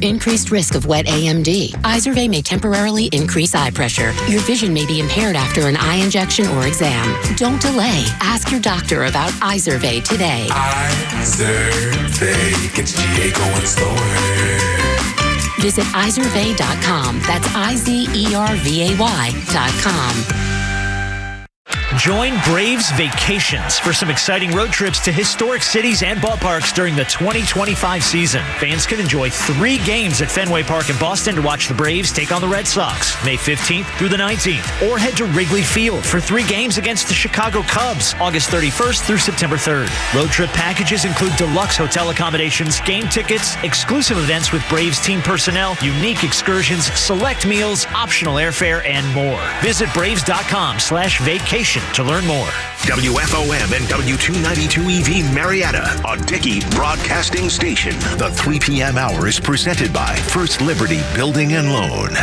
Increased risk of wet AMD. Izervay may temporarily increase eye pressure. Your vision may be impaired after an eye injection or exam. Don't delay. Ask your doctor about Izervay today. Izervay gets GA going slower. Visit Izervay.com. That's IZERVAY.com. Join Braves Vacations for some exciting road trips to historic cities and ballparks during the 2025 season. Fans can enjoy 3 games at Fenway Park in Boston to watch the Braves take on the Red Sox May 15th through the 19th. Or head to Wrigley Field for 3 games against the Chicago Cubs August 31st through September 3rd. Road trip packages include deluxe hotel accommodations, game tickets, exclusive events with Braves team personnel, unique excursions, select meals, optional airfare, and more. Visit Braves.com/vacation to learn more. WFOM and W292EV Marietta, a Dickey Broadcasting Station. The 3 p.m. hour is presented by First Liberty Building and Loan.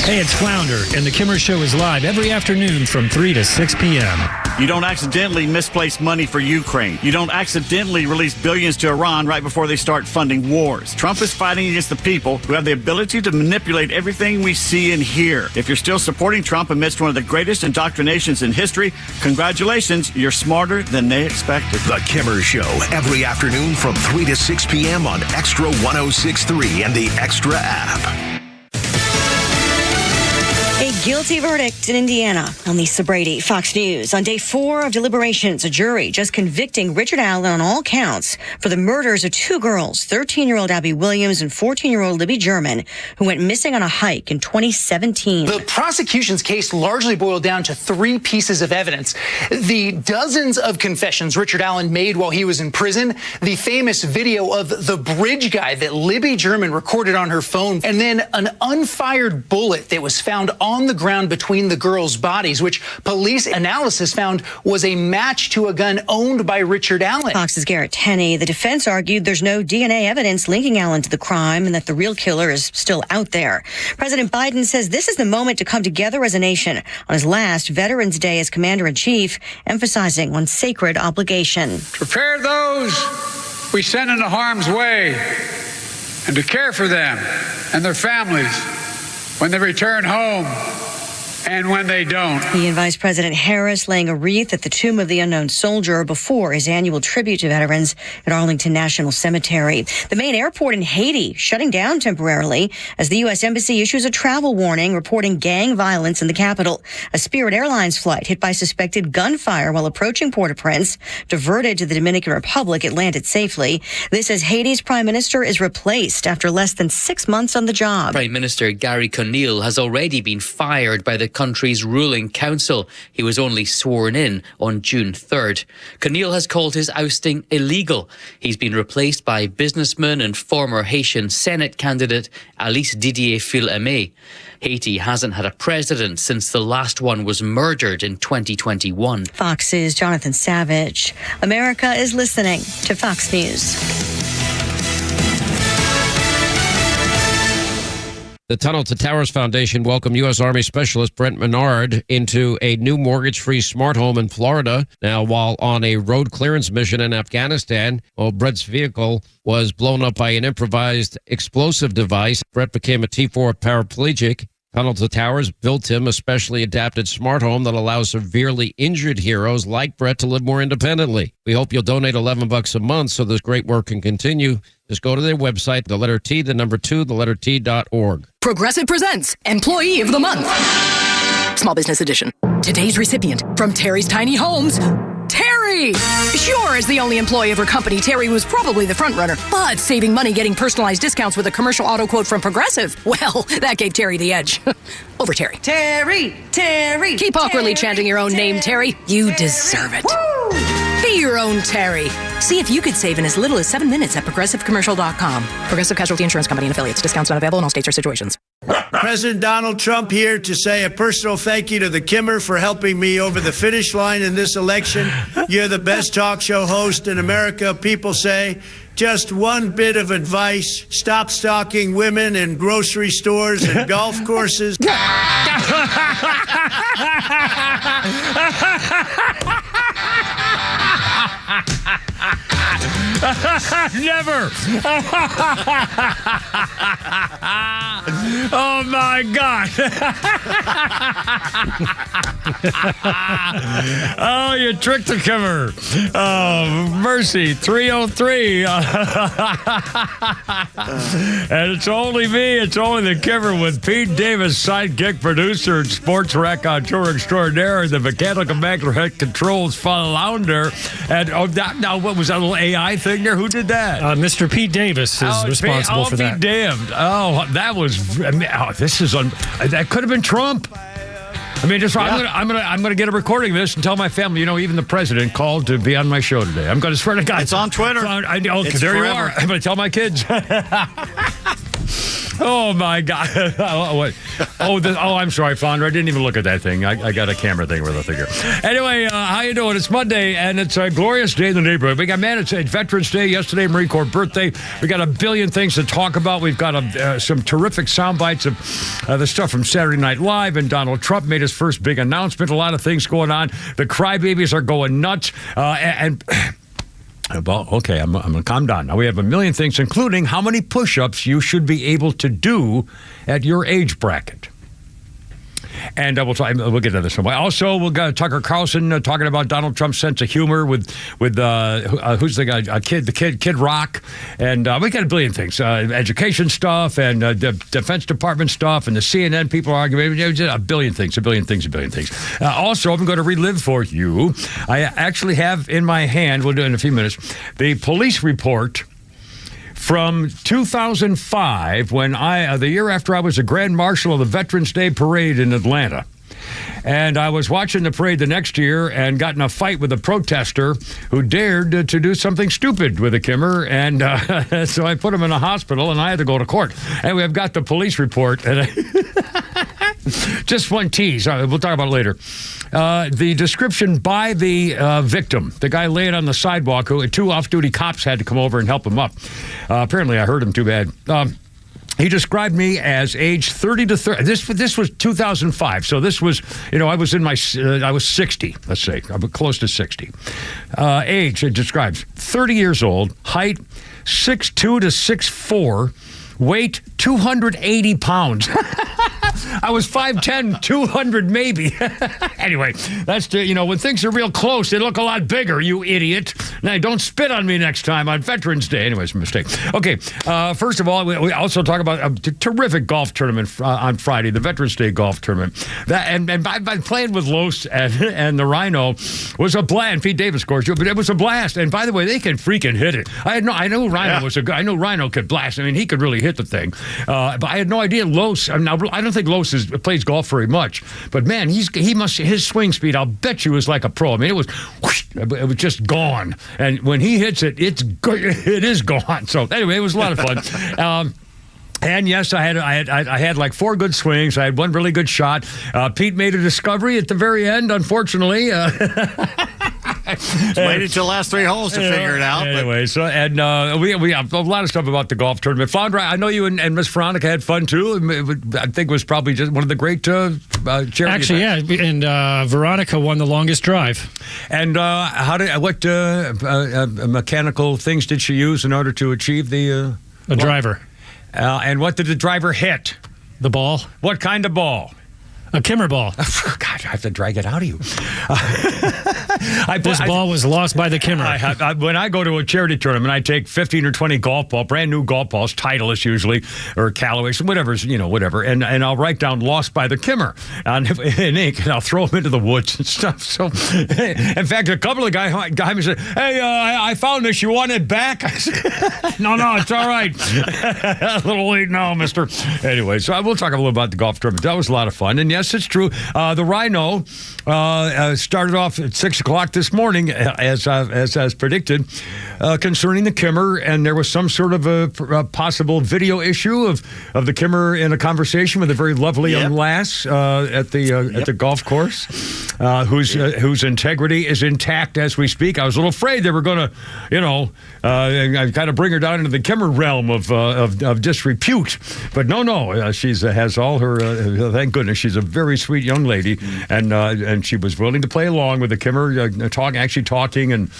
Hey, it's Flounder, and the Kimmer Show is live every afternoon from 3 to 6 p.m. You don't accidentally misplace money for Ukraine. You don't accidentally release billions to Iran right before they start funding wars. Trump is fighting against the people who have the ability to manipulate everything we see and hear. If you're still supporting Trump amidst one of the greatest indoctrinations in history, congratulations, you're smarter than they expected. The Kimmer Show, every afternoon from 3 to 6 p.m. on XTRA 106.3 and the XTRA app. A guilty verdict in Indiana. I'm Lisa Brady, Fox News. On day 4 of deliberations, a jury just convicting Richard Allen on all counts for the murders of 2 girls, 13-year-old Abby Williams and 14-year-old Libby German, who went missing on a hike in 2017. The prosecution's case largely boiled down to 3 pieces of evidence. The dozens of confessions Richard Allen made while he was in prison, the famous video of the bridge guy that Libby German recorded on her phone, and then an unfired bullet that was found on the ground between the girls' bodies, which police analysis found was a match to a gun owned by Richard Allen. Fox's Garrett Tenney. The defense argued there's no DNA evidence linking Allen to the crime and that the real killer is still out there. President Biden says this is the moment to come together as a nation on his last Veterans Day as Commander-in-Chief, emphasizing one sacred obligation. Prepare those we send into harm's way and to care for them and their families when they return home and when they don't. He and Vice President Harris laying a wreath at the tomb of the unknown soldier before his annual tribute to veterans at Arlington National Cemetery. The main airport in Haiti shutting down temporarily as the U.S. Embassy issues a travel warning reporting gang violence in the capital. A Spirit Airlines flight hit by suspected gunfire while approaching Port-au-Prince, diverted to the Dominican Republic. It landed safely. This as Haiti's prime minister is replaced after less than 6 months on the job. Prime Minister Gary Conille has already been fired by the country's ruling council. He was only sworn in on June 3rd. Conille has called his ousting illegal. He's been replaced by businessman and former Haitian Senate candidate Alice Didier Fil-Aimé. Haiti hasn't had a president since the last one was murdered in 2021. Fox's Jonathan Savage. America is listening to Fox News. The Tunnel to Towers Foundation welcomed U.S. Army Specialist Brent Menard into a new mortgage-free smart home in Florida. Now, while on a road clearance mission in Afghanistan, Brent's vehicle was blown up by an improvised explosive device. Brent became a T4 paraplegic. Tunnel to Towers built him a specially adapted smart home that allows severely injured heroes like Brett to live more independently. We hope you'll donate $11 a month so this great work can continue. Just go to their website, the letter T, the number 2, the letter T.org. Progressive presents Employee of the Month. Small Business Edition. Today's recipient from Terry's Tiny Homes, Terry. Sure, as the only employee of her company, Terry was probably the front runner, but saving money getting personalized discounts with a commercial auto quote from Progressive, well, that gave Terry the edge. Over Terry. Terry, Terry. Keep awkwardly chanting your own name, Terry. You deserve it. Woo! Be your own Terry. See if you could save in as little as 7 minutes at progressivecommercial.com. Progressive Casualty Insurance Company and affiliates. Discounts not available in all states or situations. President Donald Trump here to say a personal thank you to the Kimmer for helping me over the finish line in this election. You're the best talk show host in America, people say. Just one bit of advice. Stop stalking women in grocery stores and golf courses. Never. Oh, my God. Oh, you tricked the Kimmer. Oh, mercy. 303. And it's only me. It's only the Kimmer with Pete Davis, sidekick producer and sports raconteur extraordinaire, the mechanical head controls flounder. And now what was that little AI thing there? Who did that? Mr. Pete Davis is responsible for that. Be damned. Oh, that was. This is that could have been Trump. I mean, I'm gonna get a recording of this and tell my family. Even the president called to be on my show today. I'm gonna swear to God. It's on Twitter. It's there forever. You are. I'm gonna tell my kids. Oh, my God. I'm sorry, Flounder. I didn't even look at that thing. I got a camera thing with a thing here. Anyway, how you doing? It's Monday, and it's a glorious day in the neighborhood. It's Veterans Day yesterday, Marine Corps birthday. We got a billion things to talk about. We've got some terrific sound bites of the stuff from Saturday Night Live, and Donald Trump made his first big announcement. A lot of things going on. The crybabies are going nuts, Well, okay, I'm going to calm down. Now, we have a million things, including how many push-ups you should be able to do at your age bracket. And we'll get to this one. Also, we'll got Tucker Carlson talking about Donald Trump's sense of humor with who's the guy? Kid Rock, and we got a billion things, education stuff and Defense Department stuff, and the CNN people arguing. A billion things. Also, I'm going to relive for you. I actually have in my hand. We'll do it in a few minutes. The police report from 2005, when the year after I was a Grand Marshal of the Veterans Day Parade in Atlanta. And I was watching the parade the next year and got in a fight with a protester who dared to do something stupid with a Kimmer. And so I put him in a hospital and I had to go to court. Anyway, I've got the police report. And just one tease. We'll talk about it later. The description by the victim, the guy laying on the sidewalk, who 2 off-duty cops had to come over and help him up. Apparently, I hurt him too bad. He described me as age 30 to 30. This was 2005, so this was, I was I was 60, let's say. I'm close to 60. Age, it describes 30 years old, height 6'2 to 6'4", weight 280 pounds. I was 5'10", 200 maybe. Anyway, that's when things are real close, they look a lot bigger, you idiot. Now, don't spit on me next time on Veterans Day. Anyways, mistake. Okay, first of all, we also talk about a terrific golf tournament on Friday, the Veterans Day golf tournament. And by playing with Los and the Rhino was a blast. Pete Davis, of course, but it was a blast. And by the way, they can freaking hit it. I knew Rhino was a guy. I knew Rhino could blast. I mean, he could really hit the thing. But I had no idea Los. I don't think Los plays golf very much, but man, his swing speed, I'll bet you, is like a pro. I mean, it was just gone, and when he hits it, it is gone. So anyway, it was a lot of fun. And yes, I had like 4 good swings. I had 1 really good shot. Pete made a discovery at the very end, unfortunately. Waited till the last 3 holes to figure it out. Anyway, we have a lot of stuff about the golf tournament. Flounder, I know you and Miss Veronica had fun too. I think it was probably just one of the great charity Actually, events. Yeah, and Veronica won the longest drive. And what mechanical things did she use in order to achieve the driver? And what did the driver hit? The ball. What kind of ball? A Kimmer ball. God, I have to drag it out of you. This ball was lost by the Kimmer. When I go to a charity tournament, I take 15 or 20 brand new golf balls, Titleist usually, or Callaway's, whatever, and I'll write down "lost by the Kimmer" in ink, and I'll throw them into the woods and stuff. So, in fact, a couple of guys said, "Hey, I found this. You want it back?" I said, "No, it's all right. A little late now, mister." Anyway, so we'll talk a little about the golf tournament. That was a lot of fun, and yes, it's true. The Rhino started off at 6 o'clock this morning, as predicted, concerning the Kimmer, and there was some sort of a possible video issue of the Kimmer in a conversation with a very lovely young lass at the golf course, whose integrity is intact as we speak. I was a little afraid they were going to, kind of bring her down into the Kimmer realm of disrepute, but no, she has all her. Thank goodness, she's a very sweet young lady, and she was willing to play along with the Kimmer talking, and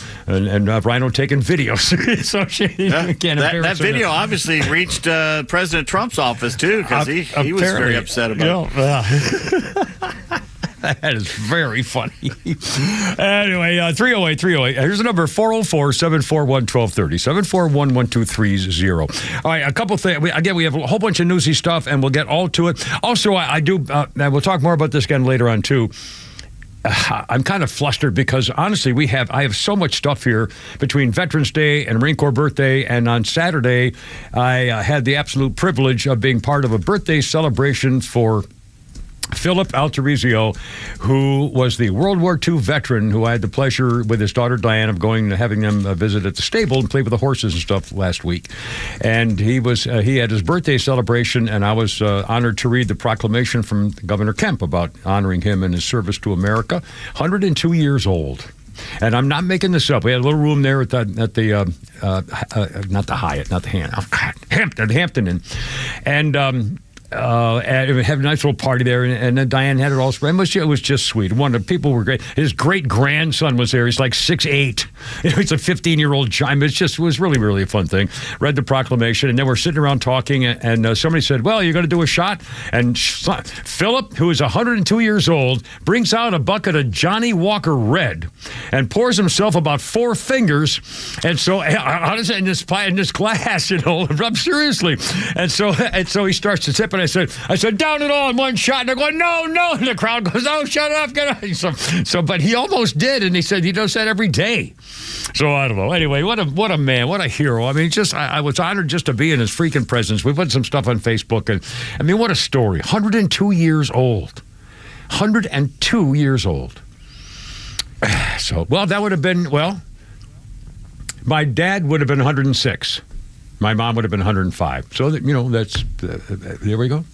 Rhino taking videos. So she can't that video obviously reached President Trump's office too, because he was very upset about it. That is very funny. Anyway, 308. Here's the number, 404-741-1230, 741-1230. All right, a couple things. Again, we have a whole bunch of newsy stuff, and we'll get all to it. Also, I do, and we'll talk more about this again later on, too. I'm kind of flustered because, honestly, I have so much stuff here between Veterans Day and Marine Corps birthday, and on Saturday, I had the absolute privilege of being part of a birthday celebration for Philip Altarizio, who was the World War II veteran who I had the pleasure with his daughter Diane of going and having them visit at the stable and play with the horses and stuff last week. And he had his birthday celebration, and I was honored to read the proclamation from Governor Kemp about honoring him and his service to America. 102 years old. And I'm not making this up. We had a little room there at the not the Hyatt, not the Hampton Inn. And and we had a nice little party there, and then Diane had it all spread. It was just sweet. One of the people were great. His great-grandson was there. He's like 6'8". He's a 15-year-old giant. It was really, really a fun thing. Read the proclamation, and then we're sitting around talking, and somebody said, well, you're going to do a shot? And Philip, who is 102 years old, brings out a bucket of Johnny Walker Red and pours himself about 4 fingers, and so in this glass, seriously. And so he starts to sip, and I said, down it all in one shot. And they're going, no. And the crowd goes, oh, shut up. Get up. But he almost did. And he said he does that every day. So I don't know. Anyway, what a man, what a hero. I mean, I was honored just to be in his freaking presence. We put some stuff on Facebook. And I mean, what a story. 102 years old. 102 years old. So, well, that would have been, my dad would have been 106. My mom would have been 105. So, that's, there we go.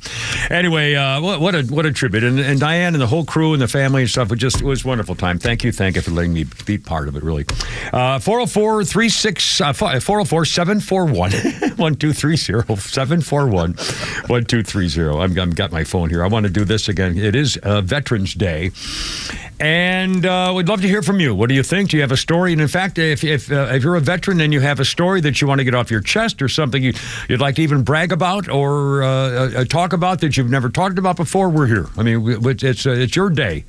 Anyway, what a tribute. And Diane and the whole crew and the family and stuff, it was a wonderful time. Thank you for letting me be part of it, really. 404-741-1230, 741-1230. I've got my phone here. I want to do this again. It is Veterans Day. And we'd love to hear from you. What do you think? Do you have a story? And in fact, if you're a veteran and you have a story that you want to get off your chest, or something you'd like to even brag about or talk about that you've never talked about before, we're here. I mean, it's your day.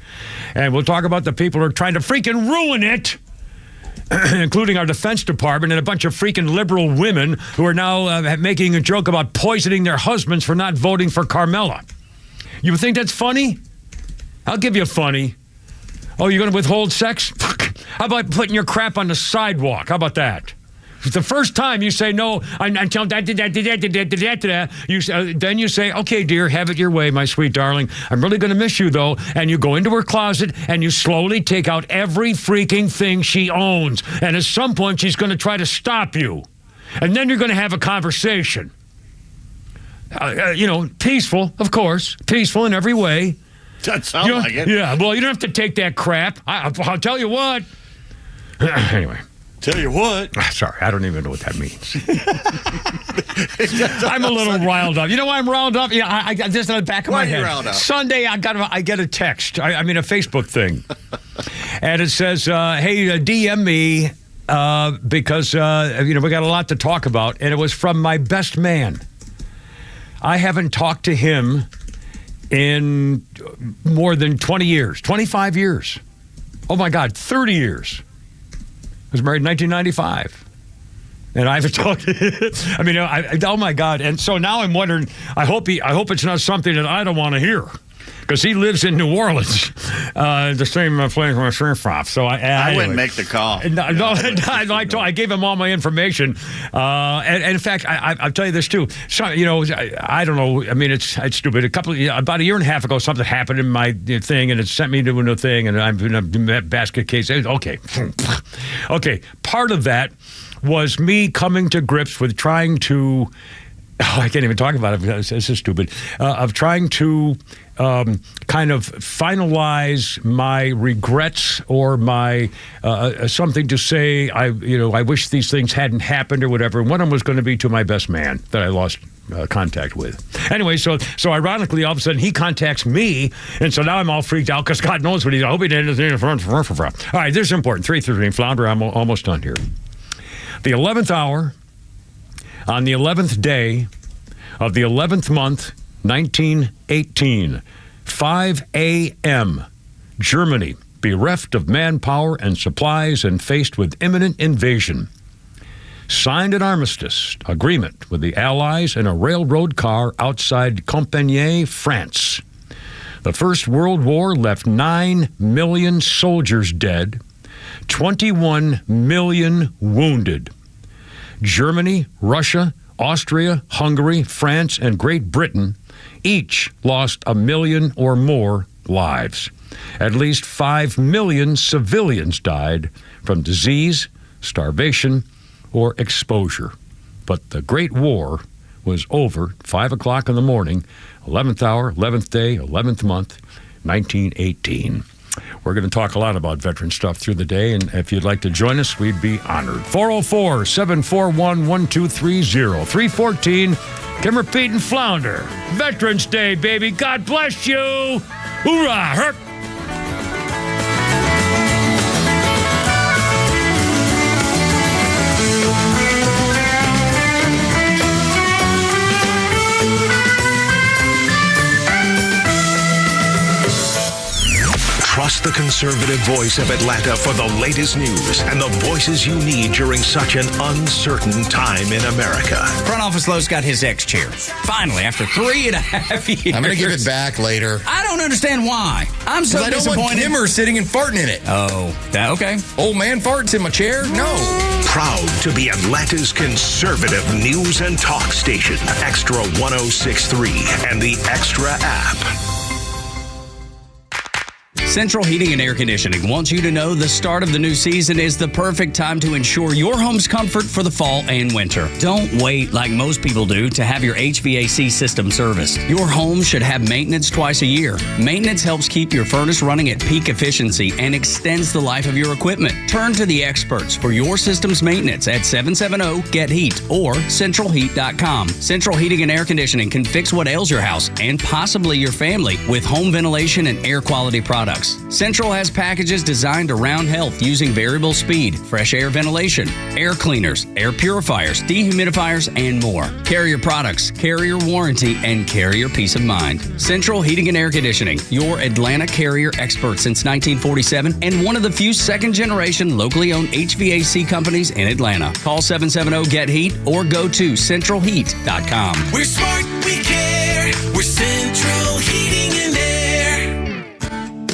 And we'll talk about the people who are trying to freaking ruin it, including our Defense Department and a bunch of freaking liberal women who are now making a joke about poisoning their husbands for not voting for Carmella. You think that's funny? I'll give you funny. Oh, you're going to withhold sex? How about putting your crap on the sidewalk? How about that? The first time you say no until then you say, okay, dear, have it your way, my sweet darling. I'm really going to miss you, though. And you go into her closet and you slowly take out every freaking thing she owns. And at some point, she's going to try to stop you. And then you're going to have a conversation. Peaceful, of course. Peaceful in every way. Doesn't sound like it. Yeah, well, you don't have to take that crap. I'll tell you what. Anyway. Tell you what. Sorry, I don't even know what that means. I'm a little riled up. You know why I'm riled up? Yeah, I got this on the back of my head. Riled up? Sunday, I get a text. A Facebook thing. And it says, hey, DM me because, we got a lot to talk about. And it was from my best man. I haven't talked to him in more than 20 years, 25 years. Oh, my God, 30 years. I was married in 1995. And I haven't talked to him. I mean, oh, my God. And so now I'm wondering, I hope it's not something that I don't want to hear. Because he lives in New Orleans, the same place where I'm from. So I wouldn't make the call. I gave him all my information. And in fact, I'll tell you this too. So, I don't know. I mean, it's stupid. About a year and a half ago, something happened in my thing, and it sent me to a thing, and I'm in a basket case. Okay. Okay. Part of that was me coming to grips with trying to. Oh, I can't even talk about it. This is stupid. Of trying to kind of finalize my regrets or my something to say. I wish these things hadn't happened or whatever. And one of them was going to be to my best man that I lost contact with. Anyway, so ironically, all of a sudden, he contacts me, and so now I'm all freaked out because God knows what he's... I hope he didn't... All right, this is important. 3:13, Flounder, I'm almost done here. The 11th hour, on the 11th day of the 11th month, 1918, 5 a.m., Germany, bereft of manpower and supplies and faced with imminent invasion, signed an armistice agreement with the Allies in a railroad car outside Compiègne, France. The First World War left 9 million soldiers dead, 21 million wounded. Germany, Russia, Austria, Hungary, France, and Great Britain each lost 1 million or more lives. At least 5 million civilians died from disease, starvation, or exposure. But the Great War was over, 5 o'clock in the morning, 11th hour, 11th day, 11th month, 1918. We're going to talk a lot about veteran stuff through the day, and if you'd like to join us, we'd be honored. 404-741-1230, 314, Kimmer, Pete, and Flounder. Veterans Day, baby. God bless you. Hoorah! Herp. Trust the conservative voice of Atlanta for the latest news and the voices you need during such an uncertain time in America. Front Office Lowe's got his X chair. Finally, after 3.5 years. I'm going to give it back later. I don't understand why. I'm so disappointed. I don't want Kimmer sitting and farting in it. Oh, okay. Old man farts in my chair? No. Proud to be Atlanta's conservative news and talk station. XTRA 106.3 and the XTRA app. Central Heating and Air Conditioning wants you to know the start of the new season is the perfect time to ensure your home's comfort for the fall and winter. Don't wait like most people do to have your HVAC system serviced. Your home should have maintenance twice a year. Maintenance helps keep your furnace running at peak efficiency and extends the life of your equipment. Turn to the experts for your system's maintenance at 770-GET-HEAT or centralheat.com. Central Heating and Air Conditioning can fix what ails your house and possibly your family with home ventilation and air quality products. Central has packages designed around health using variable speed, fresh air ventilation, air cleaners, air purifiers, dehumidifiers, and more. Carrier products, carrier warranty, and carrier peace of mind. Central Heating and Air Conditioning, your Atlanta carrier expert since 1947 and one of the few second-generation locally owned HVAC companies in Atlanta. Call 770-GET-HEAT or go to centralheat.com. We're smart, we care. We're Central Heating and Air.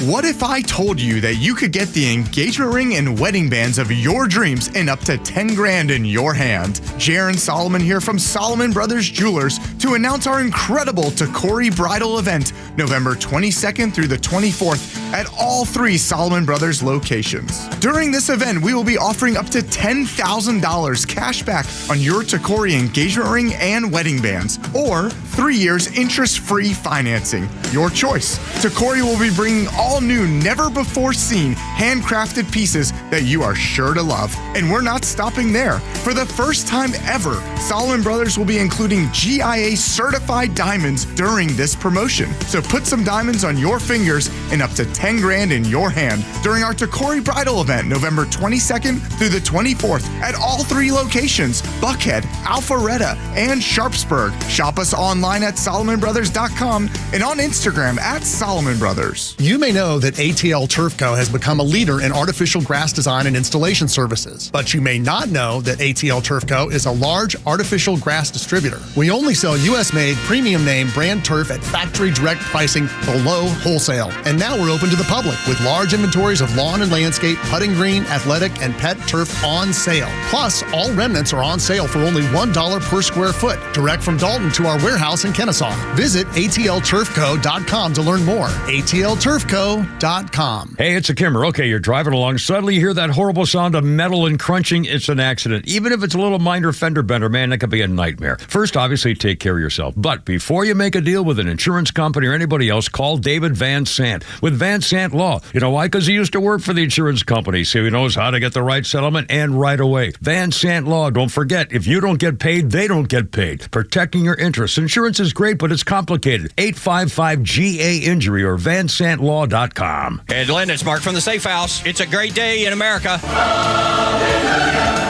What if I told you that you could get the engagement ring and wedding bands of your dreams in up to 10 grand in your hand? Jaron Solomon here from Solomon Brothers Jewelers to announce our incredible Takori Bridal event, November 22nd through the 24th at all 3 Solomon Brothers locations. During this event, we will be offering up to $10,000 cash back on your Takori engagement ring and wedding bands, or 3 years interest-free financing. Your choice. Takori will be bringing all new, never-before-seen, handcrafted pieces that you are sure to love. And we're not stopping there. For the first time ever, Solomon Brothers will be including GIA-certified diamonds during this promotion. So put some diamonds on your fingers and up to 10 grand in your hand during our Takori Bridal event, November 22nd through the 24th at all 3 locations, Buckhead, Alpharetta, and Sharpsburg. Shop us online at SolomonBrothers.com and on Instagram at Solomon Brothers. You may know that ATL Turf Co. has become a leader in artificial grass design and installation services, but you may not know that ATL Turf Co. is a large artificial grass distributor. We only sell U.S.-made, premium name brand turf at factory direct pricing below wholesale. And now we're open to the public with large inventories of lawn and landscape, putting green, athletic, and pet turf on sale. Plus, all remnants are on sale for only $1 per square foot, direct from Dalton to our warehouse in Kennesaw. Visit atlturfco.com to learn more. atlturfco.com. Hey, it's a Kimmer. Okay, you're driving along. Suddenly you hear that horrible sound of metal and crunching. It's an accident. Even if it's a little minor fender bender, man, that could be a nightmare. First, obviously, take care care of yourself. But before you make a deal with an insurance company or anybody else, call David Van Sant with Van Sant Law. You know why? Because he used to work for the insurance company, so he knows how to get the right settlement and right away. Van Sant Law. Don't forget, if you don't get paid, they don't get paid. Protecting your interests. Insurance is great, but it's complicated. 855-GA-INJURY or vansantlaw.com. Hey, Linda, it's Mark from the Safe House. It's a great day in America.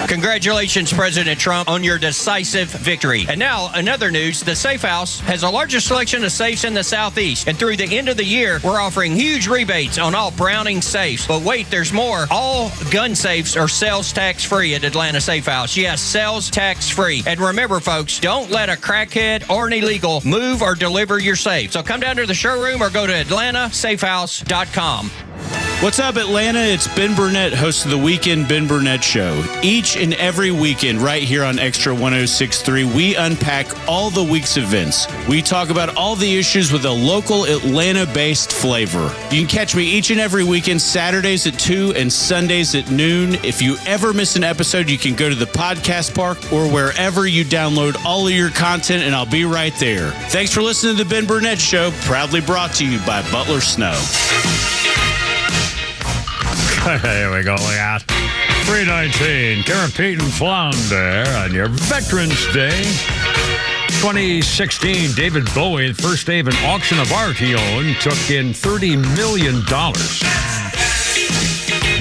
Congratulations, President Trump, on your decisive victory. And now, another news, the Safe House has the largest selection of safes in the Southeast. And through the end of the year, we're offering huge rebates on all Browning safes. But wait, there's more. All gun safes are sales tax free at Atlanta Safe House. Yes, sales tax free. And remember, folks, don't let a crackhead or an illegal move or deliver your safe. So come down to the showroom or go to AtlantaSafehouse.com. What's up, Atlanta? It's Ben Burnett, host of the Weekend Ben Burnett Show. Each and every weekend, right here on XTRA 106.3, we unpack all the week's events. We talk about all the issues with a local Atlanta-based flavor. You can catch me each and every weekend, Saturdays at 2 and Sundays at noon. If you ever miss an episode, you can go to the podcast park or wherever you download all of your content, and I'll be right there. Thanks for listening to the Ben Burnett Show, proudly brought to you by Butler Snow. Here we go. We got 319. Karen Pete and Flounder on your Veterans Day. 2016, David Bowie, the first day of an auction of art he owned, took in $30 million.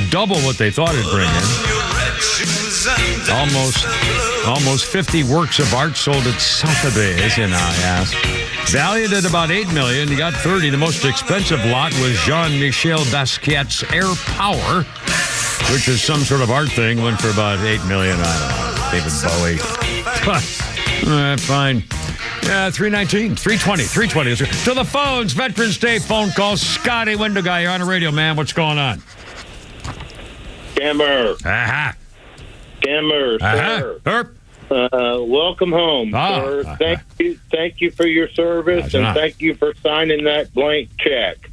Double what they thought it'd bring in. Almost 50 works of art sold at Sotheby's, yes. Valued at about $8 million, you got 30. The most expensive lot was Jean-Michel Basquiat's Air Power, which is some sort of art thing, went for about $8 million. I don't know, David Bowie. Fine. Yeah, 319, 320. To the phones, Veterans Day phone calls. Scotty, window guy, you're on the radio, man. What's going on? Kimmer. Uh-huh. Kimmer, sir. Welcome home, sir. Thank you for your service, and thank you for signing that blank check.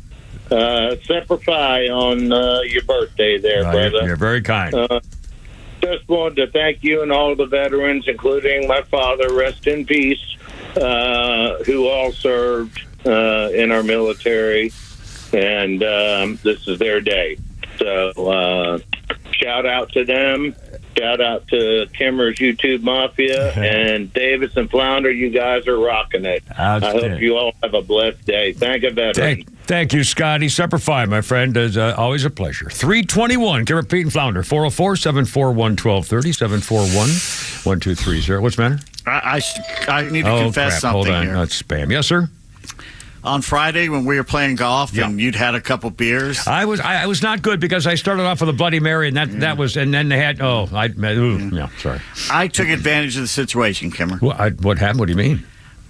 Semper Fi on your birthday there, brother. You're very kind. Just wanted to thank you and all the veterans, including my father, rest in peace, who all served in our military, and this is their day. So shout out to them. Shout out to Kimmer's YouTube Mafia and Davis and Flounder. You guys are rocking it. I hope you all have a blessed day. Thank you, veterans. Thank you, Scotty. Semper Fi, my friend. It's always a pleasure. 321. Kim, Pete, and Flounder. 404-741-1230, 741-1230. What's the matter? I need to confess something Hold on. here. That's spam. Yes, sir? On Friday when we were playing golf and you'd had a couple beers. I was not good because I started off with a Bloody Mary and that was, and then they had, sorry. I took advantage of the situation, Kimmer. What happened? What do you mean?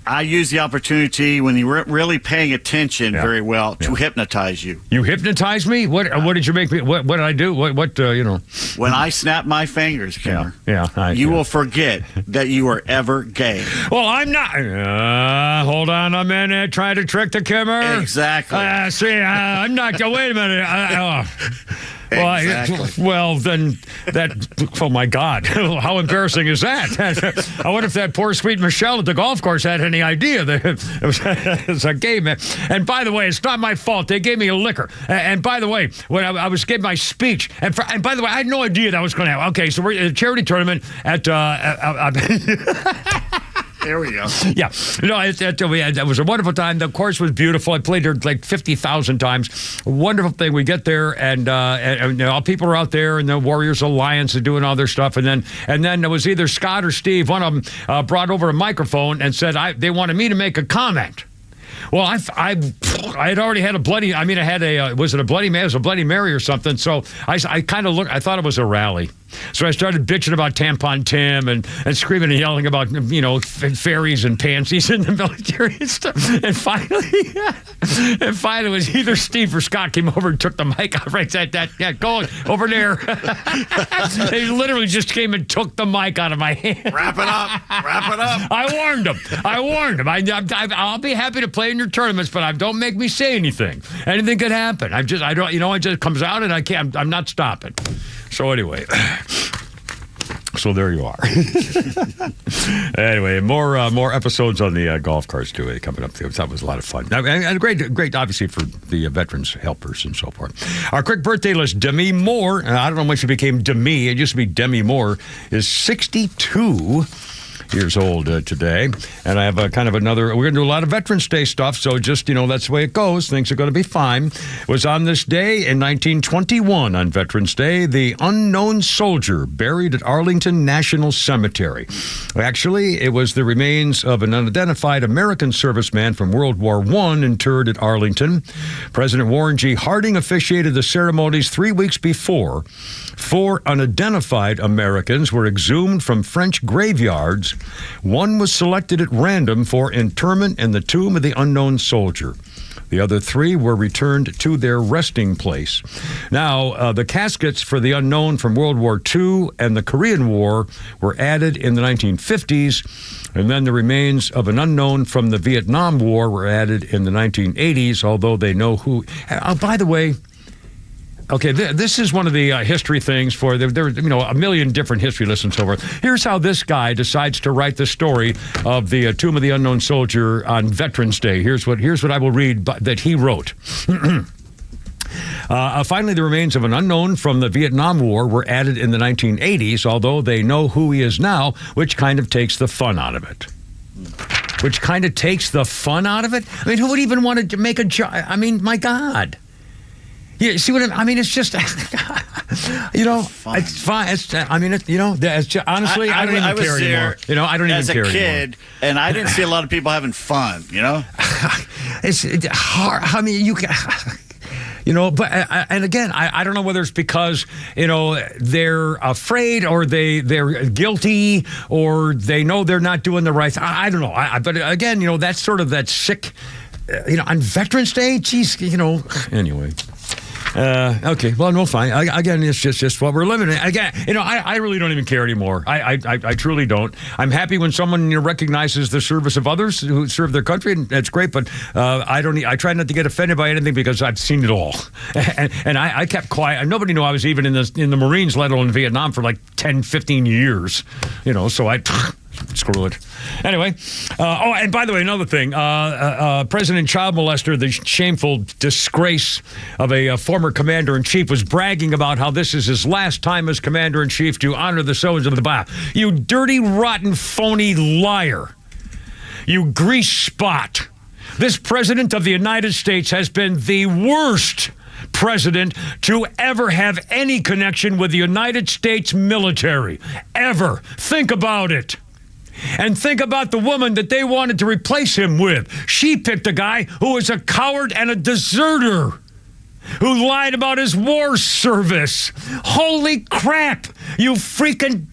I used the opportunity when you were really paying attention very well to hypnotize you. You hypnotized me? What did you make me? What did I do? When I snap my fingers, Kimmer, you will forget that you were ever gay. Well, I'm not. Hold on a minute. Try to trick the Kimmer. Exactly. I'm not. Wait a minute. Well, then oh my God, how embarrassing is that? I wonder if that poor sweet Michelle at the golf course had any idea that it was a gay man. And by the way, it's not my fault. They gave me a liquor. And by the way, when I was giving my speech, and by the way, I had no idea that was going to happen. Okay, so we're at a charity tournament at. There we go. Yeah. It was a wonderful time. The course was beautiful. I played there like 50,000 times. A wonderful thing. We get there, and all people are out there, and the Warriors Alliance are doing all their stuff. And then it was either Scott or Steve. One of them brought over a microphone and said they wanted me to make a comment. Well, I had already had a bloody. I mean, I had was it a Bloody Mary? It was a Bloody Mary or something. So I kind of looked. I thought it was a rally. So I started bitching about Tampon Tim and screaming and yelling about fairies and pansies in the military and stuff. And finally, it was either Steve or Scott came over and took the mic out right at that. Yeah, go over there. They literally just came and took the mic out of my hand. Wrap it up. I warned them. I'll be happy to play in your tournaments, but don't make me say anything. Anything could happen. It just comes out and I can't. I'm not stopping. So anyway, So there you are. Anyway, more episodes on the golf carts too coming up. That was a lot of fun. And great, obviously for the veterans helpers and so forth. Our quick birthday list: Demi Moore. I don't know when she became Demi. It used to be Demi Moore. Is 62 years old today. And I have we're going to do a lot of Veterans Day stuff, so just, that's the way it goes. Things are going to be fine. It was on this day in 1921, on Veterans Day, the unknown soldier buried at Arlington National Cemetery. Actually, it was the remains of an unidentified American serviceman from World War I interred at Arlington. President Warren G. Harding officiated the ceremonies 3 weeks before. 4 unidentified Americans were exhumed from French graveyards. One was selected at random for interment in the tomb of the unknown soldier. The other 3 were returned to their resting place. Now, the caskets for the unknown from World War II and the Korean War were added in the 1950s, and then the remains of an unknown from the Vietnam War were added in the 1980s, although they know who... by the way... Okay, this is one of the history things for there a million different history lessons over. Here's how this guy decides to write the story of the Tomb of the Unknown Soldier on Veterans Day. Here's what I will read that he wrote. Finally, the remains of an unknown from the Vietnam War were added in the 1980s, although they know who he is now, which kind of takes the fun out of it. Which kind of takes the fun out of it? I mean, who would even want to make a joke? I mean, my God. Yeah, see what I mean? It's just, it's fine. It's, honestly, I don't even care anymore. I don't even care anymore. As a kid, and I didn't see a lot of people having fun, It's hard. I mean, you can... but and again, I don't know whether it's because they're afraid or they're guilty or they know they're not doing the right thing. I don't know. But again, that's sort of that sick. On Veterans Day, geez, anyway. Okay, well, no, fine. Again, it's just what we're living in. Again, I really don't even care anymore. I truly don't. I'm happy when someone recognizes the service of others who serve their country, and that's great. But I try not to get offended by anything because I've seen it all, and I kept quiet. Nobody knew I was even in the Marines, let alone in Vietnam, for like 10, 15 years. So I. Screw it. Anyway, and by the way, another thing, President Child Molester, the shameful disgrace of a former commander-in-chief, was bragging about how this is his last time as commander-in-chief to honor the soldiers of the battle. You dirty, rotten, phony liar. You grease spot. This president of the United States has been the worst president to ever have any connection with the United States military. Ever. Think about it. And think about the woman that they wanted to replace him with. She picked a guy who was a coward and a deserter, who lied about his war service. Holy crap! You freaking...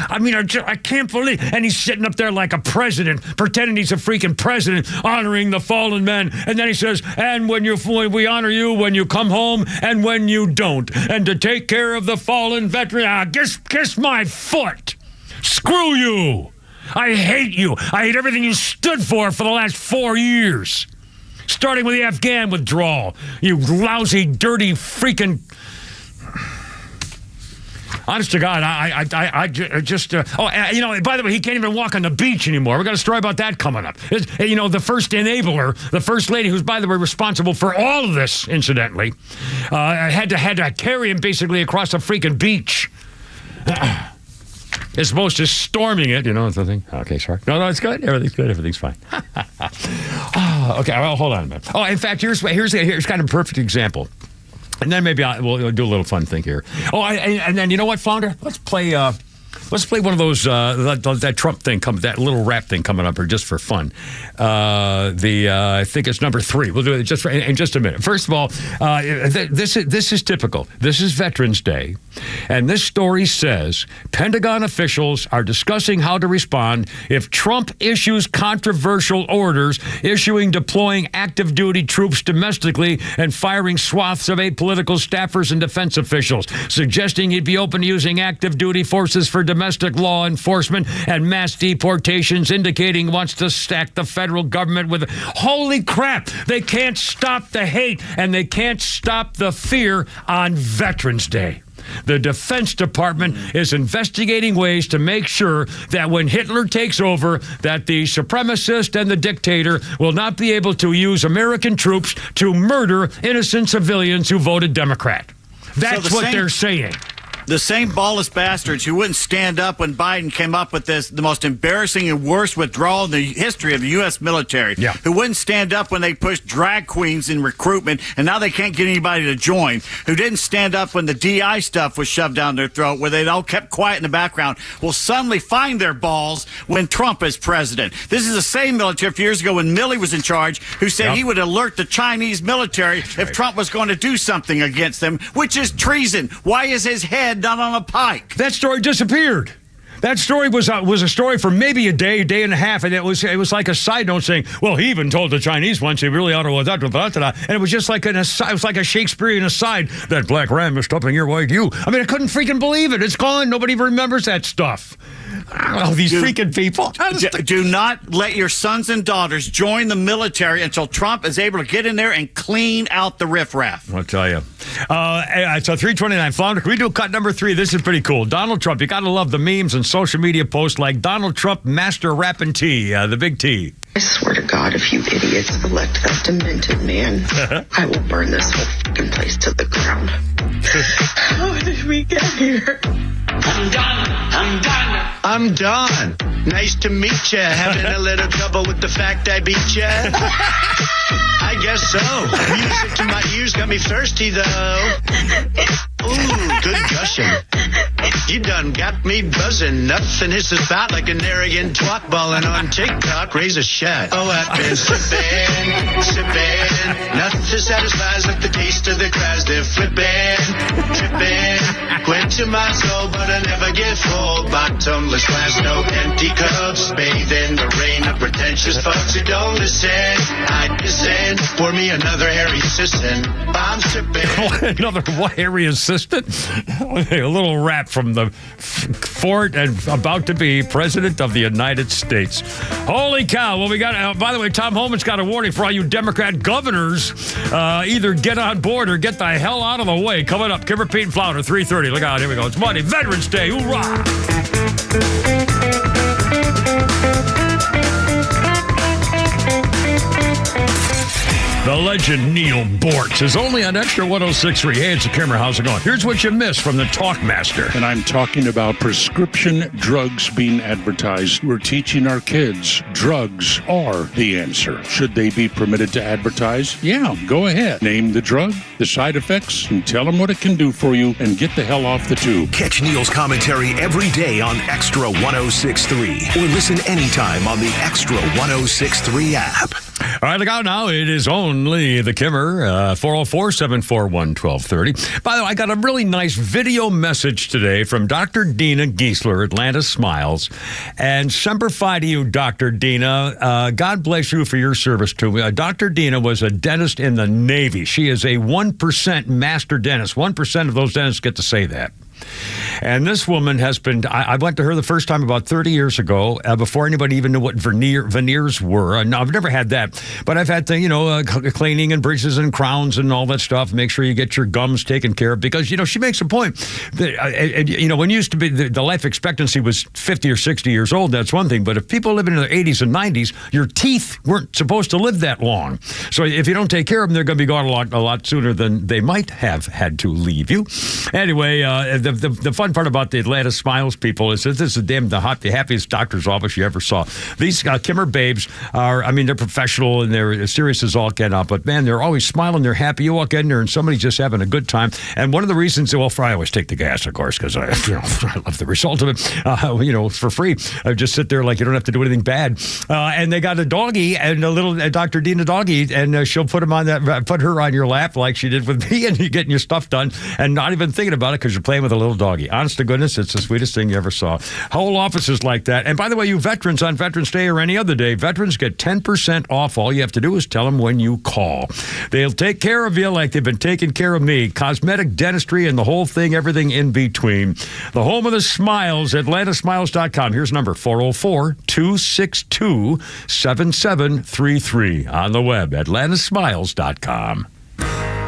I can't believe... And he's sitting up there like a president, pretending he's a freaking president, honoring the fallen men. And then he says, and when we honor you when you come home and when you don't. And to take care of the fallen veteran... kiss my foot! Screw you! I hate you. I hate everything you stood for the last 4 years. Starting with the Afghan withdrawal. You lousy, dirty, freaking... Honest to God, I just... by the way, he can't even walk on the beach anymore. We got a story about that coming up. The first enabler, the first lady who's, by the way, responsible for all of this, incidentally, had to carry him basically across the freaking beach. As opposed to storming it, the thing. Okay, sorry. No, it's good. Everything's good. Everything's fine. Okay, well, hold on a minute. Oh, in fact, here's kind of a perfect example. And then maybe we'll do a little fun thing here. Oh, and then you know what, Flounder? Let's play one of those that Trump thing that little rap thing coming up here just for fun. I think it's number 3. We'll do it in just a minute. First of all, this is typical. This is Veterans Day, and this story says Pentagon officials are discussing how to respond if Trump issues controversial orders, deploying active duty troops domestically and firing swaths of apolitical staffers and defense officials, suggesting he'd be open to using active duty forces for domestic law enforcement and mass deportations, indicating he wants to stack the federal government with... Holy crap! They can't stop the hate and they can't stop the fear on Veterans Day. The Defense Department is investigating ways to make sure that when Hitler takes over, that the supremacist and the dictator will not be able to use American troops to murder innocent civilians who voted Democrat. That's what they're saying. The same ballless bastards who wouldn't stand up when Biden came up with the most embarrassing and worst withdrawal in the history of the U.S. military, who wouldn't stand up when they pushed drag queens in recruitment, and now they can't get anybody to join, who didn't stand up when the DI stuff was shoved down their throat, where they all kept quiet in the background, will suddenly find their balls when Trump is president. This is the same military a few years ago when Milley was in charge, who said he would alert the Chinese military if Trump was going to do something against them, which is treason. Why is his head not on a pike? That story disappeared. That story was a story for maybe a day and a half, and it was like a side note saying, well, he even told the Chinese once he really ought to, and it was just like it was like a Shakespearean aside, that black ram is stopping your white you. I mean, I couldn't freaking believe it. It's gone. Nobody remembers that stuff. Oh, these freaking people. Do not let your sons and daughters join the military until Trump is able to get in there and clean out the riffraff. I'll tell you. So 329 Flounder. Can we do cut number 3? This is pretty cool. Donald Trump. You got to love the memes and social media posts like Donald Trump Master Rapping T, the big T. I swear to God, if you idiots elect that demented man, I will burn this whole fucking place to the ground. How did we get here? I'm done. I'm done. Nice to meet ya. Having a little trouble with the fact I beat ya? I guess so. Music to my ears got me thirsty, though. Ooh, good gushing. You done got me buzzing. Nothing hits the spot like an arrogant twat balling on TikTok. Raise a shot. Oh, I've been sipping. Nothing satisfies like the taste of the crowds. They're flipping, tripping. Quench my soul, but I never get full. Bottomless glass, no empty cups. Bathe in the rain of pretentious fucks who don't listen. I listen. Pour me another hairy assistant. I'm sipping. Another hairy assistant? A little rap from the fort and about to be President of the United States. Holy cow. Well, we got, by the way, Tom Homan's got a warning for all you Democrat governors. Either get on board or get the hell out of the way. Coming up, Kimmer, Pete, and Flounder, 3:30. Look out, here we go. It's Monday, Veterans Day. Hoorah! The legend Neil Bortz is only on Extra 106.3. Hey, it's a Kimmer. How's it going? Here's what you missed from the Talkmaster. And I'm talking about prescription drugs being advertised. We're teaching our kids drugs are the answer. Should they be permitted to advertise? Yeah, go ahead. Name the drug, the side effects, and tell them what it can do for you, and get the hell off the tube. Catch Neil's commentary every day on Extra 106.3 or listen anytime on the Extra 106.3 app. All right, look out now. It is only the Kimmer, 404-741-1230. By the way, I got a really nice video message today from Dr. Dina Giesler, Atlanta Smiles. And Semper Fi to you, Dr. Dina. God bless you for your service to me. Dr. Dina was a dentist in the Navy. She is a 1% master dentist. 1% of those dentists get to say that. And this woman has been, I went to her the first time about 30 years ago, before anybody even knew what veneers were. No, I've never had that. But I've had to, cleaning and bridges and crowns and all that stuff. Make sure you get your gums taken care of. Because, she makes a point that, when you used to be, the life expectancy was 50 or 60 years old, that's one thing. But if people live in their 80s and 90s, your teeth weren't supposed to live that long. So if you don't take care of them, they're going to be gone a lot sooner than they might have had to leave you. Anyway, the fun part about the Atlanta Smiles people is that this is the happiest doctor's office you ever saw. These Kimmer babes they're professional and they're as serious as all get out, but man, they're always smiling, they're happy. You walk in there and somebody's just having a good time. And one of the reasons, I always take the gas, of course, because I love the result of it, for free. I just sit there like you don't have to do anything bad. And they got a doggy and a little Dr. Dina doggy, and she'll put put her on your lap like she did with me, and you're getting your stuff done and not even thinking about it because you're playing with a little doggy. Honest to goodness, it's the sweetest thing you ever saw. Whole offices like that. And by the way, you veterans on Veterans Day or any other day, veterans get 10% off. All you have to do is tell them when you call. They'll take care of you like they've been taking care of me. Cosmetic, dentistry, and the whole thing, everything in between. The home of the smiles, atlantasmiles.com. Here's number 404-262-7733. On the web, atlantasmiles.com.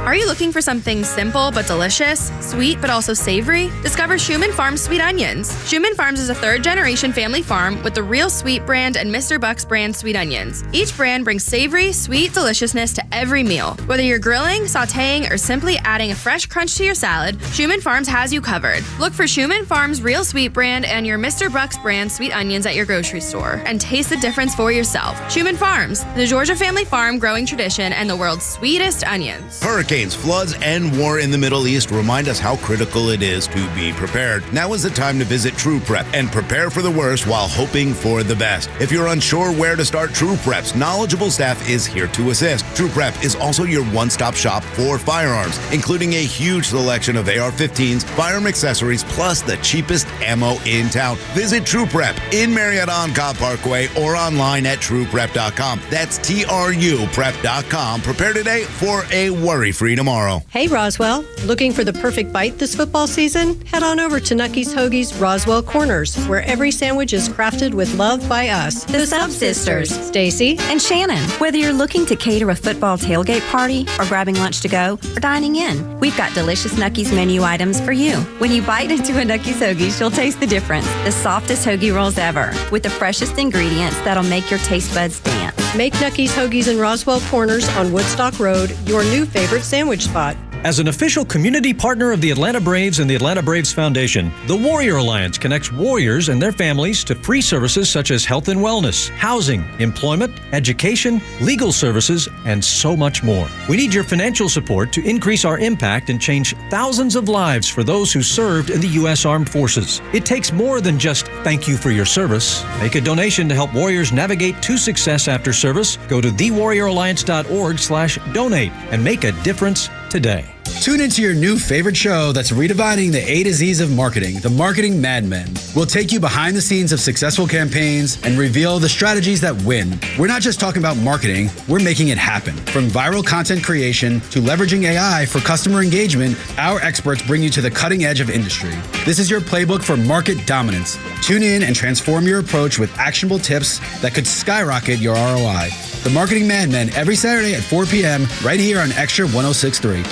Are you looking for something simple but delicious, sweet but also savory? Discover Schumann Farms Sweet Onions. Schumann Farms is a third-generation family farm with the Real Sweet brand and Mr. Buck's brand sweet onions. Each brand brings savory, sweet deliciousness to every meal. Whether you're grilling, sautéing, or simply adding a fresh crunch to your salad, Schumann Farms has you covered. Look for Schumann Farms Real Sweet brand and your Mr. Buck's brand sweet onions at your grocery store and taste the difference for yourself. Schumann Farms, the Georgia family farm growing tradition and the world's sweetest onions. Hurricanes, floods, and war in the Middle East remind us how critical it is to be prepared. Now is the time to visit True Prep and prepare for the worst while hoping for the best. If you're unsure where to start, True Prep's knowledgeable staff is here to assist. True Prep is also your one-stop shop for firearms, including a huge selection of AR-15s, firearm accessories, plus the cheapest ammo in town. Visit True Prep in Marietta on Cobb Parkway or online at trueprep.com. That's TRU prep.com. Prepare today for a worry-free tomorrow. Hey, Roswell. Looking for the perfect bite this football season? Head on over to Nucky's Hoagies Roswell Corners, where every sandwich is crafted with love by us. The Sub Sisters, Stacy and Shannon. Whether you're looking to cater a football tailgate party or grabbing lunch to go or dining in, we've got delicious Nucky's menu items for you. When you bite into a Nucky's Hoagies, you'll taste the difference. The softest hoagie rolls ever with the freshest ingredients that'll make your taste buds dance. Make Nucky's Hoagies in Roswell Corners on Woodstock Road your new favorite sandwich spot. As an official community partner of the Atlanta Braves and the Atlanta Braves Foundation, the Warrior Alliance connects warriors and their families to free services such as health and wellness, housing, employment, education, legal services, and so much more. We need your financial support to increase our impact and change thousands of lives for those who served in the U.S. Armed Forces. It takes more than just thank you for your service. Make a donation to help warriors navigate to success after service. Go to thewarrioralliance.org/donate and make a difference today. Tune into your new favorite show that's redefining the A to Z's of marketing, The Marketing Madmen. We'll take you behind the scenes of successful campaigns and reveal the strategies that win. We're not just talking about marketing, we're making it happen. From viral content creation to leveraging AI for customer engagement, our experts bring you to the cutting edge of industry. This is your playbook for market dominance. Tune in and transform your approach with actionable tips that could skyrocket your ROI. The Marketing Madmen every Saturday at 4 p.m. right here on XTRA 106.3.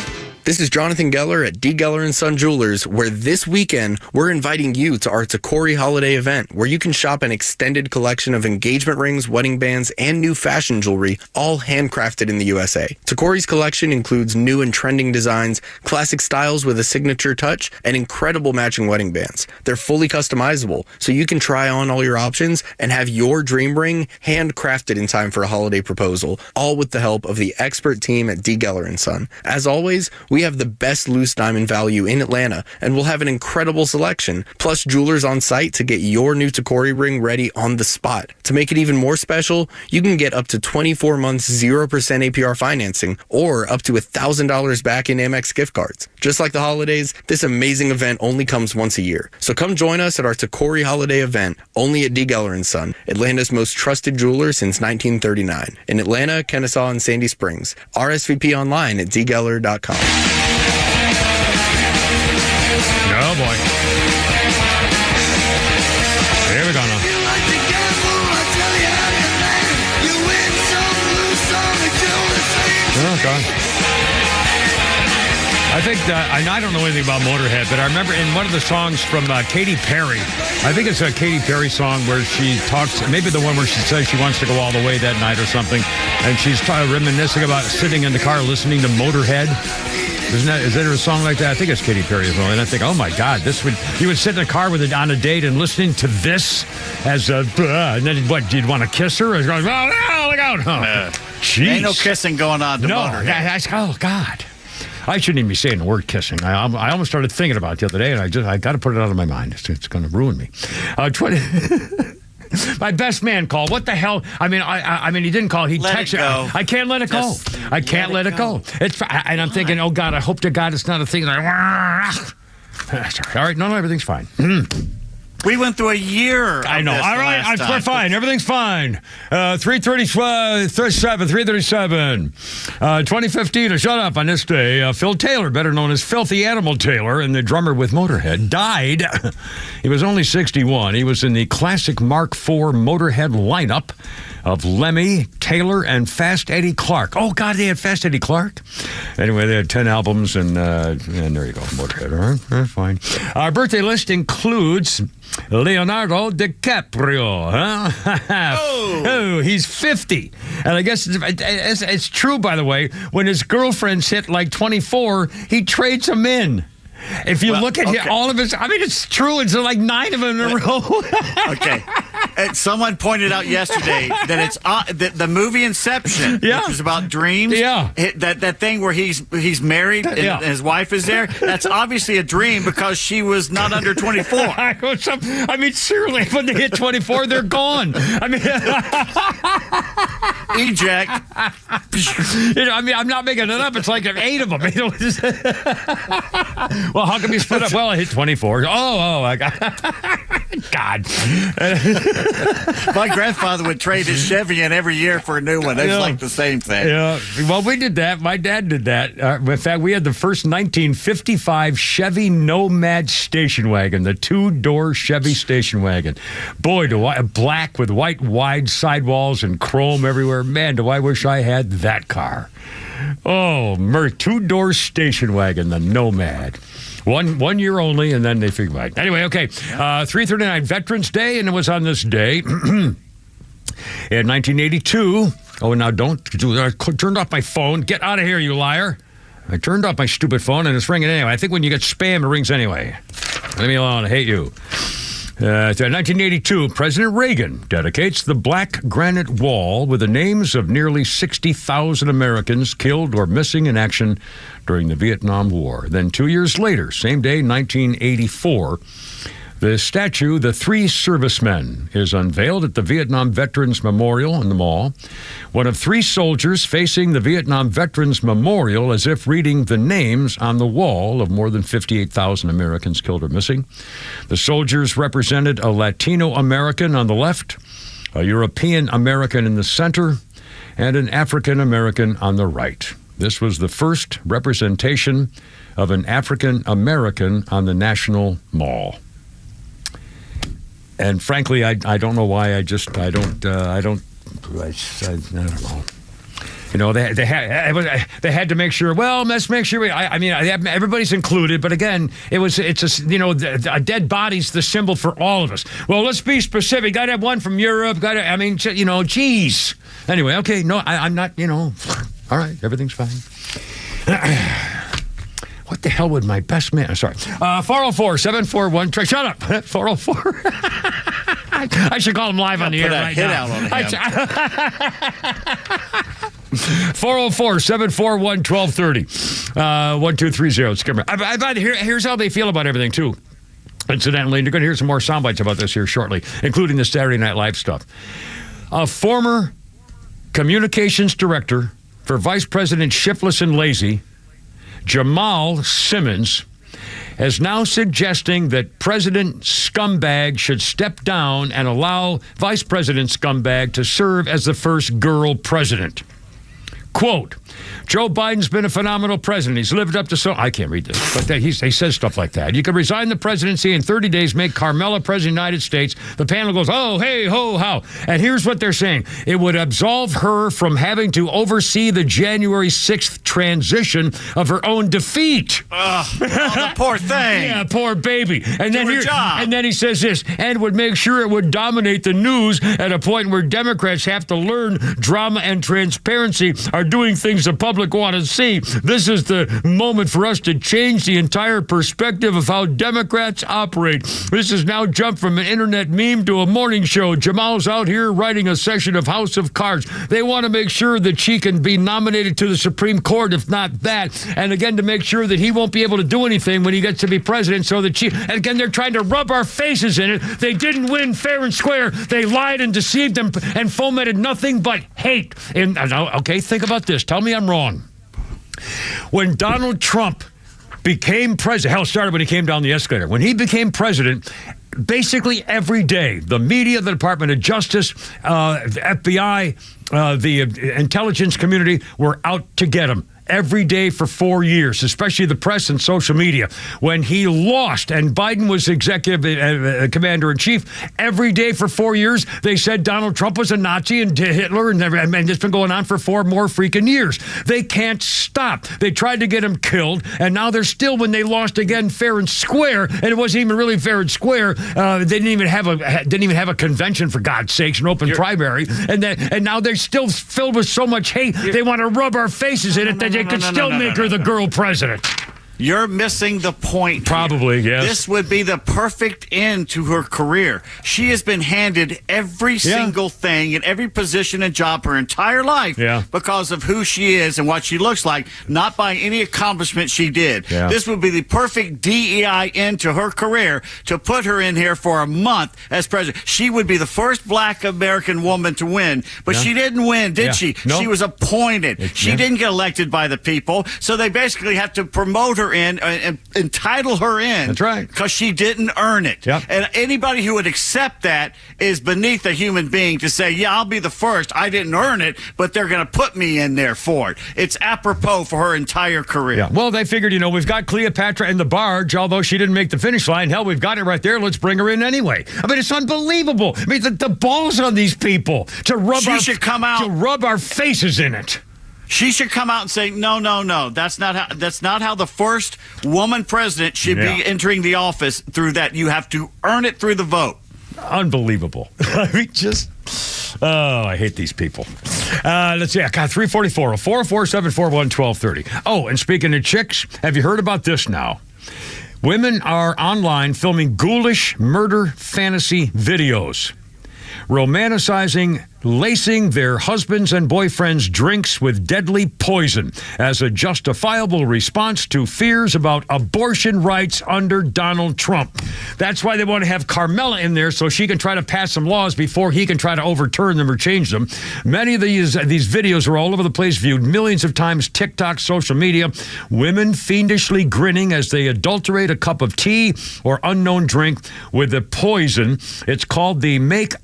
This is Jonathan Geller at D. Geller & Son Jewelers, where this weekend we're inviting you to our Takori holiday event, where you can shop an extended collection of engagement rings, wedding bands, and new fashion jewelry, all handcrafted in the USA. Takori's collection includes new and trending designs, classic styles with a signature touch, and incredible matching wedding bands. They're fully customizable, so you can try on all your options and have your dream ring handcrafted in time for a holiday proposal, all with the help of the expert team at D. Geller & Son. As always, we have the best loose diamond value in Atlanta, and we'll have an incredible selection, plus jewelers on site to get your new Takori ring ready on the spot. To make it even more special, you can get up to 24 months 0% APR financing, or up to $1,000 back in Amex gift cards. Just like the holidays, this amazing event only comes once a year. So come join us at our Takori holiday event, only at D. Geller & Son, Atlanta's most trusted jeweler since 1939. In Atlanta, Kennesaw, and Sandy Springs. RSVP online at dgeller.com. Oh, boy. Here we go now. Oh, God. I think that, I don't know anything about Motorhead, but I remember in one of the songs from Katy Perry, I think it's a Katy Perry song where she talks, maybe the one where she says she wants to go all the way that night or something, and she's reminiscing about sitting in the car listening to Motorhead. Is there a song like that? I think it's Katy Perry as well. And I think, oh my God, you would sit in a car with it on a date and listening to this as a, and then what, you'd want to kiss her? Or go, oh, look out. Oh, jeez. Ain't no kissing going on to Motorhead. Oh, God. I shouldn't even be saying the word kissing. I almost started thinking about it the other day, and I got to put it out of my mind. It's going to ruin me. My best man called. What the hell? I mean, he didn't call. He texted. I can't let it go. I can't let it go. And I'm thinking, oh God, I hope to God it's not a thing. All right, no, everything's fine. We went through a year. I know. All right, we're fine. Everything's fine. 337. 2015. Shut up on this day. Phil Taylor, better known as Filthy Animal Taylor, and the drummer with Motorhead, died. He was only 61. He was in the classic Mark IV Motorhead lineup. of Lemmy, Taylor, and Fast Eddie Clark. Oh, God, they had Fast Eddie Clark? Anyway, they had 10 albums, and there you go, Motorhead. All right, that's fine. Our birthday list includes Leonardo DiCaprio. Huh? Oh, he's 50. And I guess it's true, by the way, when his girlfriends hit like 24, he trades them in. If you look at all of his, I mean, it's true. It's like 9 of them in a row. Okay. Someone pointed out yesterday that it's the movie Inception, which is about dreams. Yeah. That thing where he's married and his wife is there. That's obviously a dream because she was not under 24. I mean, seriously, when they hit 24, they're gone. I mean, eject. I mean, I'm not making it up. It's like 8 of them. Well, how come you split up? Well, I hit 24. I got God. My grandfather would trade his Chevy in every year for a new one. It's like the same thing. Yeah. Well, we did that. My dad did that. In fact, we had the first 1955 Chevy Nomad station wagon, the 2-door Chevy station wagon. Boy, black with white wide sidewalls and chrome everywhere. Man, do I wish I had that car. Oh, 2-door station wagon, the Nomad. One year only, and then they figured out. Anyway, okay. 339 Veterans Day, and it was on this day in 1982. Oh, now don't do that. I turned off my phone. Get out of here, you liar. I turned off my stupid phone, and it's ringing anyway. I think when you get spam, it rings anyway. Leave me alone. I hate you. 1982, President Reagan dedicates the Black Granite Wall with the names of nearly 60,000 Americans killed or missing in action during the Vietnam War. Then 2 years later, same day, 1984, the statue, The Three Servicemen, is unveiled at the Vietnam Veterans Memorial in the mall. One of 3 soldiers facing the Vietnam Veterans Memorial as if reading the names on the wall of more than 58,000 Americans killed or missing. The soldiers represented a Latino American on the left, a European American in the center, and an African American on the right. This was the first representation of an African American on the National Mall. And frankly, I don't know why. I don't know. You know, they had to make sure. Well, let's make sure. Everybody's included, but again, a dead body's the symbol for all of us. Well, let's be specific. Got to have one from Europe. Geez. Anyway, okay. No, I'm not. All right, everything's fine. What the hell would my best man... Sorry. 404-741... Shut up. 404. I should call him live on the air right now. Put a hit out on him. 404-741-1230. 1230. Here's how they feel about everything, too. Incidentally, you're going to hear some more sound bites about this here shortly, including the Saturday Night Live stuff. A former communications director for Vice President Shiftless and Lazy, Jamal Simmons, is now suggesting that President Scumbag should step down and allow Vice President Scumbag to serve as the first girl president. Quote, Joe Biden's been a phenomenal president. He's lived up to so... I can't read this, but he says stuff like that. You can resign the presidency in 30 days, make Carmela president of the United States. The panel goes, oh, hey, ho, how. And here's what they're saying. It would absolve her from having to oversee the January 6th transition of her own defeat. The poor thing. Yeah, poor baby. And then he says this, and would make sure it would dominate the news at a point where Democrats have to learn drama and transparency are doing things the public want to see. This is the moment for us to change the entire perspective of how Democrats operate. This has now jumped from an internet meme to a morning show. Jamal's out here writing a session of House of Cards. They want to make sure that she can be nominated to the Supreme Court, if not that. And again, to make sure that he won't be able to do anything when he gets to be president, so that and again, they're trying to rub our faces in it. They didn't win fair and square. They lied and deceived them and fomented nothing but hate. And okay, think about this. Tell me I'm wrong. When Donald Trump became president, hell, it started when he came down the escalator. When he became president, basically every day, the media, the Department of Justice, the FBI, the intelligence community were out to get him. every day for 4 years, especially the press and social media. When he lost and Biden was executive commander-in-chief, every day for 4 years, they said Donald Trump was a Nazi and Hitler, and it's been going on for 4 more freaking years. They can't stop. They tried to get him killed, and now they're still, when they lost again fair and square, and it wasn't even really fair and square, they didn't even have a convention, for God's sakes, an open primary, and now they're still filled with so much hate, they want to rub our faces in it that they could still make her the girl president. You're missing the point. Probably, yes. This would be the perfect end to her career. She has been handed every single thing in every position and job her entire life because of who she is and what she looks like, not by any accomplishment she did. Yeah. This would be the perfect DEI end to her career to put her in here for a month as president. She would be the first black American woman to win, but she didn't win, did she? No. She was appointed. She didn't get elected by the people, so they basically have to promote her in and entitle her in. That's right. Because she didn't earn it. Yep. And anybody who would accept that is beneath a human being to say, yeah, I'll be the first. I didn't earn it, but they're going to put me in there for it. It's apropos for her entire career. Yeah. Well, they figured, we've got Cleopatra in the barge, although she didn't make the finish line. Hell, we've got it right there. Let's bring her in anyway. I mean, it's unbelievable. I mean, the balls on these people to rub our faces in it. She should come out and say, no. That's not how the first woman president should be entering the office through that. You have to earn it through the vote. Unbelievable. I mean, I hate these people. Let's see. I got 344 44741 1230. Oh, and speaking of chicks, have you heard about this now? Women are online filming ghoulish murder fantasy videos, romanticizing lacing their husbands and boyfriends' drinks with deadly poison as a justifiable response to fears about abortion rights under Donald Trump. That's why they want to have Carmela in there so she can try to pass some laws before he can try to overturn them or change them. Many of these videos are all over the place, viewed millions of times, TikTok, social media. Women fiendishly grinning as they adulterate a cup of tea or unknown drink with the poison. It's called the Make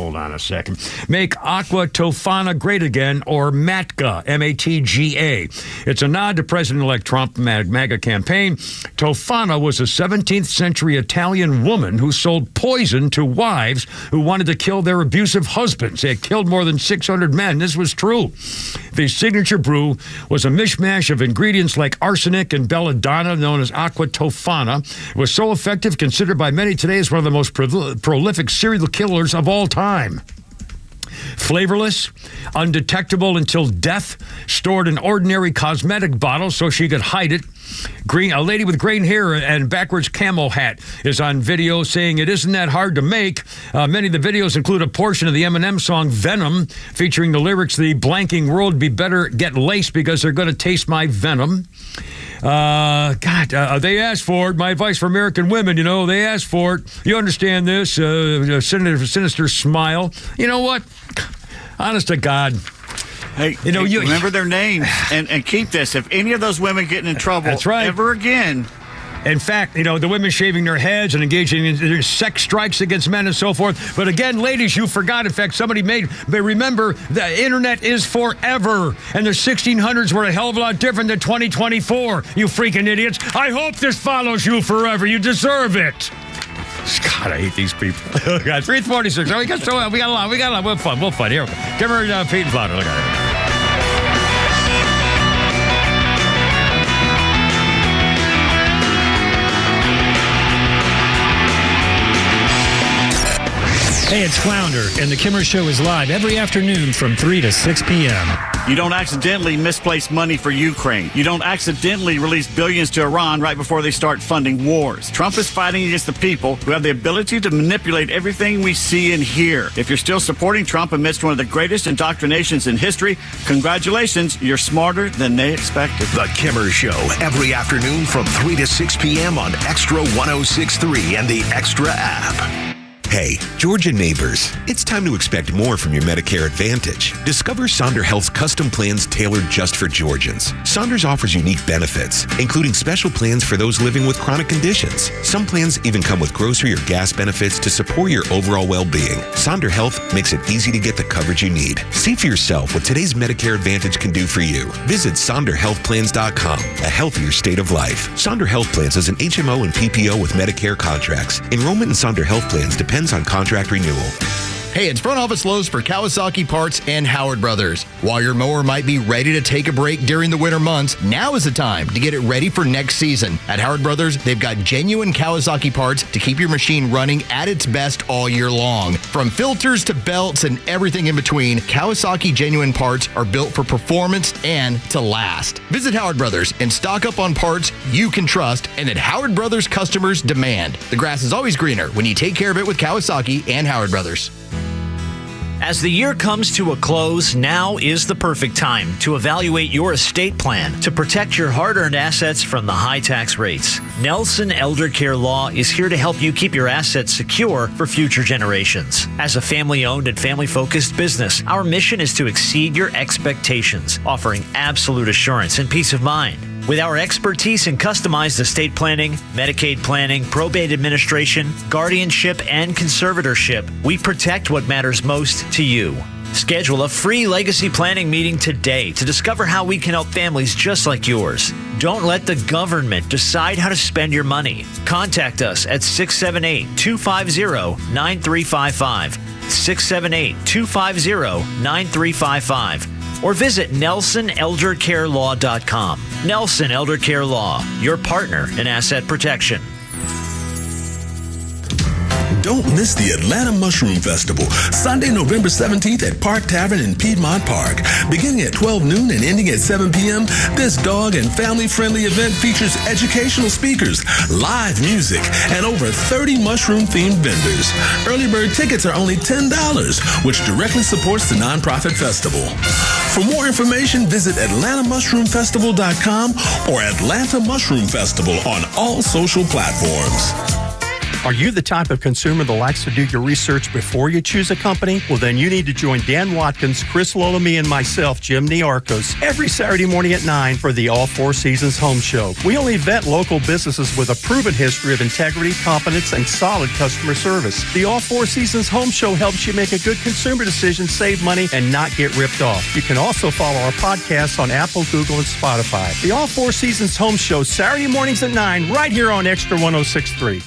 Hold on a second. Make Aqua Tofana Great Again, or MATGA, M-A-T-G-A. It's a nod to President-elect Trump MAGA campaign. Tofana was a 17th century Italian woman who sold poison to wives who wanted to kill their abusive husbands. They had killed more than 600 men. This was true. The signature brew was a mishmash of ingredients like arsenic and belladonna, known as Aqua Tofana. It was so effective, considered by many today as one of the most prolific serial killers of all time. Flavorless, undetectable until death, stored in ordinary cosmetic bottles so she could hide it. A lady with green hair and backwards camo hat is on video saying it isn't that hard to make. Many of the videos include a portion of the Eminem song Venom, featuring the lyrics, "The blanking world be better get laced because they're going to taste my venom." They asked for it. My advice for American women, they asked for it. You understand this? Sinister smile. You know what? Honest to God. Hey, you remember their names and keep this. If any of those women get in trouble ever again. In fact, the women shaving their heads and engaging in sex strikes against men and so forth. But again, ladies, you forgot. In fact, somebody but remember, the internet is forever. And the 1600s were a hell of a lot different than 2024, you freaking idiots. I hope this follows you forever. You deserve it. God, I hate these people. God, 346. We got a lot. We'll fun. Here we go. Give her Pete and Flounder. Look at it. Hey, it's Flounder, and The Kimmer Show is live every afternoon from 3 to 6 p.m. You don't accidentally misplace money for Ukraine. You don't accidentally release billions to Iran right before they start funding wars. Trump is fighting against the people who have the ability to manipulate everything we see and hear. If you're still supporting Trump amidst one of the greatest indoctrinations in history, congratulations, you're smarter than they expected. The Kimmer Show, every afternoon from 3 to 6 p.m. on XTRA 106.3 and the XTRA app. Hey, Georgia neighbors, it's time to expect more from your Medicare Advantage. Discover Sonder Health's custom plans tailored just for Georgians. Saunders offers unique benefits, including special plans for those living with chronic conditions. Some plans even come with grocery or gas benefits to support your overall well-being. Sonder Health makes it easy to get the coverage you need. See for yourself what today's Medicare Advantage can do for you. Visit SonderHealthPlans.com, a healthier state of life. Sonder Health Plans is an HMO and PPO with Medicare contracts. Enrollment in Sonder Health Plans depends on contract renewal. Hey, it's Front Office Lowe's for Kawasaki Parts and Howard Brothers. While your mower might be ready to take a break during the winter months, now is the time to get it ready for next season. At Howard Brothers, they've got genuine Kawasaki parts to keep your machine running at its best all year long. From filters to belts and everything in between, Kawasaki genuine parts are built for performance and to last. Visit Howard Brothers and stock up on parts you can trust and that Howard Brothers customers demand. The grass is always greener when you take care of it with Kawasaki and Howard Brothers. As the year comes to a close, now is the perfect time to evaluate your estate plan to protect your hard-earned assets from the high tax rates. Nelson Elder Care Law is here to help you keep your assets secure for future generations. As a family-owned and family-focused business, our mission is to exceed your expectations, offering absolute assurance and peace of mind. With our expertise in customized estate planning, Medicaid planning, probate administration, guardianship, and conservatorship, we protect what matters most to you. Schedule a free legacy planning meeting today to discover how we can help families just like yours. Don't let the government decide how to spend your money. Contact us at 678-250-9355, 678-250-9355. Or visit NelsonElderCareLaw.com. Nelson Elder Care Law, your partner in asset protection. Don't miss the Atlanta Mushroom Festival, Sunday, November 17th at Park Tavern in Piedmont Park. Beginning at 12 noon and ending at 7 p.m., this dog and family-friendly event features educational speakers, live music, and over 30 mushroom-themed vendors. Early bird tickets are only $10, which directly supports the nonprofit festival. For more information, visit AtlantaMushroomFestival.com or Atlanta Mushroom Festival on all social platforms. Are you the type of consumer that likes to do your research before you choose a company? Well, then you need to join Dan Watkins, Chris Lolamy, and myself, Jim Niarchos, every Saturday morning at 9 for the All Four Seasons Home Show. We only vet local businesses with a proven history of integrity, competence, and solid customer service. The All Four Seasons Home Show helps you make a good consumer decision, save money, and not get ripped off. You can also follow our podcasts on Apple, Google, and Spotify. The All Four Seasons Home Show, Saturday mornings at 9, right here on XTRA 106.3.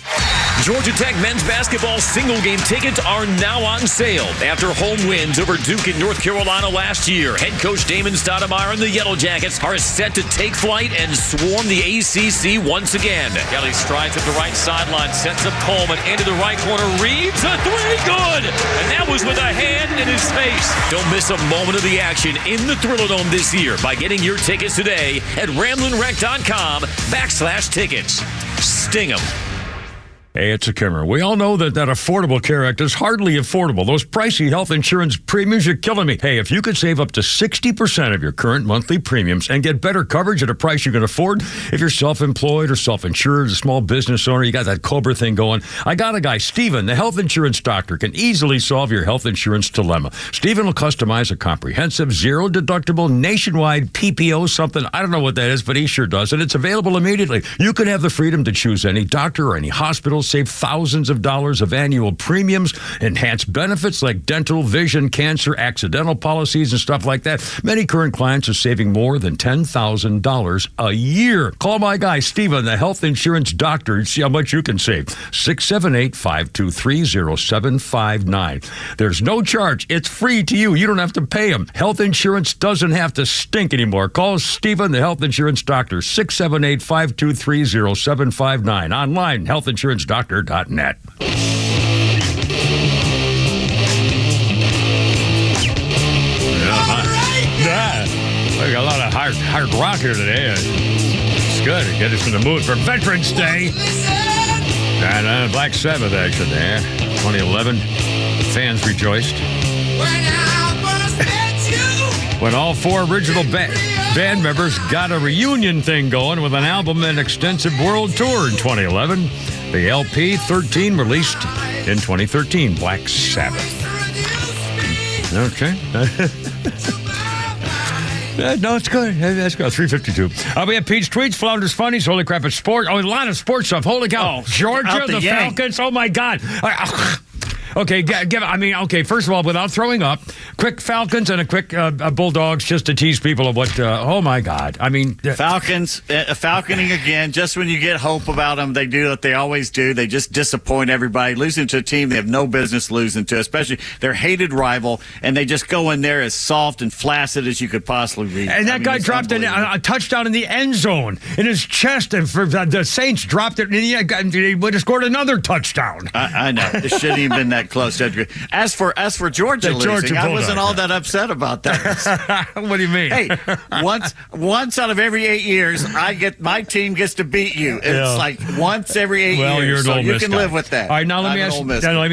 Georgia Tech men's basketball single-game tickets are now on sale. After home wins over Duke and North Carolina last year, head coach Damon Stoudemire and the Yellow Jackets are set to take flight and swarm the ACC once again. Kelly strides up the right sideline, sets up Coleman into the right corner, Reeves, a three, good! And that was with a hand in his face. Don't miss a moment of the action in the Thriller Dome this year by getting your tickets today at RamlinRec.com/tickets. Sting 'em. Hey, it's a Kimmer. We all know that Affordable Care Act is hardly affordable. Those pricey health insurance premiums are killing me. Hey, if you could save up to 60% of your current monthly premiums and get better coverage at a price you can afford, if you're self-employed or self-insured, a small business owner, you got that COBRA thing going, I got a guy, Steven, the health insurance doctor, can easily solve your health insurance dilemma. Steven will customize a comprehensive, zero-deductible, nationwide PPO something. I don't know what that is, but he sure does, and it's available immediately. You can have the freedom to choose any doctor or any hospital, save thousands of dollars of annual premiums, enhance benefits like dental, vision, cancer, accidental policies, and stuff like that. Many current clients are saving more than $10,000 a year. Call my guy, Steven, the health insurance doctor, and see how much you can save. 678-523-0759. There's no charge. It's free to you. You don't have to pay him. Health insurance doesn't have to stink anymore. Call Steven, the health insurance doctor, 678-523-0759. Online, healthinsuranceDoctor.net. We got a lot of hard rock here today. It's good to get us in the mood for Veterans Day. And Black Sabbath action there. 2011. Fans rejoiced. When all four original band members got a reunion thing going with an album and extensive world tour in 2011. The LP 13 released in 2013, Black Sabbath. Okay. No, it's good. That's good. 352. We have Pete's tweets, Flounder's funnies, holy crap, it's sport. Oh, a lot of sports stuff. Holy cow. Georgia, the Falcons. Oh, my God. Okay, first of all, without throwing up, quick Falcons and a quick Bulldogs just to tease people of what, oh my God. I mean. Falcons, falconing again, just when you get hope about them, they do what they always do. They just disappoint everybody, losing to a team they have no business losing to, especially their hated rival, and they just go in there as soft and flaccid as you could possibly be. And that guy dropped a touchdown in the end zone in his chest, and for the Saints dropped it, and he would have scored another touchdown. I know. It shouldn't even been that close. As for Georgia losing, I wasn't all that upset about that. What do you mean? Hey, once out of every 8 years, my team gets to beat you. It's like once every 8 years. You're an so Ole you Miss can guy. live with that. All right, now let me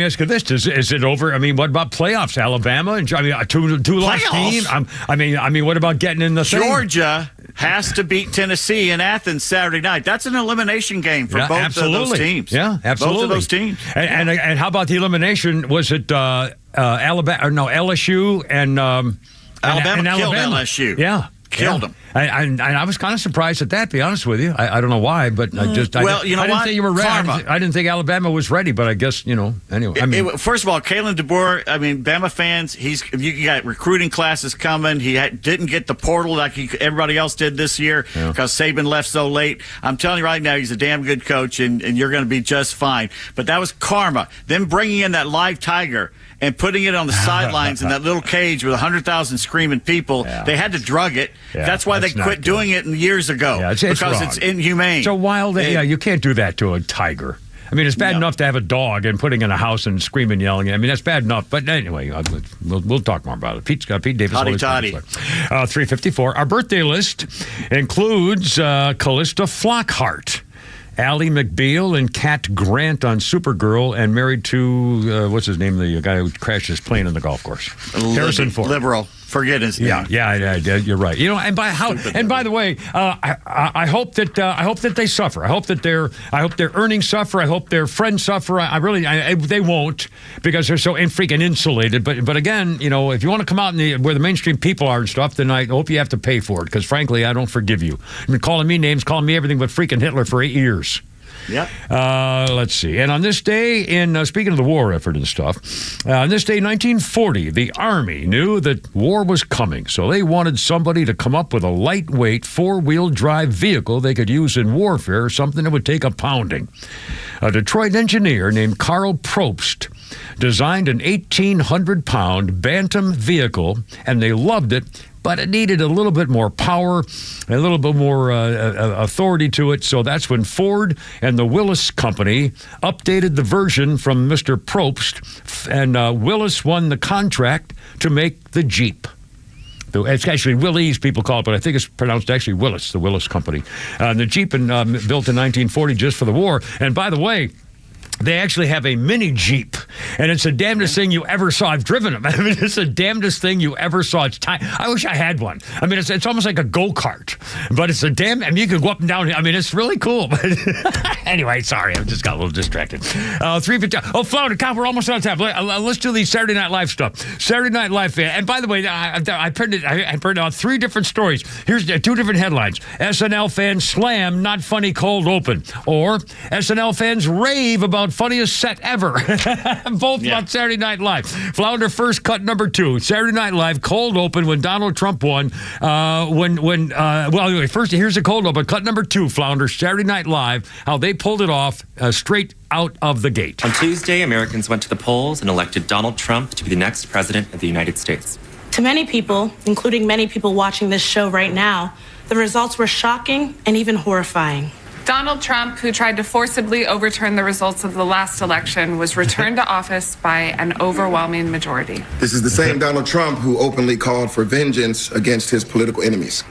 ask you this: Is it over? I mean, what about playoffs? Alabama and a two-loss team. I mean, what about getting in the Georgia has to beat Tennessee in Athens Saturday night. That's an elimination game for both of those teams. Yeah, absolutely. Both of those teams. And how about the elimination? Was it Alabama? Or no, LSU and Alabama killed LSU. Yeah. Killed them. And I was kind of surprised at that, to be honest with you. I don't know why, but I didn't think you were ready. I didn't think Alabama was ready, but I guess, anyway. First of all, Kalen DeBoer, Bama fans, you got recruiting classes coming. He didn't get the portal like everybody else did this year because Saban left so late. I'm telling you right now, he's a damn good coach, and you're going to be just fine. But that was karma. Them bringing in that live tiger and putting it on the sidelines in that little cage with 100,000 screaming people, they had to drug it. Yeah, that's why they quit doing it years ago. Yeah, it's because wrong. it's inhumane. So wild. You can't do that to a tiger. I mean, it's bad enough to have a dog and putting in a house and screaming, yelling. I mean, that's bad enough. But anyway, we'll talk more about it. Pete Davis. Toddy. 354. Our birthday list includes Callista Flockhart, Ally McBeal, and Cat Grant on Supergirl, and married to, what's his name, the guy who crashed his plane on the golf course? Harrison Ford. Liberal. Forget his name. Yeah, you're right. And by the way, I hope that they suffer. I hope their earnings suffer. I hope their friends suffer. They won't, because they're so freaking insulated. But again, if you want to come out where the mainstream people are and stuff, then I hope you have to pay for it. Because frankly, I don't forgive you. You've been calling me names, calling me everything but freaking Hitler for 8 years. Yep. Let's see. And on this day, speaking of the war effort and stuff, on this day, 1940, the Army knew that war was coming, so they wanted somebody to come up with a lightweight four-wheel drive vehicle they could use in warfare, something that would take a pounding. A Detroit engineer named Carl Probst designed an 1,800-pound Bantam vehicle, and they loved it, but it needed a little bit more power, a little bit more authority to it. So that's when Ford and the Willis Company updated the version from Mr. Probst, and Willis won the contract to make the Jeep. It's actually Willys, people call it, but I think it's pronounced actually Willis, the Willis Company. The Jeep built in 1940 just for the war. And by the way, they actually have a mini Jeep, and it's the damnedest thing you ever saw. I've driven them. I mean, it's the damnedest thing you ever saw. It's tiny. I wish I had one. I mean, it's almost like a go-kart, but it's you can go up and down. I mean, it's really cool. But anyway, sorry, I just got a little distracted. 350. Oh, Flounder, God, we're almost out of time. Let's do these Saturday Night Live stuff. Saturday Night Live. And by the way, I printed out 3 different stories. Here's 2 different headlines. SNL fans slam not funny cold open, or SNL fans rave about funniest set ever. Both about Saturday Night Live. Flounder first, cut number 2. Saturday Night Live cold open when Donald Trump won. Anyway, first here's the cold open. Cut number 2. Flounder, Saturday Night Live, how they pulled it off straight out of the gate. On Tuesday, Americans went to the polls and elected Donald Trump to be the next president of the United States. To many people, including many people watching this show right now, the results were shocking and even horrifying. Donald Trump, who tried to forcibly overturn the results of the last election, was returned to office by an overwhelming majority. This is the same Donald Trump who openly called for vengeance against his political enemies.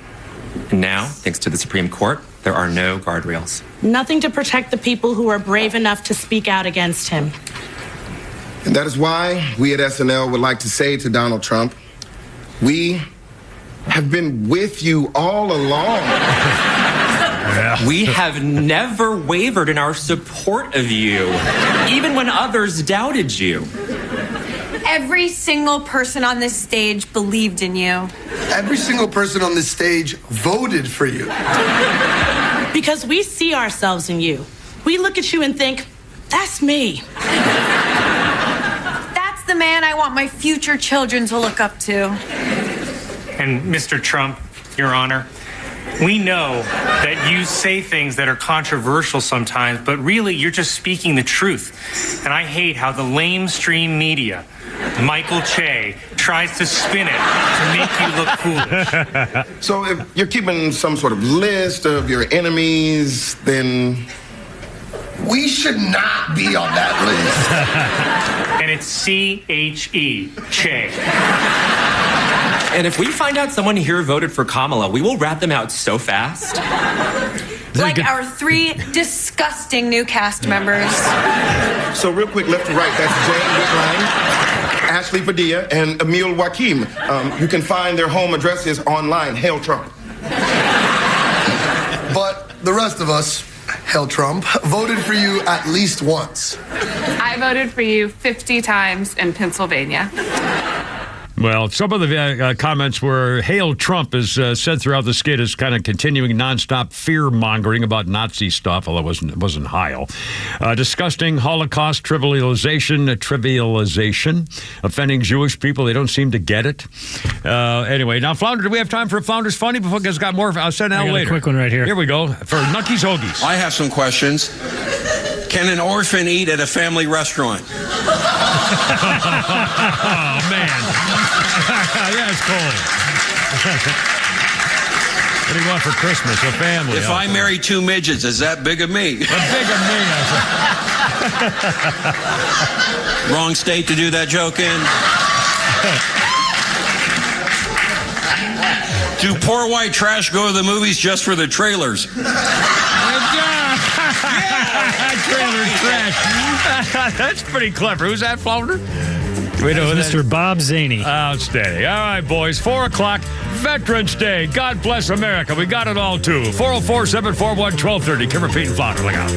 And now, thanks to the Supreme Court, there are no guardrails. Nothing to protect the people who are brave enough to speak out against him. And that is why we at SNL would like to say to Donald Trump, we have been with you all along. We have never wavered in our support of you, even when others doubted you. Every single person on this stage believed in you. Every single person on this stage voted for you. Because we see ourselves in you. We look at you and think, that's me. That's the man I want my future children to look up to. And Mr. Trump, Your Honor, we know that you say things that are controversial sometimes, but really you're just speaking the truth. And I hate how the lamestream media, Michael Che, tries to spin it to make you look foolish. So if you're keeping some sort of list of your enemies, then we should not be on that list. And it's C-H-E, Che. And if we find out someone here voted for Kamala, we will rat them out so fast. Like our 3 disgusting new cast members. So real quick, left to right, that's Jane Whitline, Ashley Padilla, and Emil Joaquim. You can find their home addresses online. Hail Trump. But the rest of us, Hail Trump, voted for you at least once. I voted for you 50 times in Pennsylvania. Well, some of the comments were, Hail Trump is said throughout the skit as kind of continuing nonstop fear-mongering about Nazi stuff, although it wasn't Heil. Disgusting Holocaust trivialization, offending Jewish people. They don't seem to get it. Anyway, now, Flounder, do we have time for Flounder's Funny? Before it's got more, I'll send it out later. A quick one right here. Here we go, for Nucky's Hoagies. I have some questions. Can an orphan eat at a family restaurant? Oh, man. Yeah, it's cold. What do you want for Christmas? A family. If I marry 2 midgets, is that big of me? Big of me, I Wrong state to do that joke in. Do poor white trash go to the movies just for the trailers? Trailer trash. That's pretty clever. Who's that, Flounder? We know Mr. Bob Zaney. Outstanding. All right, boys. 4 o'clock, Veterans Day. God bless America. We got it all, too. 404-741-1230. Kimmer, Pete, and Flounder. Look out.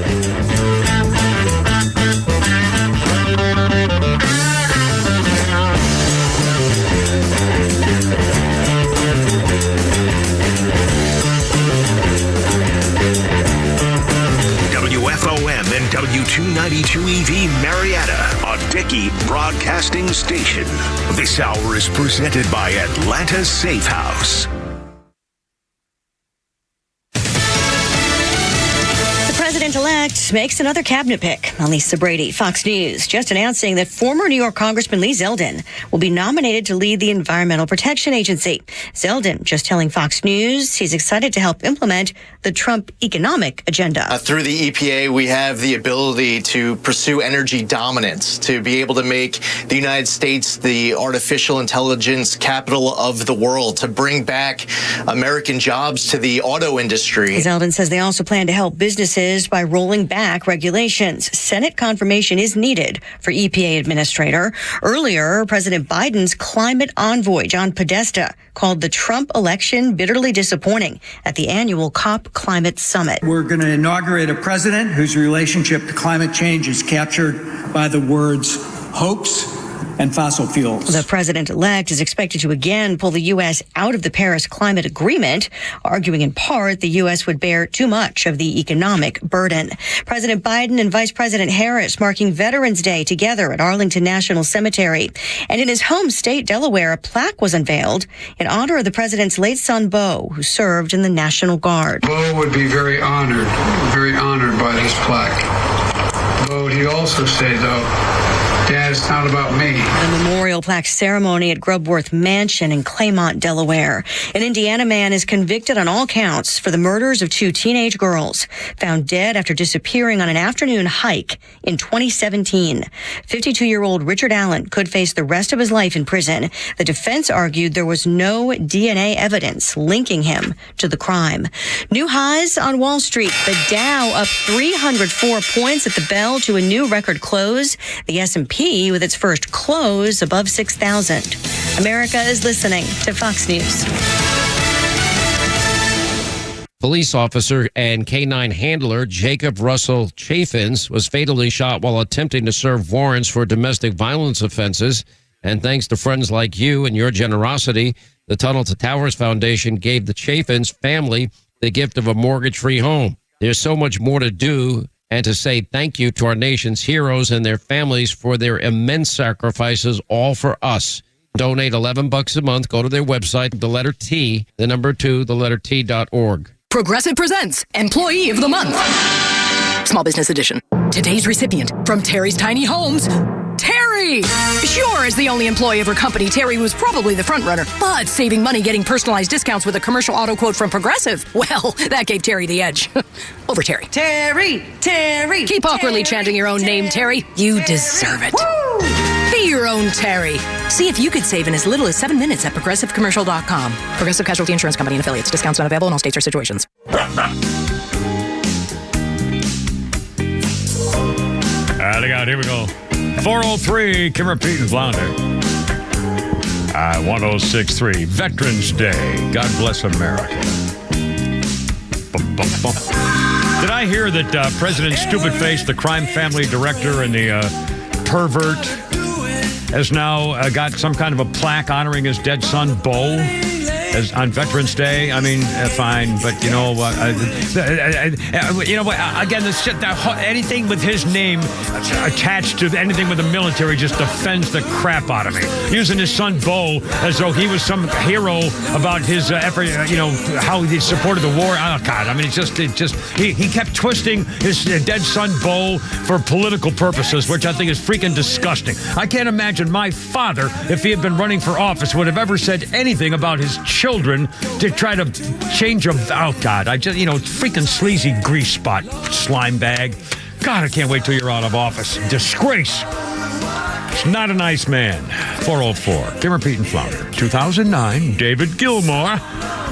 WFOM and W292 EV Marietta, a Dickey broadcasting station. This hour is presented by Atlanta Safe House. President-elect makes another cabinet pick. Lisa Brady, Fox News, just announcing that former New York Congressman Lee Zeldin will be nominated to lead the Environmental Protection Agency. Zeldin just telling Fox News he's excited to help implement the Trump economic agenda. Through the EPA, we have the ability to pursue energy dominance, to be able to make the United States the artificial intelligence capital of the world, to bring back American jobs to the auto industry. Zeldin says they also plan to help businesses by rolling back regulations. Senate confirmation is needed for EPA administrator. Earlier, President Biden's climate envoy, John Podesta, called the Trump election bitterly disappointing at the annual COP Climate Summit. We're going to inaugurate a president whose relationship to climate change is captured by the words hoax and fossil fuels. The president-elect is expected to again pull the U.S. out of the Paris Climate Agreement, arguing in part the U.S. would bear too much of the economic burden. President Biden and Vice President Harris marking Veterans Day together at Arlington National Cemetery. And in his home state, Delaware, a plaque was unveiled in honor of the president's late son, Bo, who served in the National Guard. Bo would be very honored by this plaque. Bo, he also say, though, Dad, it's not about me. The memorial plaque ceremony at Grubworth Mansion in Claymont, Delaware. An Indiana man is convicted on all counts for the murders of 2 teenage girls, found dead after disappearing on an afternoon hike in 2017. 52-year-old Richard Allen could face the rest of his life in prison. The defense argued there was no DNA evidence linking him to the crime. New highs on Wall Street. The Dow up 304 points at the bell to a new record close. The S&P with its first close above 6,000. America is listening to Fox News. Police officer and K-9 handler Jacob Russell Chaffins was fatally shot while attempting to serve warrants for domestic violence offenses. And thanks to friends like you and your generosity, the Tunnel to Towers Foundation gave the Chaffins family the gift of a mortgage-free home. There's so much more to do and to say thank you to our nation's heroes and their families for their immense sacrifices, all for us. Donate $11 a month. Go to their website, the letter T, the number 2, the letter T.org. Progressive presents Employee of the Month. Small Business Edition. Today's recipient from Terry's Tiny Homes, Terry. Sure, as the only employee of her company, Terry was probably the front runner, but saving money getting personalized discounts with a commercial auto quote from Progressive, well, that gave Terry the edge. Over Terry. Terry. Keep awkwardly chanting your own name, Terry. You deserve it. Woo! Be your own Terry. See if you could save in as little as 7 minutes at progressivecommercial.com. Progressive Casualty Insurance Company and affiliates. Discounts not available in all states or situations. Here we go. 403, Kimmer, Pete, and Flounder. 106.3, Veterans Day. God bless America. Bum, bum, bum. Did I hear that President Stupid Face, the crime family director and the pervert, has now got some kind of a plaque honoring his dead son, Bo, as on Veterans Day? I mean, fine, but you know what? Again, the shit, anything with his name attached to anything with the military just offends the crap out of me. Using his son Bo as though he was some hero about his effort, how he supported the war. Oh God, I mean, he kept twisting his dead son Bo for political purposes, which I think is freaking disgusting. I can't imagine my father, if he had been running for office, would have ever said anything about his children to try to change them. Oh, God, freaking sleazy grease spot, slime bag. God, I can't wait till you're out of office. Disgrace. It's not a nice man. 404, Kimmer, Pete, and Flounder. 2009, David Gilmour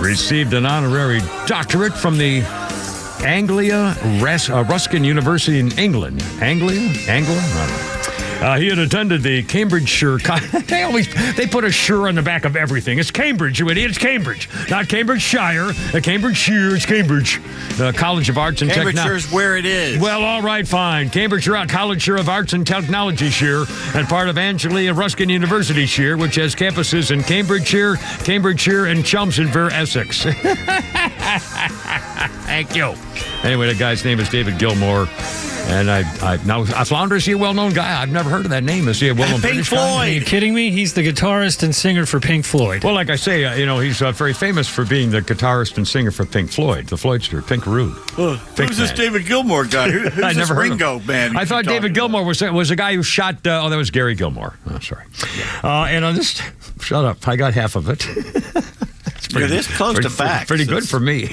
received an honorary doctorate from the Ruskin University in England. Anglia? I don't know. He had attended the Cambridgeshire. They put a "shire" on the back of everything. It's Cambridge, you idiot. It's Cambridge, not Cambridgeshire. Cambridgeshire. It's Cambridge. The College of Arts and Technology. Cambridgeshire's where it is. Well, all right, fine. Cambridgeshire College of Arts and Technology shire, and part of Anglia Ruskin University shire, which has campuses in Cambridgeshire, and Chelmsford, Essex. Thank you. Anyway, the guy's name is David Gilmour. And now Flounder, is he a well-known guy? I've never heard of that name. Is he a well-known Pink British Floyd. guy? Are you kidding me? He's the guitarist and singer for Pink Floyd. Well, like I say, he's very famous for being the guitarist and singer for Pink Floyd, the Floydster, Pink Rude. Who's this David Gilmour guy? Who's I never heard Ringo of him. man? I thought David Gilmour was a guy who shot. That was Gary Gilmore. Oh, sorry. And on this, shut up. I got half of it. You're this close to facts. Pretty good for me.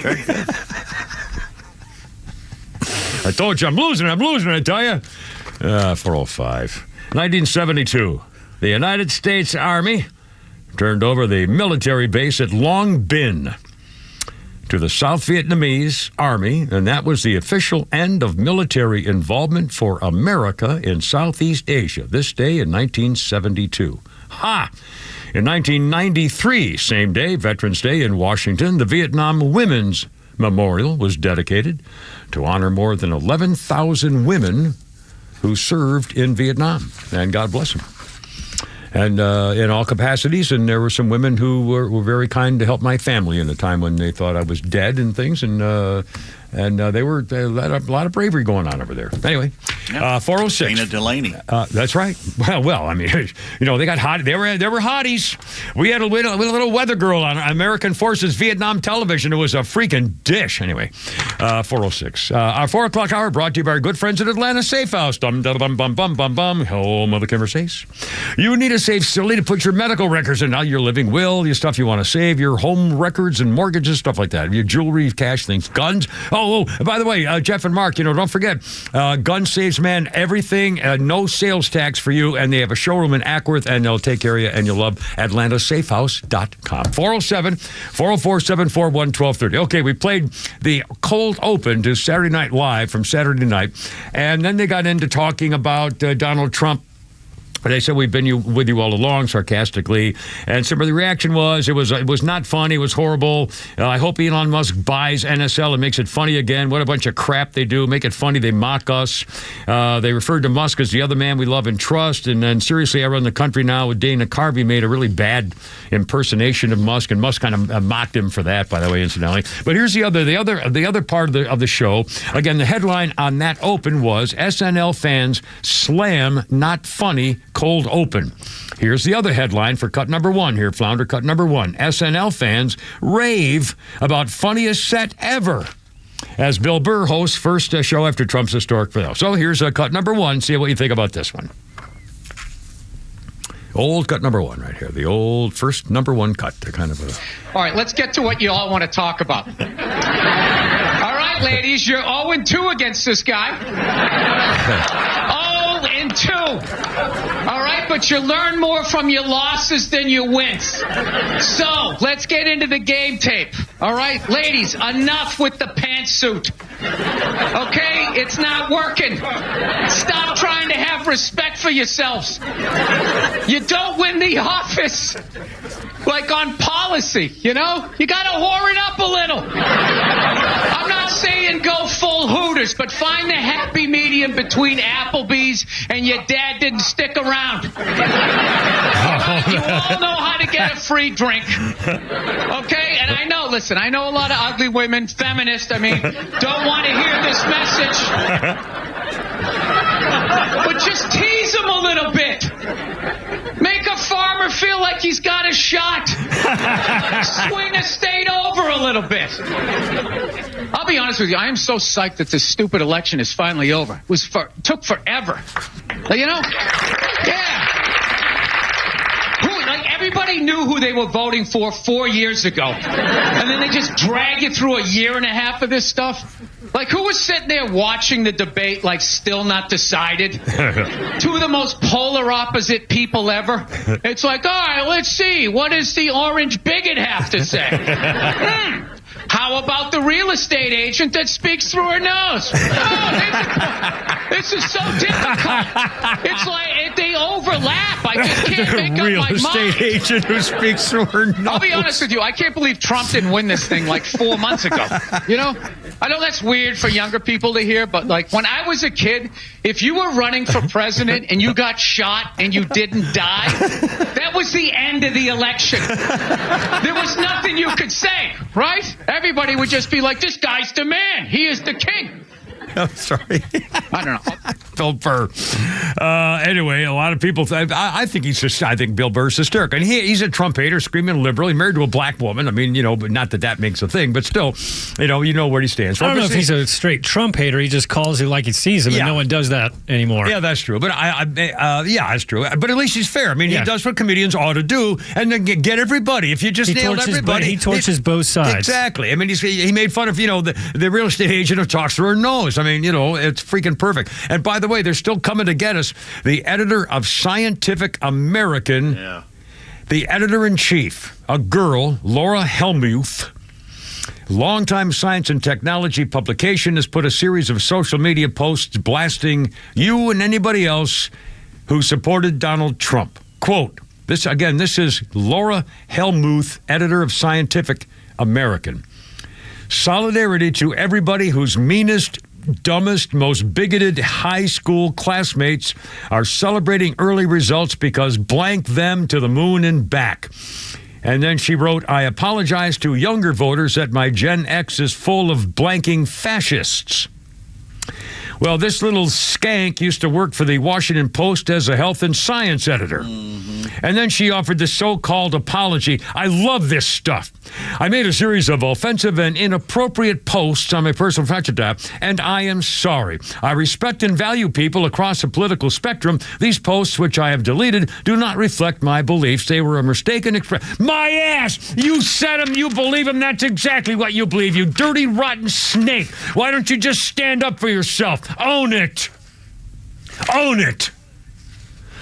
I told you I'm losing, I tell you. 405. 1972. The United States Army turned over the military base at Long Binh to the South Vietnamese Army, and that was the official end of military involvement for America in Southeast Asia, this day in 1972. Ha! In 1993, same day, Veterans Day in Washington, the Vietnam Women's Memorial was dedicated to honor more than 11,000 women who served in Vietnam, and God bless them. And in all capacities, and there were some women who were very kind to help my family in a time when they thought I was dead and things, and they had a lot of bravery going on over there. Anyway, 406. Dana Delaney. That's right. Well, I mean, they got hot. There were hotties. We had a little weather girl on American Forces Vietnam television. It was a freaking dish. Anyway, 406. Our 4 o'clock hour brought to you by our good friends at Atlanta Safe House. Home of the Kimmer Safes. You need a safe facility to put your medical records in. Now your living will, your stuff you want to save, your home records and mortgages, stuff like that. Your jewelry, cash, things, guns. Oh, by the way, Jeff and Mark, don't forget, Gun Saves Man, everything, no sales tax for you, and they have a showroom in Ackworth, and they'll take care of you, and you'll love AtlantaSafeHouse.com. 407-404-741-1230. Okay, we played the cold open to Saturday Night Live from Saturday night, and then they got into talking about Donald Trump But they said, we've been with you all along, sarcastically. And some of the reaction was, it was not funny, it was horrible. I hope Elon Musk buys NSL and makes it funny again. What a bunch of crap they do. Make it funny, they mock us. They referred to Musk as the other man we love and trust. And then, seriously, I run the country now. With Dana Carvey made a really bad impersonation of Musk, and Musk kind of mocked him for that, by the way, incidentally. But here's the other part of the show. Again, the headline on that open was, SNL fans slam not funny cold open. Here's the other headline for cut number one here, Flounder, cut number one. SNL fans rave about funniest set ever, as Bill Burr hosts first show after Trump's historic finale. So here's cut number one. See what you think about this one. Old cut number one right here. The old first number one cut. Kind of All right, let's get to what you all want to talk about. All right, ladies, you're 0-2 against this guy. 0-2. All right, but you learn more from your losses than your wins. So, let's get into the game tape. All right, ladies, enough with the pantsuit. Okay, it's not working. Stop trying to have respect for yourselves. You don't win the office like on policy, you know? You got to whore it up a little. I'm not saying go full Hooters, but find the happy medium between Applebee's and your dad didn't stick around. You all know how to get a free drink. Okay? And I know, listen, I know a lot of ugly women, feminists, don't want to hear this message. But just tease them a little bit. Make a farmer feel like he's got a shot. Swing a state over a little bit. I'll be honest with you, I am so psyched that this stupid election is finally over. It took forever. You know? Yeah. Everybody knew who they were voting for 4 years ago. And then they just drag you through a year and a half of this stuff. Like, who was sitting there watching the debate, like, still not decided? Two of the most polar opposite people ever. It's like, all right, let's see. What does the orange bigot have to say? How about the real estate agent that speaks through her nose? Oh, this is so difficult. It's like they overlap. I just can't make up my mind. Real estate agent who speaks through her nose. I'll be honest with you. I can't believe Trump didn't win this thing like 4 months ago. You know? I know that's weird for younger people to hear, but like when I was a kid, if you were running for president and you got shot and you didn't die, that was the end of the election. There was nothing you could say, right? Everybody would just be like, this guy's the man. He is the king. I'm sorry. I don't know. Bill Burr. Anyway, a lot of people, I think I think Bill Burr's hysterical. And he's a Trump hater, screaming liberal. He's married to a black woman. But not that makes a thing, but still, you know where he stands. I don't know if he's a straight Trump hater. He just calls it like he sees him, and no one does that anymore. Yeah, that's true. But yeah, that's true. But at least he's fair. He does what comedians ought to do, and then get everybody. If you just nailed everybody. He torches both sides. Exactly. He made fun of, the real estate agent who talks through her nose. It's freaking perfect. And by the way, they're still coming to get us. The editor of Scientific American, the editor-in-chief, a girl, Laura Helmuth, longtime science and technology publication, has put a series of social media posts blasting you and anybody else who supported Donald Trump. Quote, this is Laura Helmuth, editor of Scientific American. Solidarity to everybody whose meanest, dumbest, most bigoted high school classmates are celebrating early results because blank them to the moon and back. And then she wrote, I apologize to younger voters that my Gen X is full of blanking fascists. Well, this little skank used to work for the Washington Post as a health and science editor. And then she offered the so-called apology. I love this stuff. I made a series of offensive and inappropriate posts on my personal friendship app, and I am sorry. I respect and value people across the political spectrum. These posts, which I have deleted, do not reflect my beliefs. They were a mistaken expression. My ass! You said them, you believe them. That's exactly what you believe, you dirty, rotten snake. Why don't you just stand up for yourself? Own it. Own it.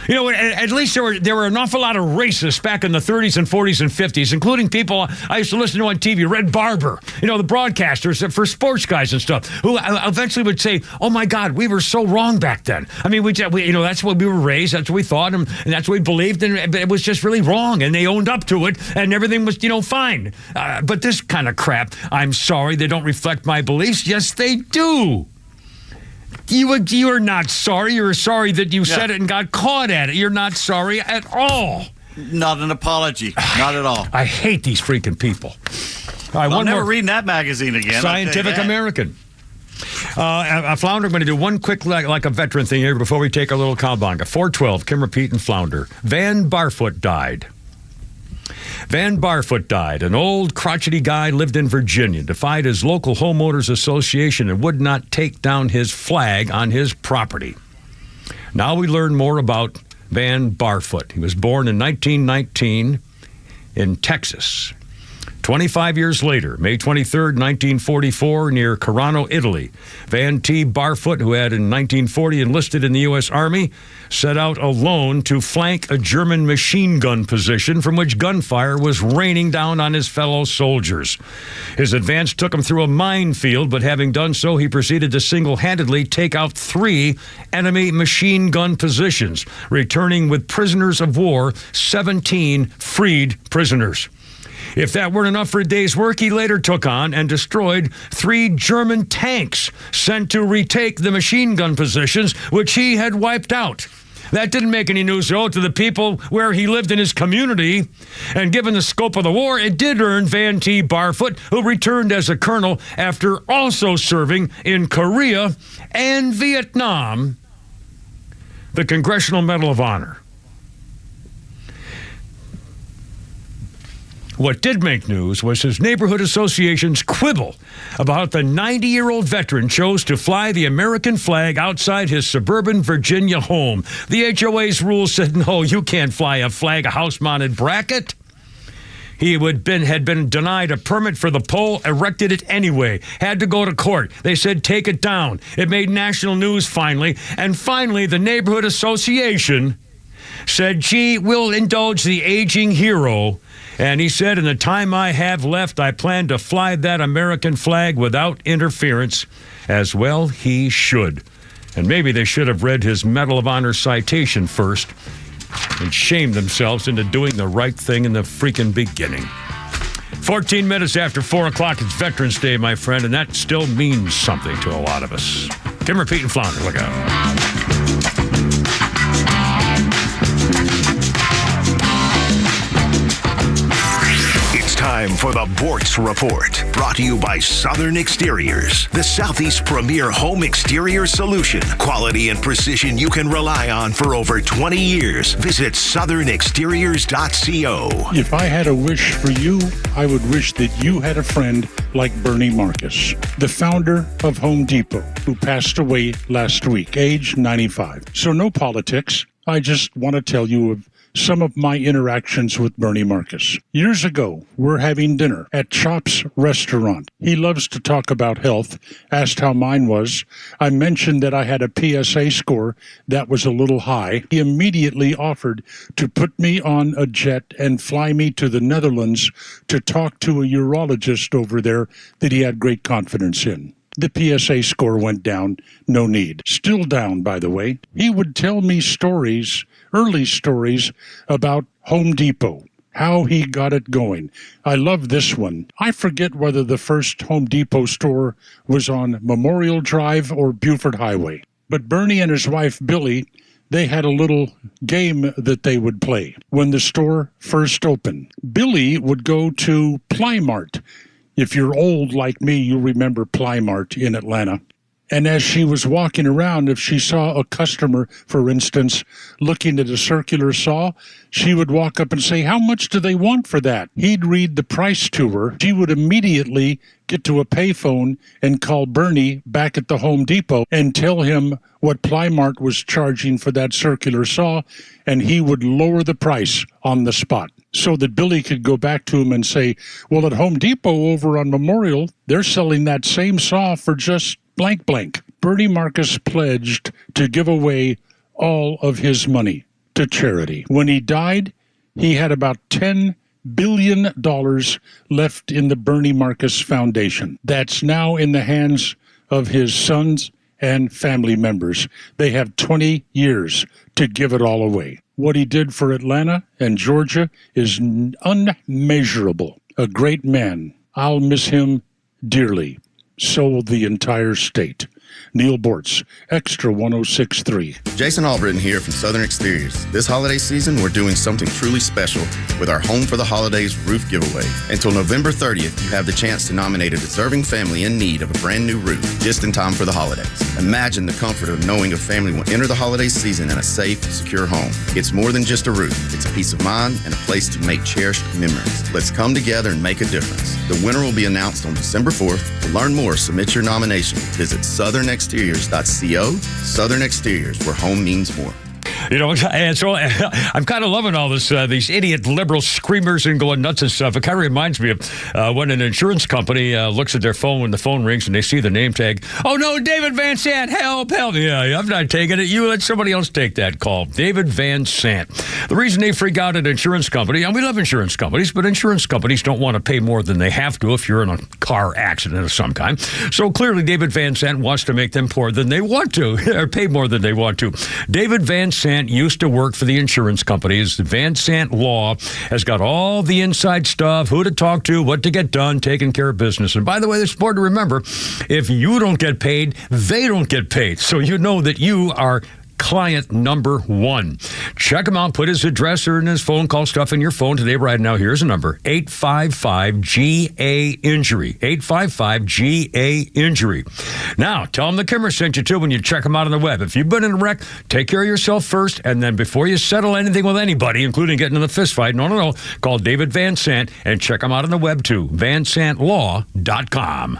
You know, at least there were an awful lot of racists back in the 30s and 40s and 50s, including people I used to listen to on TV, Red Barber, you know, the broadcasters for sports guys and stuff, who eventually would say, oh, my God, we were so wrong back then. I mean, we you know, that's what we were raised, that's what we thought, and that's what we believed, and it was just really wrong, and they owned up to it, and everything was, you know, fine. But this kind of crap, I'm sorry, they don't reflect my beliefs. Yes, they do. You are not sorry. You're sorry that you said it and got caught at it. You're not sorry at all. Not an apology. Not at all. I hate these freaking people. All right, I'm never reading that magazine again. Scientific American. Flounder, I'm going to do one quick, like a veteran thing here before we take a little cowbunga. 412, Kim, Repeat, and Flounder. Van Barfoot died. Van Barfoot died. An old, crotchety guy lived in Virginia, defied his local homeowners association, and would not take down his flag on his property. Now we learn more about Van Barfoot. He was born in 1919 in Texas. 25 years later, May 23rd, 1944, near Carano, Italy, Van T. Barfoot, who had in 1940 enlisted in the U.S. Army, set out alone to flank a German machine gun position from which gunfire was raining down on his fellow soldiers. His advance took him through a minefield, but having done so, he proceeded to single-handedly take out 3 enemy machine gun positions, returning with prisoners of war, 17 freed prisoners. If that weren't enough for a day's work, he later took on and destroyed 3 German tanks sent to retake the machine gun positions, which he had wiped out. That didn't make any news, though, to the people where he lived in his community. And given the scope of the war, it did earn Van T. Barfoot, who returned as a colonel after also serving in Korea and Vietnam, the Congressional Medal of Honor. What did make news was his neighborhood association's quibble about the 90-year-old veteran chose to fly the American flag outside his suburban Virginia home. The HOA's rules said, no, you can't fly a flag, a house-mounted bracket. He had been denied a permit for the pole, erected it anyway, had to go to court. They said, take it down. It made national news finally. And finally, the neighborhood association said, gee, we'll indulge the aging hero. And he said, in the time I have left, I plan to fly that American flag without interference. As well he should. And maybe they should have read his Medal of Honor citation first and shamed themselves into doing the right thing in the freaking beginning. 14 minutes after 4 o'clock, it's Veterans Day, my friend, and that still means something to a lot of us. Kim, Repeat, and Flounder, look out. Time for the Bortz Report, brought to you by Southern Exteriors, the Southeast's premier home exterior solution. Quality and precision you can rely on for over 20 years. Visit southernexteriors.co. If I had a wish for you, I would wish that you had a friend like Bernie Marcus, the founder of Home Depot, who passed away last week, age 95. So no politics. I just want to tell you of some of my interactions with Bernie Marcus. Years ago, we're having dinner at Chop's restaurant. He loves to talk about health, asked how mine was. I mentioned that I had a PSA score that was a little high. He immediately offered to put me on a jet and fly me to the Netherlands to talk to a urologist over there that he had great confidence in. The PSA score went down, no need. Still down, by the way. He would tell me stories, early stories, about Home Depot, how he got it going. I love this one. I forget whether the first Home Depot store was on Memorial Drive or Buford Highway. But Bernie and his wife, Billy, they had a little game that they would play when the store first opened. Billy would go to Plymart. If you're old like me, you remember Plymart in Atlanta. And as she was walking around, if she saw a customer, for instance, looking at a circular saw, she would walk up and say, how much do they want for that? He'd read the price to her. She would immediately get to a payphone and call Bernie back at the Home Depot and tell him what Plymart was charging for that circular saw, and he would lower the price on the spot, so that Billy could go back to him and say, well, at Home Depot over on Memorial, they're selling that same saw for just blank blank. Bernie Marcus pledged to give away all of his money. to charity. When he died, he had about $10 billion left in the Bernie Marcus Foundation. That's now in the hands of his sons and family members. They have 20 years to give it all away. What he did for Atlanta and Georgia is unmeasurable. A great man. I'll miss him dearly. So will the entire state. Neil Bortz, Extra 106.3. Jason Albritton here from Southern Exteriors. This holiday season, we're doing something truly special with our Home for the Holidays roof giveaway. Until November 30th, you have the chance to nominate a deserving family in need of a brand new roof just in time for the holidays. Imagine the comfort of knowing a family will enter the holiday season in a safe, secure home. It's more than just a roof. It's a peace of mind and a place to make cherished memories. Let's come together and make a difference. The winner will be announced on December 4th. To learn more, submit your nomination. Visit southernexteriors.co. Southern Exteriors, where home means more. You know, and so I'm kind of loving all this, these idiot liberal screamers and going nuts and stuff. It kind of reminds me of when an insurance company looks at their phone when the phone rings and they see the name tag. Oh, no, David Van Sant, help. Yeah, I'm not taking it. You let somebody else take that call. David Van Sant. The reason they freak out at insurance company, and we love insurance companies, but insurance companies don't want to pay more than they have to if you're in a car accident of some kind. So clearly David Van Sant wants to make them poor than they want to, or pay more than they want to. David Van Sant used to work for the insurance companies. The Van Sant Law has got all the inside stuff, who to talk to, what to get done, taking care of business. And by the way, it's important to remember, if you don't get paid, they don't get paid. So you know that you are client number one. Check him out. Put his address or in his phone call stuff in your phone today right now. Here's a number, 855-GA-INJURY. 855-GA-INJURY. Now, tell him the Kimmer sent you to when you check him out on the web. If you've been in a wreck, take care of yourself first, and then before you settle anything with anybody, including getting in a fist fight, no, call David Van Sant and check him out on the web too, vansantlaw.com.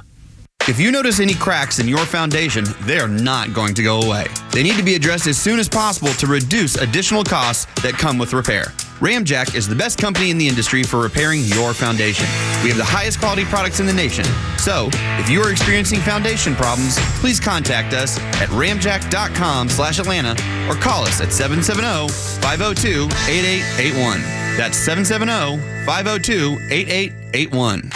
If you notice any cracks in your foundation, they are not going to go away. They need to be addressed as soon as possible to reduce additional costs that come with repair. Ramjack is the best company in the industry for repairing your foundation. We have the highest quality products in the nation. So, if you are experiencing foundation problems, please contact us at ramjack.com/Atlanta or call us at 770-502-8881. That's 770-502-8881.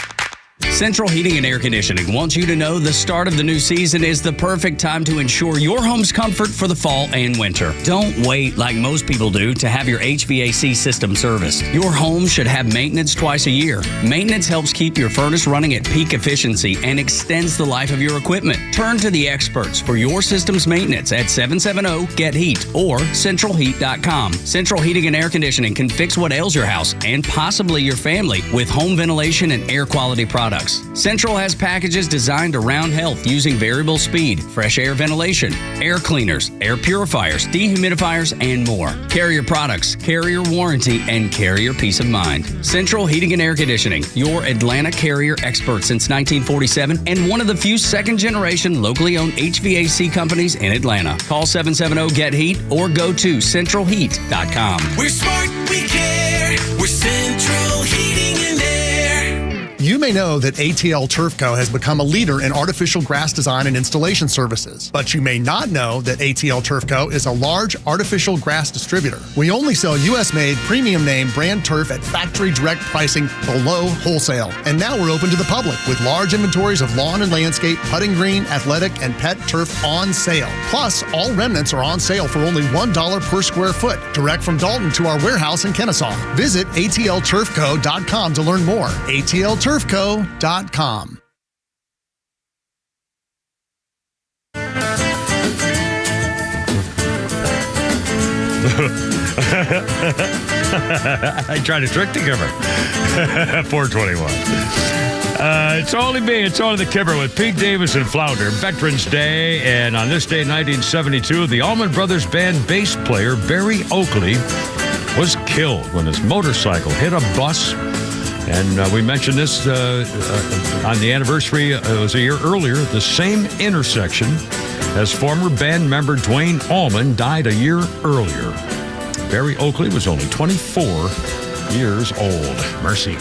Central Heating and Air Conditioning wants you to know the start of the new season is the perfect time to ensure your home's comfort for the fall and winter. Don't wait like most people do to have your HVAC system serviced. Your home should have maintenance twice a year. Maintenance helps keep your furnace running at peak efficiency and extends the life of your equipment. Turn to the experts for your system's maintenance at 770-GET-HEAT or centralheat.com. Central Heating and Air Conditioning can fix what ails your house and possibly your family with home ventilation and air quality products. Central has packages designed around health using variable speed, fresh air ventilation, air cleaners, air purifiers, dehumidifiers, and more. Carrier products, carrier warranty, and carrier peace of mind. Central Heating and Air Conditioning, your Atlanta Carrier expert since 1947 and one of the few second-generation locally owned HVAC companies in Atlanta. Call 770-GET-HEAT or go to centralheat.com. We're smart, we care. We're Central Heating and Air. You may know that ATL Turf Co. has become a leader in artificial grass design and installation services, but you may not know that ATL Turf Co. is a large artificial grass distributor. We only sell U.S.-made, premium name brand turf at factory direct pricing below wholesale. And now we're open to the public with large inventories of lawn and landscape, putting green, athletic, and pet turf on sale. Plus, all remnants are on sale for only $1 per square foot, direct from Dalton to our warehouse in Kennesaw. Visit atlturfco.com to learn more. atlturfco.com. I tried to trick the Kimmer. 421. It's only me. It's only the Kimmer with Pete Davis and Flounder. Veterans Day. And on this day in 1972, the Allman Brothers Band bass player Barry Oakley was killed when his motorcycle hit a bus. And we mentioned this on the anniversary. It was a year earlier, the same intersection as former band member Dwayne Allman died a year earlier. Barry Oakley was only 24 years old. Mercy.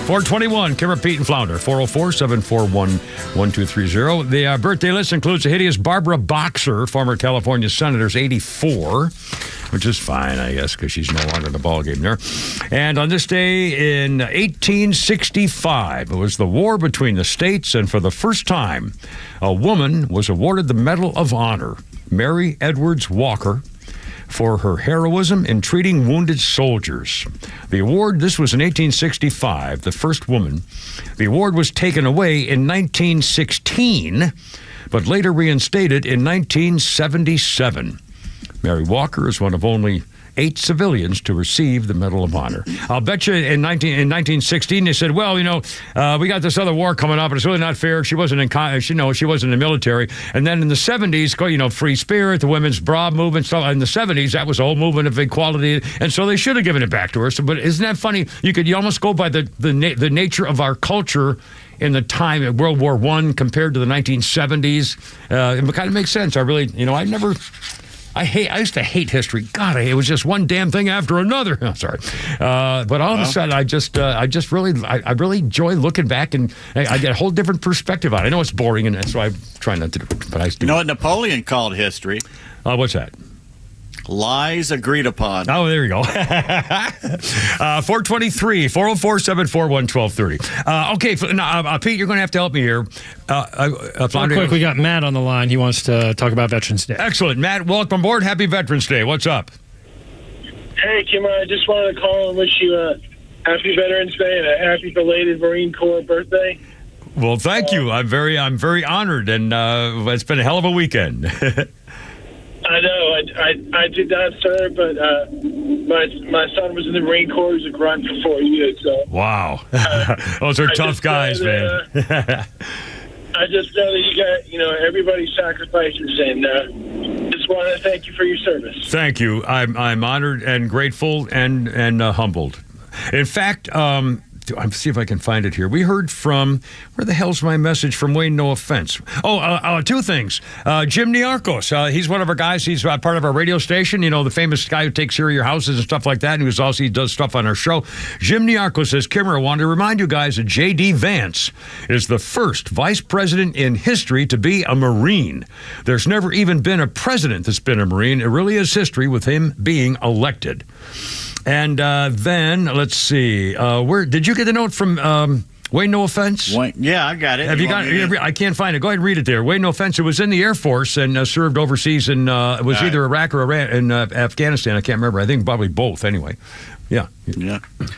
421, Kimmer, Pete, and Flounder. 404-741-1230. The birthday list includes the hideous Barbara Boxer, former California senator, 84, which is fine, I guess, because she's no longer in the ballgame there. And on this day in 1865, it was the war between the states, and for the first time, a woman was awarded the Medal of Honor, Mary Edwards Walker, for her heroism in treating wounded soldiers. The award, this was in 1865, the first woman. The award was taken away in 1916, but later reinstated in 1977. Mary Walker is one of only 8 civilians to receive the Medal of Honor. I'll bet you in 1916 they said, well, we got this other war coming up, and it's really not fair. She wasn't in she wasn't in the military. And then in the 70s, free spirit, the women's bra movement, stuff. In the 70s, that was a whole movement of equality, and so they should have given it back to her. So, but isn't that funny? You almost go by the nature of our culture in the time of World War I compared to the 1970s. It kind of makes sense. I really, I used to hate history. God, it was just one damn thing after another. I'm sorry, but all of a sudden, I really enjoy looking back, and I get a whole different perspective on it. I know it's boring, and that's why I try not to do it. But I do. You know what Napoleon called history? What's that? Lies agreed upon. Oh, there you go. 423, 404-741-1230. Okay, now, Pete, you're going to have to help me here. Real quick, we got Matt on the line. He wants to talk about Veterans Day. Excellent. Matt, welcome aboard. Happy Veterans Day. What's up? Hey, Kimmer, I just wanted to call and wish you a happy Veterans Day and a happy belated Marine Corps birthday. Well, thank you. I'm very honored, and it's been a hell of a weekend. I know. I did not serve, but my son was in the Marine Corps. He was a grunt for 4 years. So. Wow. Those are tough guys, man. I just know that you got, everybody sacrifices, and just want to thank you for your service. Thank you. I'm honored and grateful and humbled. In fact, I'm see if I can find it here. We heard from, where the hell's my message from Wayne? No offense. Two things. Jim Niarchos. He's one of our guys. He's part of our radio station. The famous guy who takes care of your houses and stuff like that. And he does stuff on our show. Jim Niarchos says, Kimmer, I wanted to remind you guys that J.D. Vance is the first vice president in history to be a Marine. There's never even been a president that's been a Marine. It really is history with him being elected. And then, let's see, where did you get the note from Wayne, no offense? Yeah, I got it. Have you got it? I can't find it. Go ahead and read it there. Wayne, no offense. It was in the Air Force and served overseas in, it was either Iraq or Afghanistan. I can't remember. I think probably both anyway. Yeah.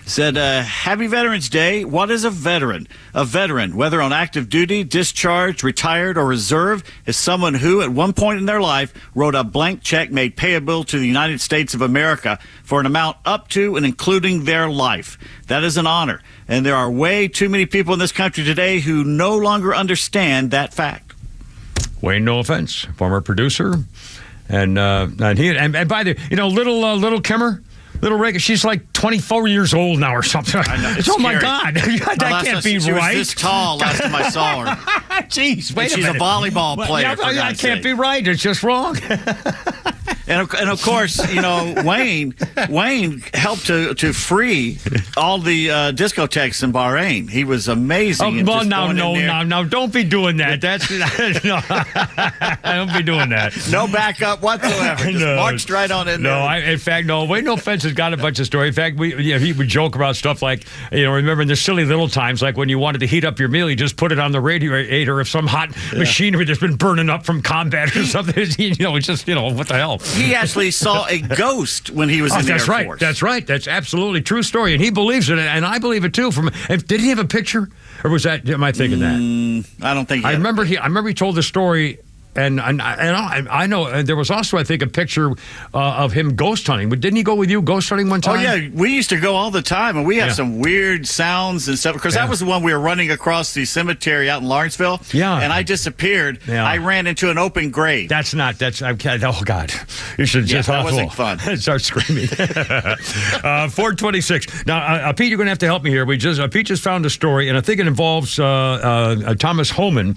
Said, happy Veterans Day. What is a veteran? A veteran, whether on active duty, discharged, retired, or reserve, is someone who, at one point in their life, wrote a blank check made payable to the United States of America for an amount up to and including their life. That is an honor. And there are way too many people in this country today who no longer understand that fact. Wayne, no offense, former producer. And by the little Kimmer, little Reagan, she's like 24 years old now or something. I know, oh, my God. That can't be she right. She was this tall last time I saw her. Jeez, wait a minute. She's a volleyball player. That can't be right. It's just wrong. And of course, Wayne helped to free all the discotheques in Bahrain. He was amazing. Well, now, don't be doing that. That's no, don't be doing that. No backup whatsoever. Just marched right on in there. In fact, Wayne, no offense, has got a bunch of stories. In fact, he would joke about stuff like, remember in the silly little times, like when you wanted to heat up your meal, you just put it on the radiator of some hot machinery that's been burning up from combat or something. It's just, what the hell. He actually saw a ghost when he was in the Air Force. That's right. That's absolutely true story, and he believes it, and I believe it too. Did he have a picture, or was that? Am I thinking that? I don't think. I remember he told the story. And I know there was also, I think, a picture of him ghost hunting. But didn't he go with you ghost hunting one time? Oh, yeah. We used to go all the time, and we had some weird sounds and stuff. Because that was the one we were running across the cemetery out in Lawrenceville. Yeah. And I disappeared. Yeah. I ran into an open grave. Oh, God. You should just... that wasn't fun. Start screaming. 426. Now, Pete, you're going to have to help me here. Pete just found a story, and I think it involves Thomas Homan.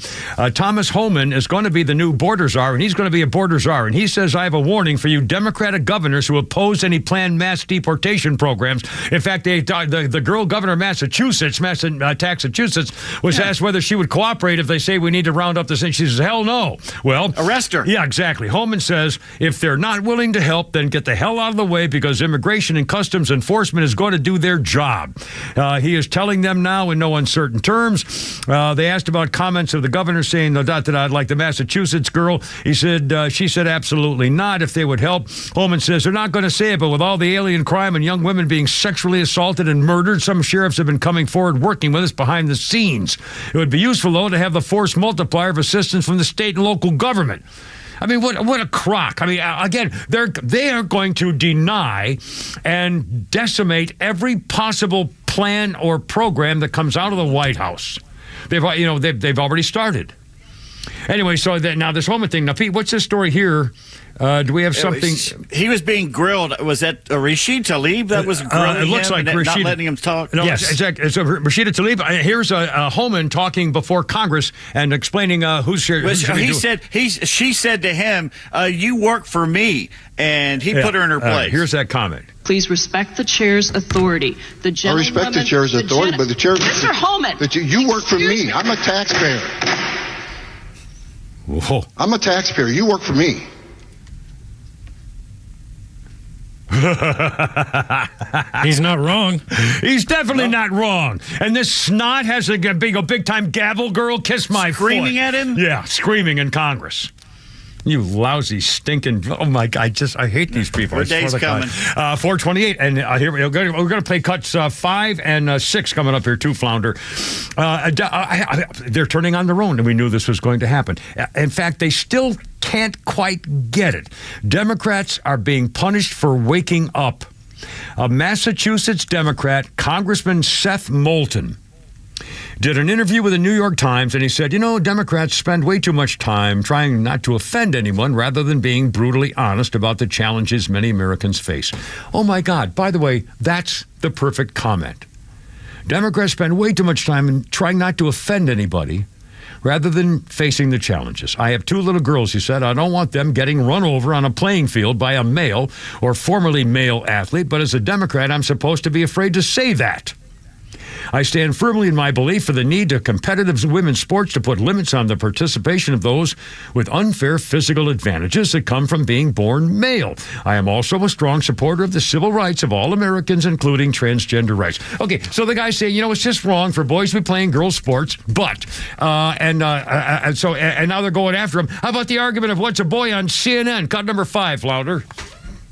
Thomas Homan is going to be the new new border czar, and he's going to be a border czar. And he says, I have a warning for you Democratic governors who oppose any planned mass deportation programs. In fact, the girl governor of Massachusetts, was asked whether she would cooperate if they say we need to round up this. And she says, hell no. Well, arrest her. Yeah, exactly. Holman says, if they're not willing to help, then get the hell out of the way because Immigration and Customs Enforcement is going to do their job. He is telling them now in no uncertain terms. They asked about comments of the governor saying, like the Massachusetts girl. She said, absolutely not. If they would help. Holman says they're not going to say it, but with all the alien crime and young women being sexually assaulted and murdered, some sheriffs have been coming forward working with us behind the scenes. It would be useful, though, to have the force multiplier of assistance from the state and local government. I mean, what a crock. I mean, again, they are going to deny and decimate every possible plan or program that comes out of the White House. They've already started. Anyway, so now this Holman thing. Now, Pete, what's this story here? Do we have something? He was being grilled. Was that Rashid Tlaib that was grilling it looks him like and Rashid, not letting him talk? No, yes, exactly. It's Rashid Tlaib. Here's Holman talking before Congress and explaining who's here. She said to him, "You work for me," and he put her in her place. Here's that comment. Please respect the chair's authority. I respect the chair's authority, but the chair. Mr. Holman, you work for me. I'm a taxpayer. Whoa. I'm a taxpayer. You work for me. He's not wrong. He's definitely not wrong. And this snot has a big time gavel girl kiss my screaming foot. At him? Yeah, screaming in Congress. You lousy, stinking... Oh, my God. I hate these people. Our day's coming. 428. And here we're going to play cuts 5 and 6 coming up here, too, Flounder. They're turning on their own, and we knew this was going to happen. In fact, they still can't quite get it. Democrats are being punished for waking up. A Massachusetts Democrat, Congressman Seth Moulton, did an interview with the New York Times, and he said, Democrats spend way too much time trying not to offend anyone rather than being brutally honest about the challenges many Americans face. Oh, my God. By the way, that's the perfect comment. Democrats spend way too much time in trying not to offend anybody rather than facing the challenges. I have 2 little girls, he said. I don't want them getting run over on a playing field by a male or formerly male athlete, but as a Democrat, I'm supposed to be afraid to say that. I stand firmly in my belief for the need to competitive women's sports to put limits on the participation of those with unfair physical advantages that come from being born male. I am also a strong supporter of the civil rights of all Americans, including transgender rights. Okay, so the guy's saying, it's just wrong for boys to be playing girls' sports, but, and now they're going after him. How about the argument of what's a boy on CNN? Cut number 5, Flounder.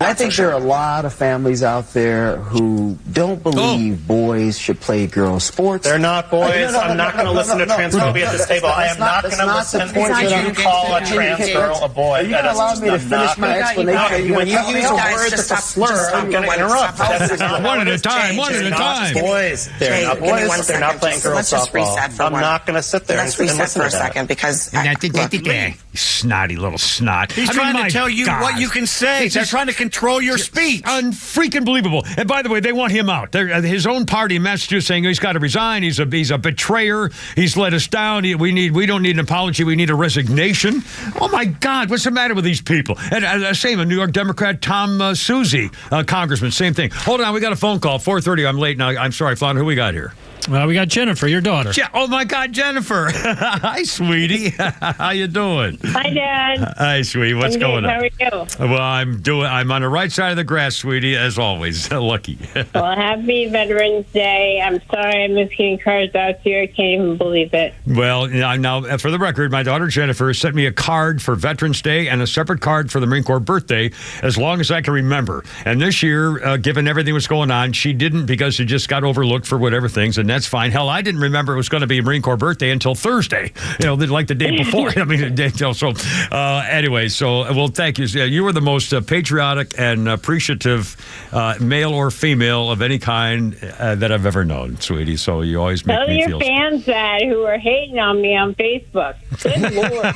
I think there are a lot of families out there who don't believe boys should play girls' sports. They're not boys. I'm not going to listen to transphobia at this table. I am not going to listen to you call a trans girl a boy. Are you going to allow me to finish my explanation? When you use a word that's a slur, I'm going to interrupt. One at a time. Boys. They're not boys. They're not playing girls' softball. I'm not going to sit there and listen for a second because snotty little snot. He's trying to tell you what you can say. They're trying to control your speech. Unfreaking believable. And by the way, they want him out. His own party in Massachusetts saying he's got to resign. He's a betrayer. He's let us down. We don't need an apology. We need a resignation. Oh my God, what's the matter with these people? And same, a New York Democrat, Tom Susie, Congressman, same thing. Hold on, we got a phone call. 4:30. I'm late now. I'm sorry, Flounder. Who we got here? We got Jennifer, your daughter. Oh my God, Jennifer! Hi, sweetie. How you doing? Hi, Dad. Hi, sweetie. What's going on? How are you? Well, I'm on the right side of the grass, sweetie, as always. Lucky. Well, happy Veterans Day. I'm sorry I missed getting cards out to you. I can't even believe it. Well, now, for the record, my daughter Jennifer sent me a card for Veterans Day and a separate card for the Marine Corps birthday, as long as I can remember. And this year, given everything was going on, she didn't, because she just got overlooked for whatever things, and that's fine. Hell, I didn't remember it was going to be a Marine Corps birthday until Thursday, like the day before. Anyway, well, thank you. You were the most patriotic and appreciative male or female of any kind that I've ever known, sweetie. So you always make me feel... Tell your fans that who are hating on me on Facebook. Good Lord.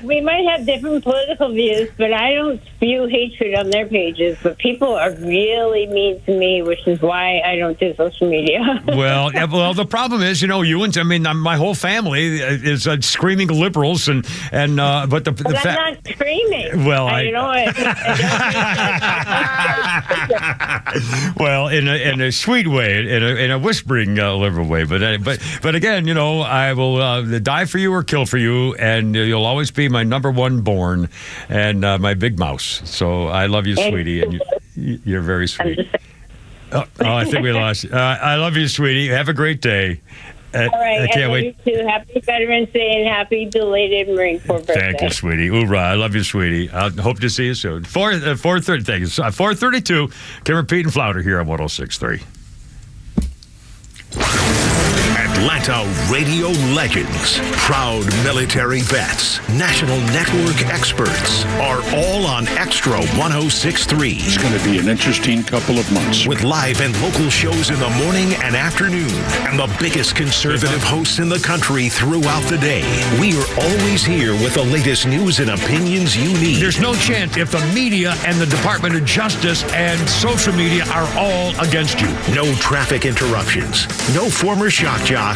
We might have different political views, but I don't spew hatred on their pages. But people are really mean to me, which is why I don't do social social media. Well, the problem is, my whole family is screaming liberals, but I'm not screaming. Well, well, in a sweet way, in a whispering liberal way, but again, I will die for you or kill for you, and you'll always be my number one born and my big mouse. So I love you, sweetie, and you're very sweet. I think we lost you. I love you, sweetie. Have a great day. All right. I can't wait. You too. Happy Veterans Day and happy belated Marine Corps birthday. Thank you, sweetie. Hoorah. I love you, sweetie. I hope to see you soon. 4:30. Thank you. 4:32. Cameron, Pete, and Flounder here on 106.3. Atlanta radio legends, proud military vets, national network experts are all on Extra 106.3. It's going to be an interesting couple of months. With live and local shows in the morning and afternoon, and the biggest conservative hosts in the country throughout the day. We are always here with the latest news and opinions you need. There's no chance if the media and the Department of Justice and social media are all against you. No traffic interruptions, no former shock jocks,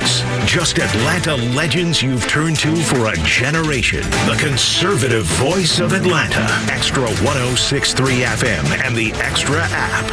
just Atlanta legends you've turned to for a generation. The conservative voice of Atlanta. Extra 106.3 FM and the Extra app.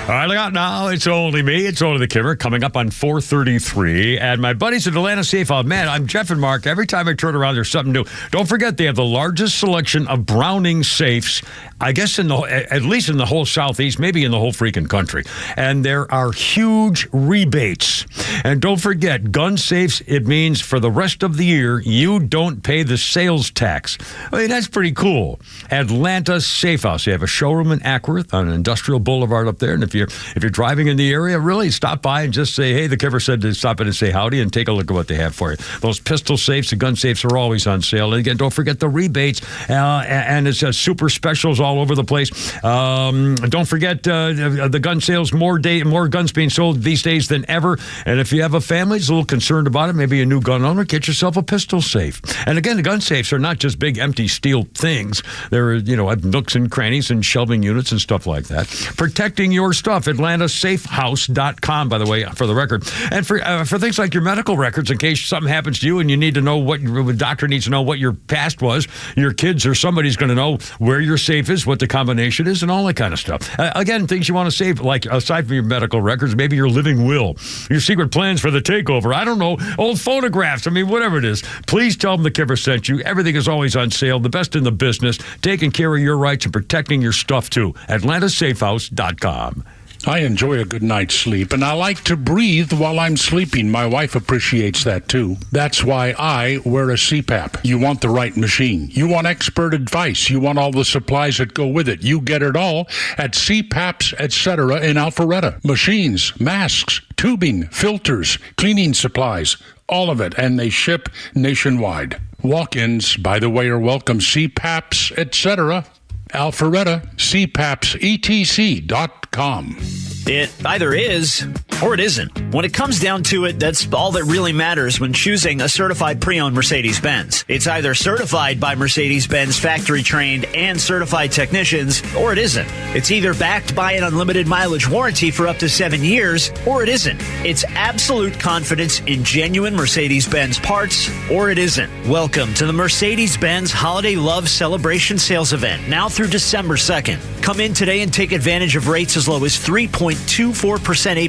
All right, look out now. It's only me. It's only the Kimmer coming up on 4:33. And my buddies at Atlanta Safe House. Man, I'm Jeff and Mark. Every time I turn around, there's something new. Don't forget, they have the largest selection of Browning safes, I guess, at least in the whole Southeast, maybe in the whole freaking country. And there are huge rebates. And don't forget, gun safes, it means for the rest of the year, you don't pay the sales tax. I mean, that's pretty cool. Atlanta Safe House. They have a showroom in Ackworth on Industrial Boulevard up there. And if you're driving in the area, really stop by and just say, hey, the Kimmer said to stop in and say howdy and take a look at what they have for you. Those pistol safes, the gun safes are always on sale. And again, don't forget the rebates. And it's super specials all over the place. Don't forget the gun sales, more guns being sold these days than ever. And if you have a family that's a little concerned about it, maybe a new gun owner, get yourself a pistol safe. And again, the gun safes are not just big empty steel things. They're, have nooks and crannies and shelving units and stuff like that. Protecting your stuff. AtlantaSafeHouse.com, by the way, for the record. And for things like your medical records, in case something happens to you and you need to know the doctor needs to know what your past was, your kids or somebody's going to know where your safe is, what the combination is, and all that kind of stuff. Again, things you want to save, like aside from your medical records, maybe your living will, your secret plans for the takeover, I don't know, old photographs, whatever it is. Please tell them the Kimmer sent you. Everything is always on sale, the best in the business, taking care of your rights and protecting your stuff too. AtlantaSafeHouse.com. I enjoy a good night's sleep, and I like to breathe while I'm sleeping. My wife appreciates that, too. That's why I wear a CPAP. You want the right machine. You want expert advice. You want all the supplies that go with it. You get it all at CPAPs, etc. in Alpharetta. Machines, masks, tubing, filters, cleaning supplies, all of it, and they ship nationwide. Walk-ins, by the way, are welcome. CPAPs, etc. Alpharetta, CPAPSETC.com. It either is or it isn't. When it comes down to it, that's all that really matters when choosing a certified pre-owned Mercedes-Benz. It's either certified by Mercedes-Benz factory-trained and certified technicians, or it isn't. It's either backed by an unlimited mileage warranty for up to 7 years, or it isn't. It's absolute confidence in genuine Mercedes-Benz parts, or it isn't. Welcome to the Mercedes-Benz Holiday Love Celebration Sales Event, now through December 2nd. Come in today and take advantage of rates as low as 3.24%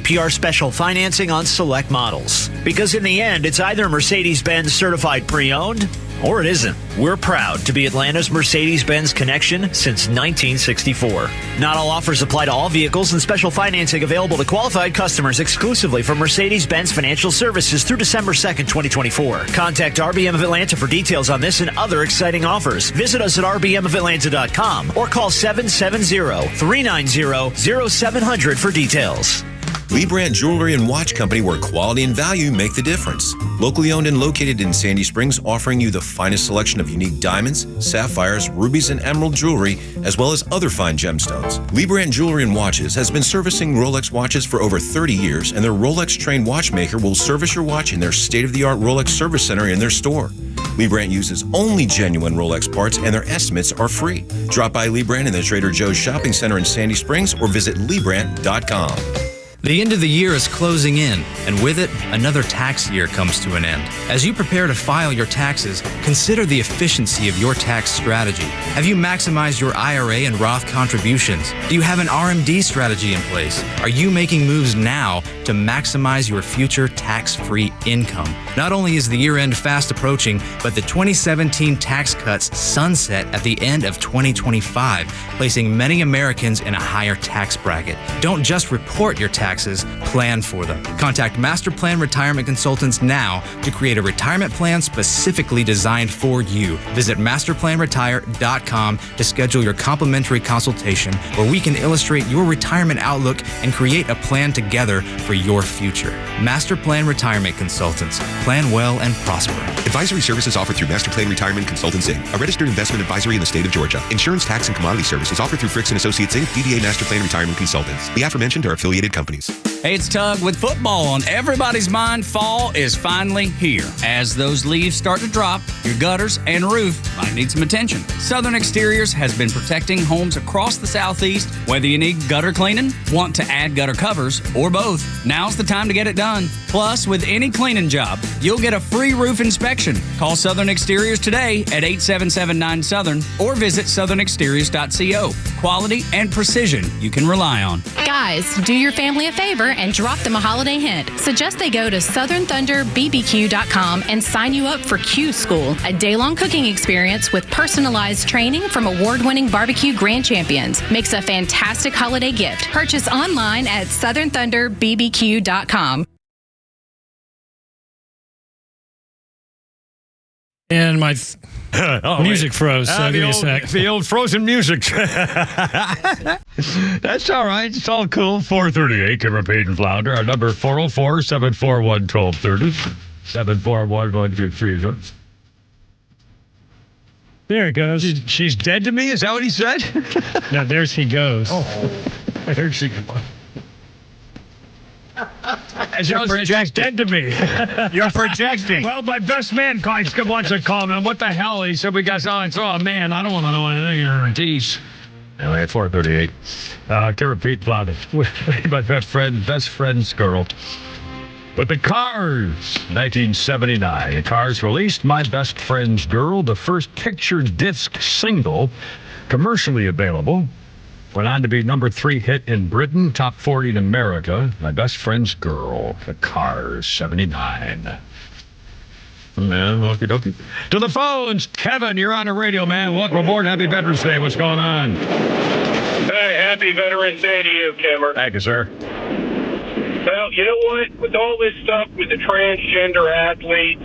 APR special financing on select models. Because in the end, it's either Mercedes-Benz certified pre-owned or it isn't. We're proud to be Atlanta's Mercedes-Benz connection since 1964. Not all offers apply to all vehicles, and special financing available to qualified customers exclusively from Mercedes-Benz Financial Services through December 2nd, 2024. Contact RBM of Atlanta for details on this and other exciting offers. Visit us at rbmofatlanta.com or call 770-390-0700 for details. Lee Brandt Jewelry and Watch Company, where quality and value make the difference. Locally owned and located in Sandy Springs, offering you the finest selection of unique diamonds, sapphires, rubies, and emerald jewelry, as well as other fine gemstones. Lee Brandt Jewelry and Watches has been servicing Rolex watches for over 30 years, and their Rolex-trained watchmaker will service your watch in their state-of-the-art Rolex service center in their store. Lee Brandt uses only genuine Rolex parts, and their estimates are free. Drop by Lee Brandt in the Trader Joe's Shopping Center in Sandy Springs or visit LeeBrandt.com. The end of the year is closing in, and with it, another tax year comes to an end. As you prepare to file your taxes, consider the efficiency of your tax strategy. Have you maximized your IRA and Roth contributions? Do you have an RMD strategy in place? Are you making moves now to maximize your future tax-free income? Not only is the year-end fast approaching, but the 2017 tax cuts sunset at the end of 2025, placing many Americans in a higher tax bracket. Don't just report your taxes, plan for them. Contact Master Plan Retirement Consultants now to create a retirement plan specifically designed for you. Visit masterplanretire.com to schedule your complimentary consultation where we can illustrate your retirement outlook and create a plan together for your future. Master Plan Retirement Consultants. Plan well and prosper. Advisory services offered through Master Plan Retirement Consultants, Inc., a registered investment advisory in the state of Georgia. Insurance, tax, and commodity services offered through Fricks & Associates, Inc., DBA Master Plan Retirement Consultants. The aforementioned are affiliated companies. Hey, it's Tug with football on everybody's mind. Fall is finally here. As those leaves start to drop, your gutters and roof might need some attention. Southern Exteriors has been protecting homes across the Southeast. Whether you need gutter cleaning, want to add gutter covers, or both, now's the time to get it done. Plus, with any cleaning job, you'll get a free roof inspection. Call Southern Exteriors today at 8779-SOUTHERN or visit southernexteriors.co. Quality and precision you can rely on. Guys, do your family a favor and drop them a holiday hint. Suggest they go to southernthunderbbq.com and sign you up for Q School, a day-long cooking experience with personalized training from award-winning barbecue grand champions. Makes a fantastic holiday gift. Purchase online at southernthunderbbq.com. And my music froze, so give me a sec. The old frozen music. That's all right. It's all cool. 438, Kimmer, Payne, and Flounder. Our number 404-741-1230. 741-1230. There it goes. She's dead to me? Is that what he said? No, there she goes. Oh, there she goes. You're projecting to me. You're projecting. Well, my best man wants to call me. What the hell? He said we got silence. Oh, man, I don't want to know anything. You're a tease. Anyway, at 438. To repeat, Flounder. My best friend's girl. With the Cars, 1979. The Cars released My Best Friend's Girl, the first picture disc single commercially available. Went on to be number 3 hit in Britain, top 40 in America. My Best Friend's Girl, The Cars, 79. Man, okie dokie. To the phones, Kevin, you're on the radio, man. Welcome aboard. Happy Veterans Day. What's going on? Hey, happy Veterans Day to you, Kimmer. Thank you, sir. Well, you know what? With all this stuff with the transgender athletes,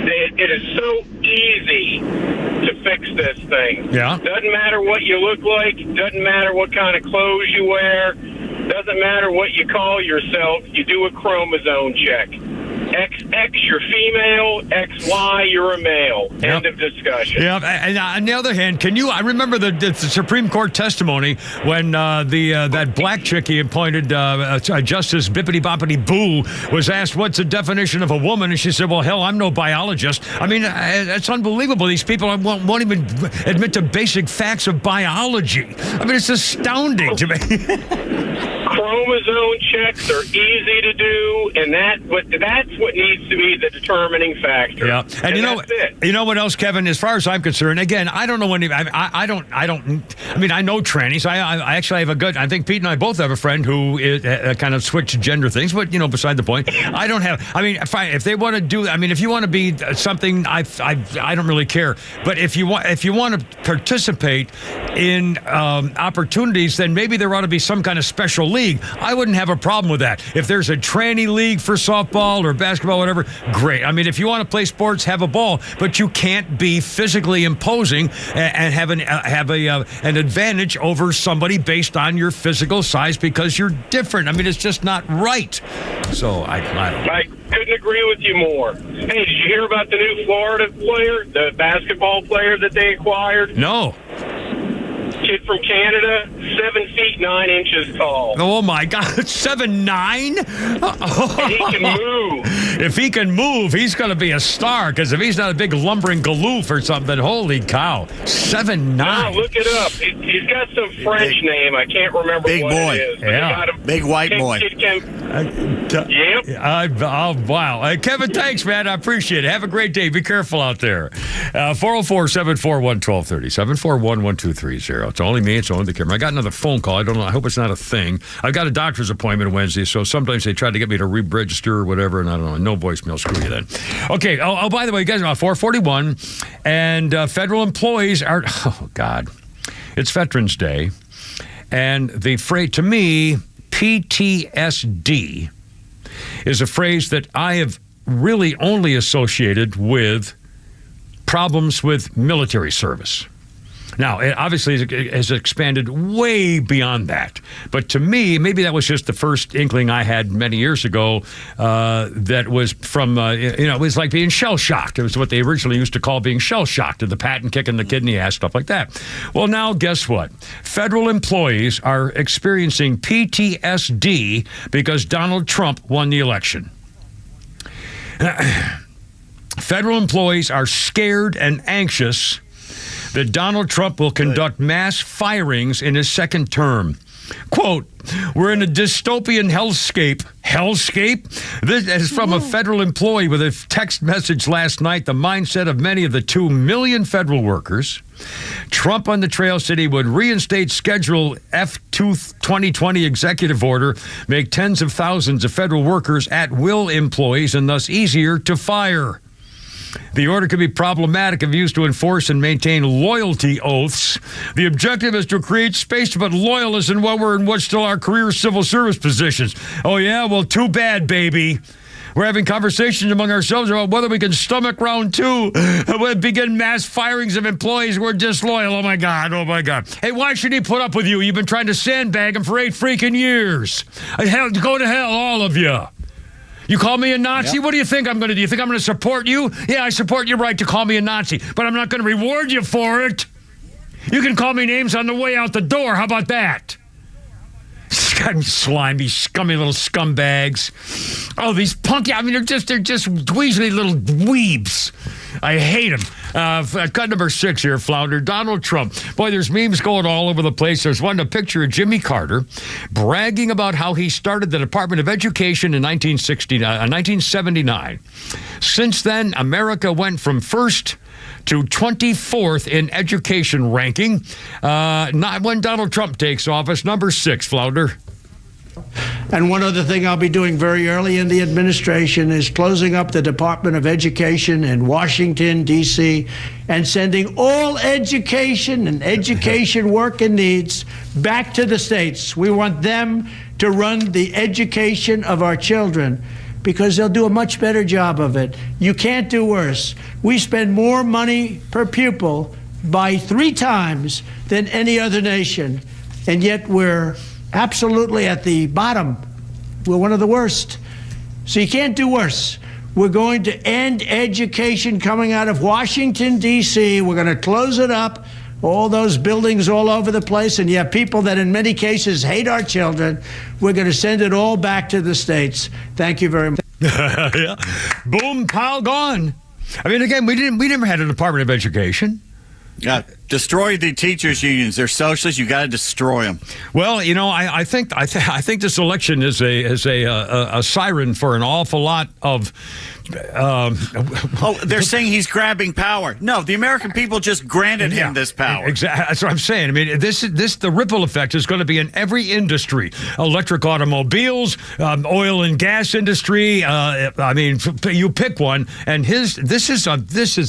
it is so easy to fix this thing. Yeah. Doesn't matter what you look like. Doesn't matter what kind of clothes you wear. Doesn't matter what you call yourself. You do a chromosome check. XX, you're female. XY, you're a male. Yep. End of discussion. Yeah, and on the other hand, I remember the Supreme Court testimony when that black chick he appointed, Justice Bippity Boppity Boo, was asked, what's the definition of a woman? And she said, well, hell, I'm no biologist. I mean, it's unbelievable. These people won't even admit to basic facts of biology. I mean, it's astounding to me. Chromosome checks are easy to do, and that's what needs to be the determining factor. Yeah, and you know what else, Kevin? As far as I'm concerned, again, I don't know any. I don't. I mean, I know trannies. I actually have I think Pete and I both have a friend who is, kind of switched gender things, but beside the point. I don't have. I mean, if they want to do. I mean, if you want to be something, I don't really care. But if you want to participate in opportunities, then maybe there ought to be some kind of special league. I wouldn't have a problem with that. If there's a tranny league for softball or basketball, whatever, great. I mean, if you want to play sports, have a ball, but you can't be physically imposing and have an advantage over somebody based on your physical size because you're different. I mean, it's just not right. So I don't know. I couldn't agree with you more. Hey, did you hear about the new Florida player, the basketball player that they acquired? No. Kid from Canada, 7 feet 9 inches tall. Oh my God, 7'9"? And he can move. If he can move, he's going to be a star, because if he's not a big lumbering galoof or something, holy cow. 7'9". No, look it up. He's got some French name. I can't remember Big what boy. it is. Yeah. Big white boy. Yep. Oh, wow. Kevin, thanks, man. I appreciate it. Have a great day. Be careful out there. 404-741-1230. 741-1230. It's only me. It's only the camera. I got another phone call. I don't know. I hope it's not a thing. I've got a doctor's appointment Wednesday, so sometimes they try to get me to re-register or whatever, and I don't know. No voicemail. Screw you then. Okay. Oh, by the way, guys, 441, and federal employees are, oh, God. It's Veterans Day, and the phrase, to me, PTSD is a phrase that I have really only associated with problems with military service. Now, it obviously has expanded way beyond that. But to me, maybe that was just the first inkling I had many years ago that was from, it was like being shell-shocked. It was what they originally used to call being shell-shocked, the patent kicking the kid in the ass, stuff like that. Well, now, guess what? Federal employees are experiencing PTSD because Donald Trump won the election. Federal employees are scared and anxious that Donald Trump will conduct mass firings in his second term. Quote, we're in a dystopian hellscape. Hellscape? This is from a federal employee with a text message last night, the mindset of many of the 2 million federal workers. Trump on the trail said he would reinstate Schedule F2 2020 executive order, make tens of thousands of federal workers at-will employees and thus easier to fire. The order could be problematic if used to enforce and maintain loyalty oaths. The objective is to create space to put loyalists in what were and what still are career civil service positions. Oh, yeah? Well, too bad, baby. We're having conversations among ourselves about whether we can stomach round 2 and begin mass firings of employees who are disloyal. Oh, my God. Oh, my God. Hey, why should he put up with you? You've been trying to sandbag him for 8 freaking years. Hell, go to hell, all of you. You call me a Nazi? Yep. What do you think I'm going to do? You think I'm going to support you? Yeah, I support your right to call me a Nazi, but I'm not going to reward you for it. You can call me names on the way out the door. How about that? Slimy, scummy little scumbags. Oh, these punky, they're just dweezily little dweebs. I hate them. Cut number 6 here, Flounder. Donald Trump. Boy, there's memes going all over the place. There's one, a picture of Jimmy Carter bragging about how he started the Department of Education in 1979. Since then, America went from first to 24th in education ranking. Not when Donald Trump takes office. Number 6, Flounder. And one other thing I'll be doing very early in the administration is closing up the Department of Education in Washington, D.C., and sending all education and education work and needs back to the states. We want them to run the education of our children because they'll do a much better job of it. You can't do worse. We spend more money per pupil by 3 times than any other nation, and yet we're absolutely at the bottom. We're one of the worst. So you can't do worse. We're going to end education coming out of Washington, D.C. We're going to close it up, all those buildings all over the place, and you have people that in many cases hate our children. We're going to send it all back to the states. Thank you very much. Yeah. Boom, pow, gone. Again, we never had a Department of Education. Yeah, destroy the teachers' unions. They're socialists. You got to destroy them. Well, I think this election is a siren for an awful lot of. They're saying he's grabbing power. No, the American people just granted him this power. Exactly. That's what I'm saying. The ripple effect is going to be in every industry: electric automobiles, oil and gas industry. You pick one, and this is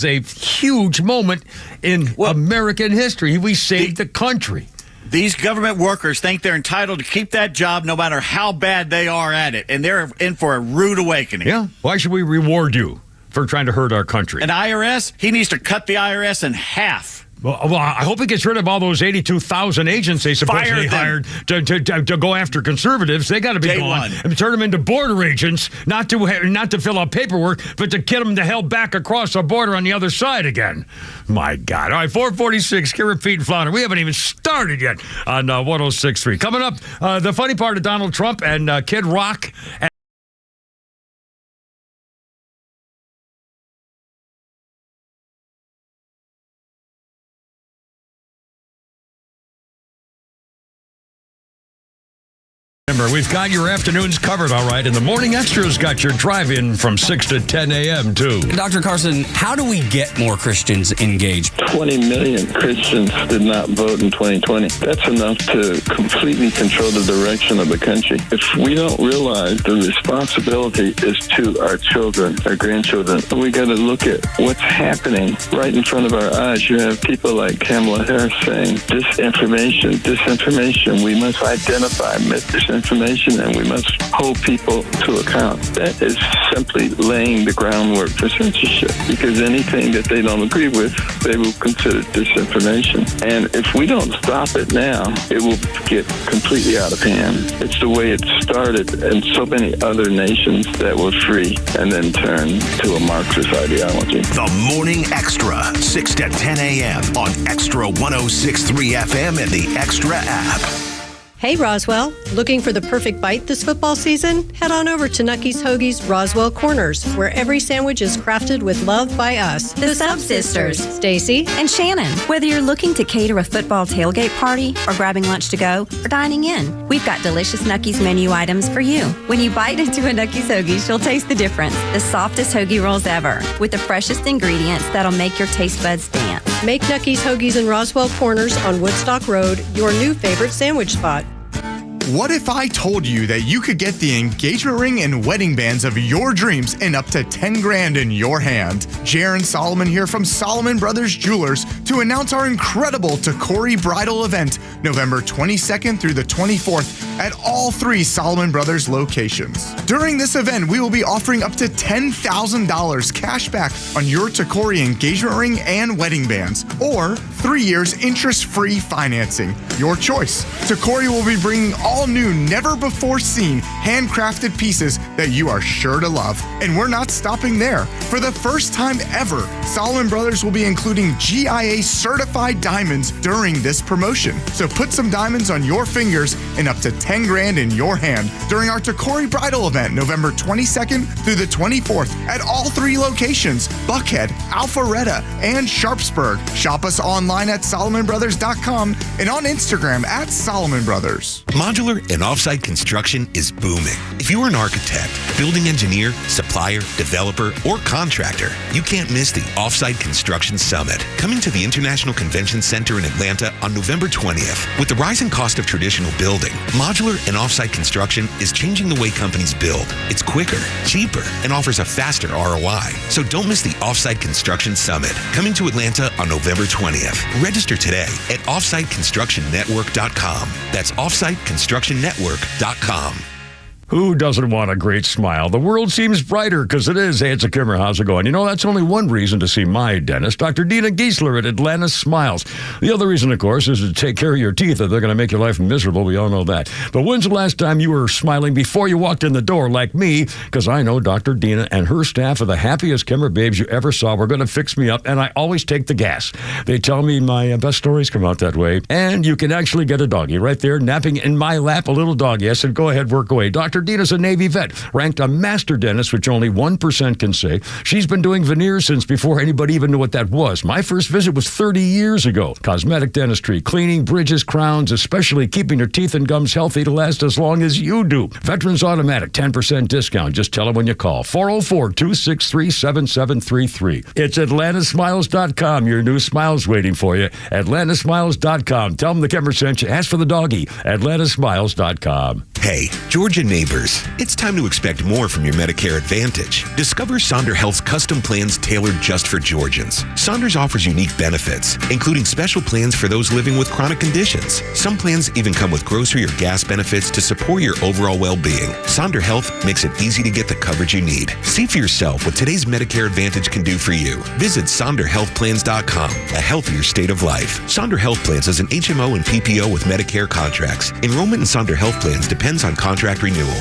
a huge moment in American history. We saved the country. These government workers think they're entitled to keep that job no matter how bad they are at it, and they're in for a rude awakening. Yeah. Why should we reward you for trying to hurt our country? And IRS, he needs to cut the IRS in half. Well, I hope he gets rid of all those 82,000 agents they supposedly hired to go after conservatives. They got to be gone and turn them into border agents, not to fill out paperwork, but to get them the hell back across the border on the other side again. My God. All right, 446, Kira, Pete, and Flounder. We haven't even started yet on 106.3. Coming up, the funny part of Donald Trump and Kid Rock. Kimmer. We've got your afternoons covered, all right, and the Morning Extra's got your drive-in from 6 to 10 a.m., too. Dr. Carson, how do we get more Christians engaged? 20 million Christians did not vote in 2020. That's enough to completely control the direction of the country. If we don't realize the responsibility is to our children, our grandchildren, we got to look at what's happening right in front of our eyes. You have people like Kamala Harris saying, disinformation, we must identify misinformation and we must hold people to account. That is simply laying the groundwork for censorship, because anything that they don't agree with, they will consider disinformation. And if we don't stop it now, it will get completely out of hand. It's the way it started in so many other nations that were free and then turned to a Marxist ideology. The Morning Extra, 6 to 10 a.m. on XTRA 106.3 FM and the Extra app. Hey Roswell, looking for the perfect bite this football season? Head on over to Nucky's Hoagie's Roswell Corners, where every sandwich is crafted with love by us. The Sub Sisters, Stacy and Shannon. Whether you're looking to cater a football tailgate party or grabbing lunch to go or dining in, we've got delicious Nucky's menu items for you. When you bite into a Nucky's Hoagies, you'll taste the difference. The softest hoagie rolls ever, with the freshest ingredients that'll make your taste buds dance. Make Nucky's Hoagies in Roswell Corners on Woodstock Road your new favorite sandwich spot. What if I told you that you could get the engagement ring and wedding bands of your dreams in up to 10 grand in your hand? Jaron Solomon here from Solomon Brothers Jewelers to announce our incredible Takori Bridal event, November 22nd through the 24th at all 3 Solomon Brothers locations. During this event, we will be offering up to $10,000 cash back on your Takori engagement ring and wedding bands, or 3 years interest-free financing. Your choice. Takori will be bringing all new, never-before-seen, handcrafted pieces that you are sure to love. And we're not stopping there. For the first time ever, Solomon Brothers will be including GIA-certified diamonds during this promotion. So put some diamonds on your fingers and up to 10 grand in your hand during our Takori Bridal event, November 22nd through the 24th at all 3 locations, Buckhead, Alpharetta, and Sharpsburg. Shop us online at SolomonBrothers.com and on Instagram at Solomon Brothers. Modular and Offsite construction is booming. If you are an architect, building engineer, supplier, developer, or contractor, you can't miss the Offsite Construction Summit, coming to the International Convention Center in Atlanta on November 20th. With the rising cost of traditional building, modular and offsite construction is changing the way companies build. It's quicker, cheaper, and offers a faster ROI. So don't miss the Offsite Construction Summit, coming to Atlanta on November 20th. Register today at offsiteconstructionnetwork.com. That's offsiteconstructionnetwork.com. Who doesn't want a great smile? The world seems brighter because it is. Hey, it's a Kimmer. How's it going? You know, that's only one reason to see my dentist, Dr. Dina Giesler at Atlanta Smiles. The other reason, of course, is to take care of your teeth if they're going to make your life miserable. We all know that. But when's the last time you were smiling before you walked in the door like me? Because I know Dr. Dina and her staff are the happiest Kimmer babes you ever saw. We're going to fix me up, and I always take the gas. They tell me my best stories come out that way. And you can actually get a doggy right there, napping in my lap, a little doggy. I said, go ahead, work away. Dr. Dina's a Navy vet, ranked a master dentist, which only 1% can say. She's been doing veneers since before anybody even knew what that was. My first visit was 30 years ago. Cosmetic dentistry, cleaning, bridges, crowns, especially keeping your teeth and gums healthy to last as long as you do. Veterans Automatic, 10% discount. Just tell them when you call. 404-263-7733. It's atlantasmiles.com. Your new smile's waiting for you. atlantasmiles.com. Tell them the Kimmer sent you. Ask for the doggy. atlantasmiles.com. Hey, Georgia neighbors, it's time to expect more from your Medicare Advantage. Discover Sonder Health's custom plans tailored just for Georgians. Saunders offers unique benefits, including special plans for those living with chronic conditions. Some plans even come with grocery or gas benefits to support your overall well-being. Sonder Health makes it easy to get the coverage you need. See for yourself what today's Medicare Advantage can do for you. Visit SonderHealthPlans.com, a healthier state of life. Sonder Health Plans is an HMO and PPO with Medicare contracts. Enrollment in Sonder Health Plans depends on contract renewal.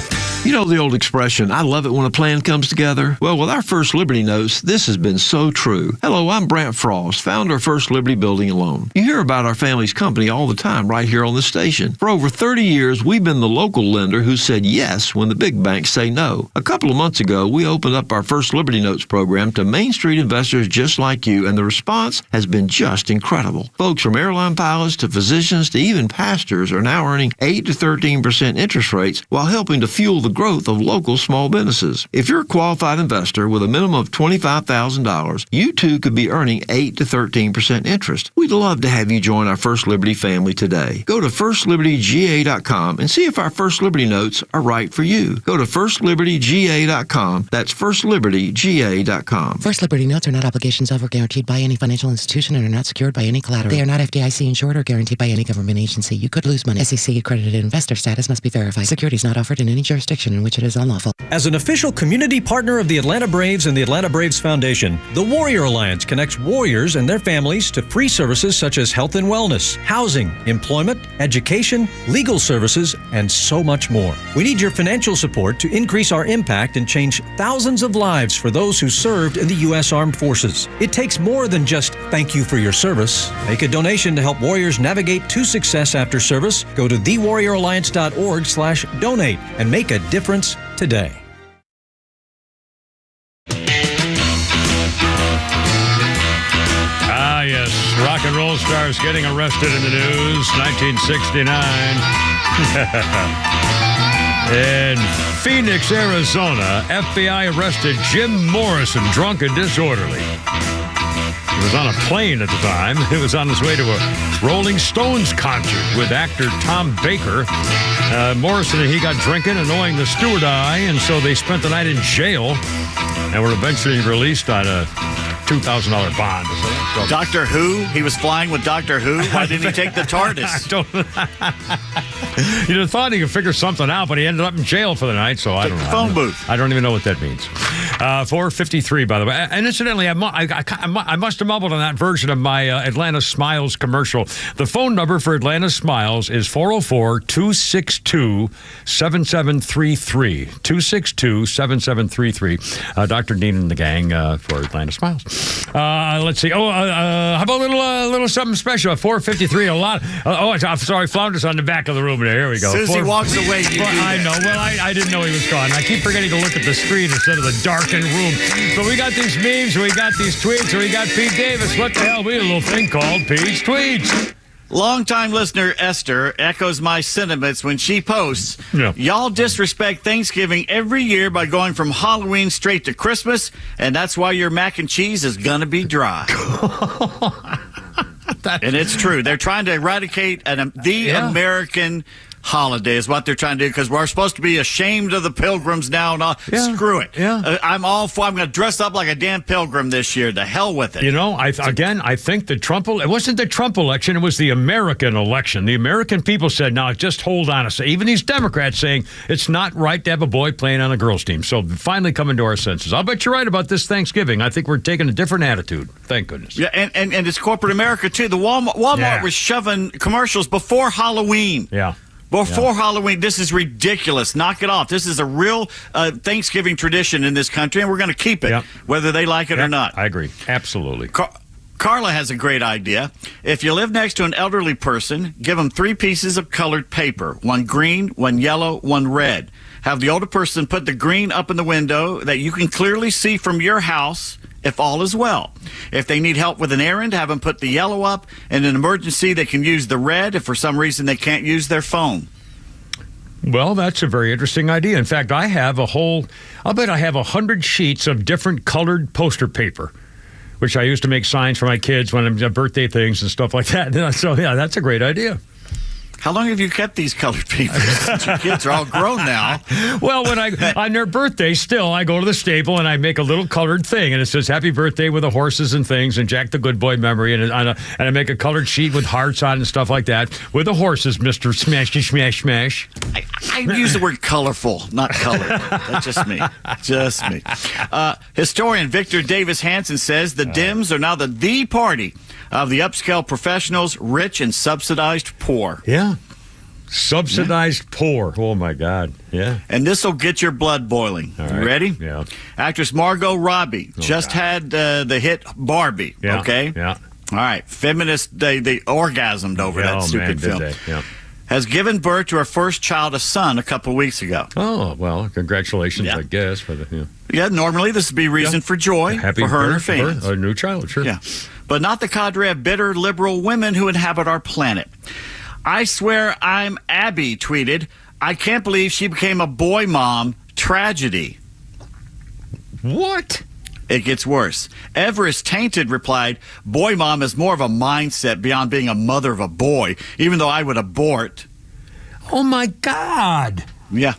You know the old expression, I love it when a plan comes together? Well, with our First Liberty Notes, this has been so true. Hello, I'm Brant Frost, founder of First Liberty Building and Loan. You hear about our family's company all the time right here on the station. For over 30 years, we've been the local lender who said yes when the big banks say no. A couple of months ago, we opened up our First Liberty Notes program to Main Street investors just like you, and the response has been just incredible. Folks from airline pilots to physicians to even pastors are now earning 8 to 13% interest rates while helping to fuel the growth of local small businesses. If you're a qualified investor with a minimum of $25,000, you too could be earning 8 to 13% interest. We'd love to have you join our First Liberty family today. Go to firstlibertyga.com and see if our First Liberty Notes are right for you. Go to firstlibertyga.com. That's firstlibertyga.com. First Liberty Notes are not obligations of or guaranteed by any financial institution and are not secured by any collateral. They are not FDIC insured or guaranteed by any government agency. You could lose money. SEC accredited investor status must be verified. Securities not offered in any jurisdiction in which it is unlawful. As an official community partner of the Atlanta Braves and the Atlanta Braves Foundation, the Warrior Alliance connects warriors and their families to free services such as health and wellness, housing, employment, education, legal services, and so much more. We need your financial support to increase our impact and change thousands of lives for those who served in the U.S. Armed Forces. It takes more than just thank you for your service. Make a donation to help warriors navigate to success after service. Go to thewarrioralliance.org/donate and make a difference today. Ah, yes. Rock and roll stars getting arrested in the news. 1969. In Phoenix, Arizona, FBI arrested Jim Morrison, drunk and disorderly. He was on a plane at the time. He was on his way to a Rolling Stones concert with actor Tom Baker. Morrison and he got drinking, annoying the steward and so they spent the night in jail and were eventually released on a $2,000 bond. So, Doctor Who? He was flying with Doctor Who? Why didn't he take the TARDIS? You'd have thought he could figure something out, but he ended up in jail for the night, so I don't know. Phone booth. I don't even know what that means. 4:53, by the way. And incidentally, I must have mumbled on that version of my Atlanta Smiles commercial. The phone number for Atlanta Smiles is 404-262-7733. 262-7733. Dr. Dean and the gang for Atlanta Smiles. Let's see. How about a little something special? At 4:53, a lot. I'm sorry, Flounder's on the back of the room there. Here we go. Susie walks away. I know. Well, I didn't know he was gone. I keep forgetting to look at the screen instead of the darkened room. But we got these memes, we got these tweets, and we got Pete Davis. What the hell? We had a little thing called Pete's Tweets. Longtime listener Esther echoes my sentiments when she posts, y'all disrespect Thanksgiving every year by going from Halloween straight to Christmas, and that's why your mac and cheese is going to be dry. And it's true. They're trying to eradicate the American holiday is what they're trying to do, because we're supposed to be ashamed of the pilgrims now. And all. Screw it. I'm all for. I'm going to dress up like a damn pilgrim this year. The hell with it. You know, I think the Trump. It wasn't the Trump election. It was the American election. The American people said, "Now, just hold on a second." Even these Democrats saying it's not right to have a boy playing on a girls' team. So finally coming to our senses. I'll bet you're right about this Thanksgiving. I think we're taking a different attitude. Thank goodness. Yeah, and it's corporate America too. The Walmart was shoving commercials before Halloween. Yeah. Before Halloween, this is ridiculous. Knock it off. This is a real Thanksgiving tradition in this country, and we're going to keep it, whether they like it or not. I agree. Absolutely. Carla has a great idea. If you live next to an elderly person, give them 3 pieces of colored paper, 1 green, 1 yellow, 1 red. Have the older person put the green up in the window that you can clearly see from your house if all is well. If they need help with an errand, have them put the yellow up. In an emergency, they can use the red if for some reason they can't use their phone. Well, that's a very interesting idea. In fact, I'll bet I have 100 sheets of different colored poster paper, which I used to make signs for my kids when I'm birthday things and stuff like that. So, yeah, that's a great idea. How long have you kept these colored papers? Since your kids are all grown now. Well, when on their birthday, still, I go to the stable and I make a little colored thing, and it says "Happy Birthday" with the horses and things, and Jack the Good Boy memory, and I make a colored sheet with hearts on and stuff like that with the horses, Mr. Smashy Smash Smash. I use the word colorful, not colored. That's just me. Just me. Historian Victor Davis Hanson says the Dems are now the party of the upscale professionals, rich and subsidized poor. Yeah. Subsidized poor. Oh, my God. Yeah. And this will get your blood boiling. All You right. ready? Yeah. Actress Margot Robbie just had the hit Barbie. Yeah. Okay? Yeah. All right. Feminists, they orgasmed over that stupid film. Did they? Yeah. Has given birth to her first child, a son, a couple of weeks ago. Oh, well, congratulations, I guess. For the, Yeah, normally this would be reason for joy Happy for her and her birth for fans. a new child, sure. Yeah. But not the cadre of bitter liberal women who inhabit our planet. I swear I'm Abby tweeted, I can't believe she became a boy mom. Tragedy. What? It gets worse. Everest Tainted replied, boy mom is more of a mindset beyond being a mother of a boy, even though I would abort. Oh, my God. Yeah.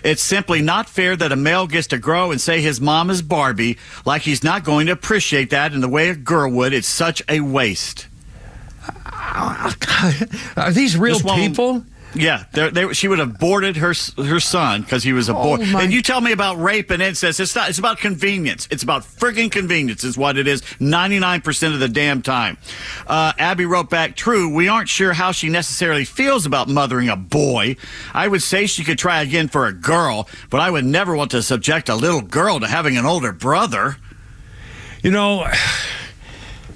It's simply not fair that a male gets to grow and say his mom is Barbie, like he's not going to appreciate that in the way a girl would. It's such a waste. Are these real people? Yeah, she would have aborted her son because he was a boy. And you tell me about rape and incest. It's about convenience. It's about friggin' convenience is what it is 99% of the damn time. Abby wrote back, true, we aren't sure how she necessarily feels about mothering a boy. I would say she could try again for a girl, but I would never want to subject a little girl to having an older brother. You know,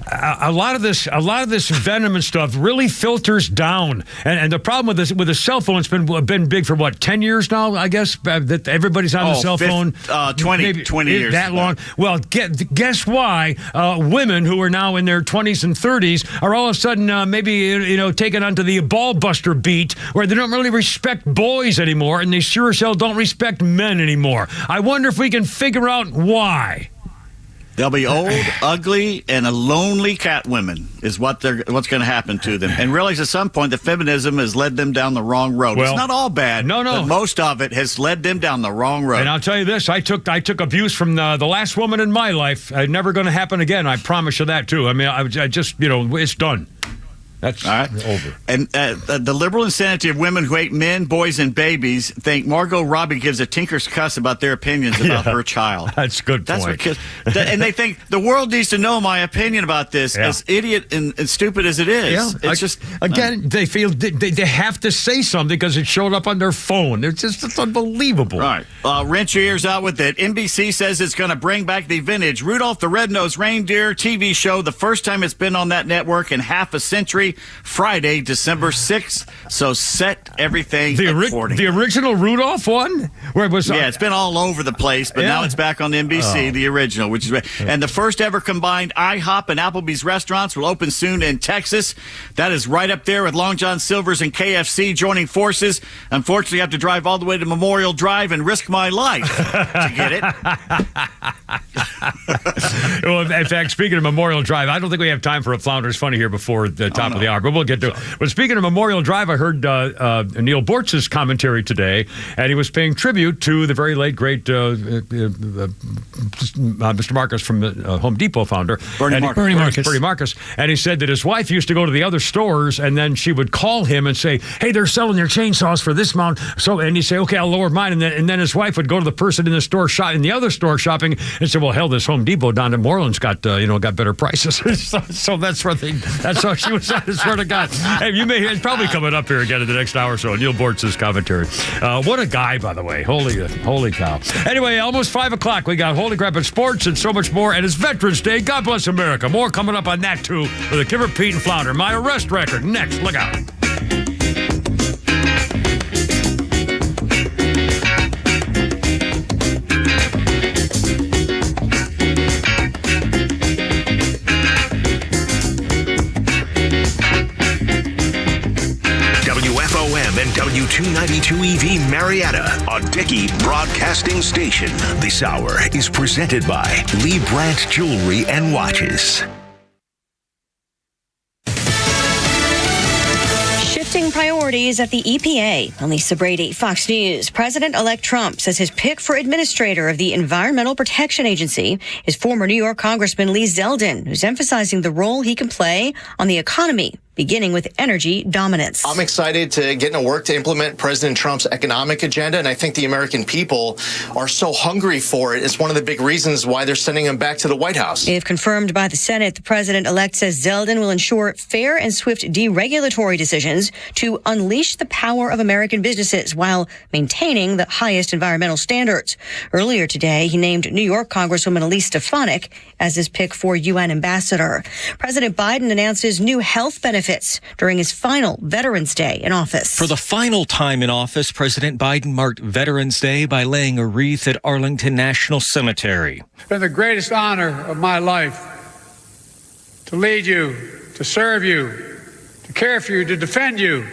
a lot of this venom and stuff really filters down, and the problem with the cell phone, it's been big for what, 10 years now, I guess, that everybody's on the cell phone. 20 years that long. Well, guess why women who are now in their 20s and 30s are all of a sudden maybe taken onto the ball buster beat, where they don't really respect boys anymore, and they sure as hell don't respect men anymore. I wonder if we can figure out why. They'll be old, ugly, and a lonely cat women is what's going to happen to them. And realize at some point the feminism has led them down the wrong road. Well, it's not all bad. No. But most of it has led them down the wrong road. And I'll tell you this, I took abuse from the last woman in my life. Never going to happen again. I promise you that, too. I mean, I just, it's done. That's all right. Over. And the liberal insanity of women who hate men, boys, and babies think Margot Robbie gives a tinker's cuss about their opinions about her child. That's a good point. That's what kids, and they think the world needs to know my opinion about this, as idiot and stupid as it is. Yeah. It's just again, they feel they have to say something because it showed up on their phone. It's unbelievable. All right, rinse your ears out with it. NBC says it's going to bring back the vintage Rudolph the Red-Nosed Reindeer TV show, the first time it's been on that network in half a century. Friday, December 6th. So set everything accordingly. The original Rudolph one? Where it was, it's been all over the place, but now it's back on NBC, the original, which is great. And the first ever combined IHOP and Applebee's restaurants will open soon in Texas. That is right up there with Long John Silver's and KFC joining forces. Unfortunately, I have to drive all the way to Memorial Drive and risk my life to get it. Well, in fact, speaking of Memorial Drive, I don't think we have time for a Flounders Funny here before the top of the hour, but we'll get to it. But speaking of Memorial Drive, I heard Neil Bortz's commentary today, and he was paying tribute to the very late, great Mr. Marcus from the Home Depot founder. Bernie Marcus. And he said that his wife used to go to the other stores, and then she would call him and say, hey, they're selling their chainsaws for this amount. And he'd say, okay, I'll lower mine. And then his wife would go to the person in the store in the other store shopping and say, well, hell, this Home Depot down in Moreland's got better prices. so that's how she was at. I swear to God. Hey, it's probably coming up here again in the next hour or so. Neil Bortz's commentary. What a guy, by the way. Holy cow. Anyway, almost 5 o'clock. We got Holy Crap and Sports and so much more. And it's Veterans Day. God bless America. More coming up on that, too, with the Kimmer, Pete, and Flounder. My arrest record. Next. Look out. and W292 EV Marietta, a Dickey broadcasting station. This hour is presented by Lee Brandt Jewelry and Watches. Shifting priorities at the EPA. On Lisa Brady, Fox News. President-elect Trump says his pick for administrator of the Environmental Protection Agency is former New York Congressman Lee Zeldin, who's emphasizing the role he can play on the economy beginning with energy dominance. I'm excited to get into work to implement President Trump's economic agenda, and I think the American people are so hungry for it. It's one of the big reasons why they're sending him back to the White House. If confirmed by the Senate, the president-elect says Zeldin will ensure fair and swift deregulatory decisions to unleash the power of American businesses while maintaining the highest environmental standards. Earlier today, he named New York Congresswoman Elise Stefanik as his pick for UN ambassador. President Biden announces new health benefits during his final Veterans Day in office. For the final time in office, President Biden marked Veterans Day by laying a wreath at Arlington National Cemetery. It's been the greatest honor of my life to lead you, to serve you, to care for you, to defend you,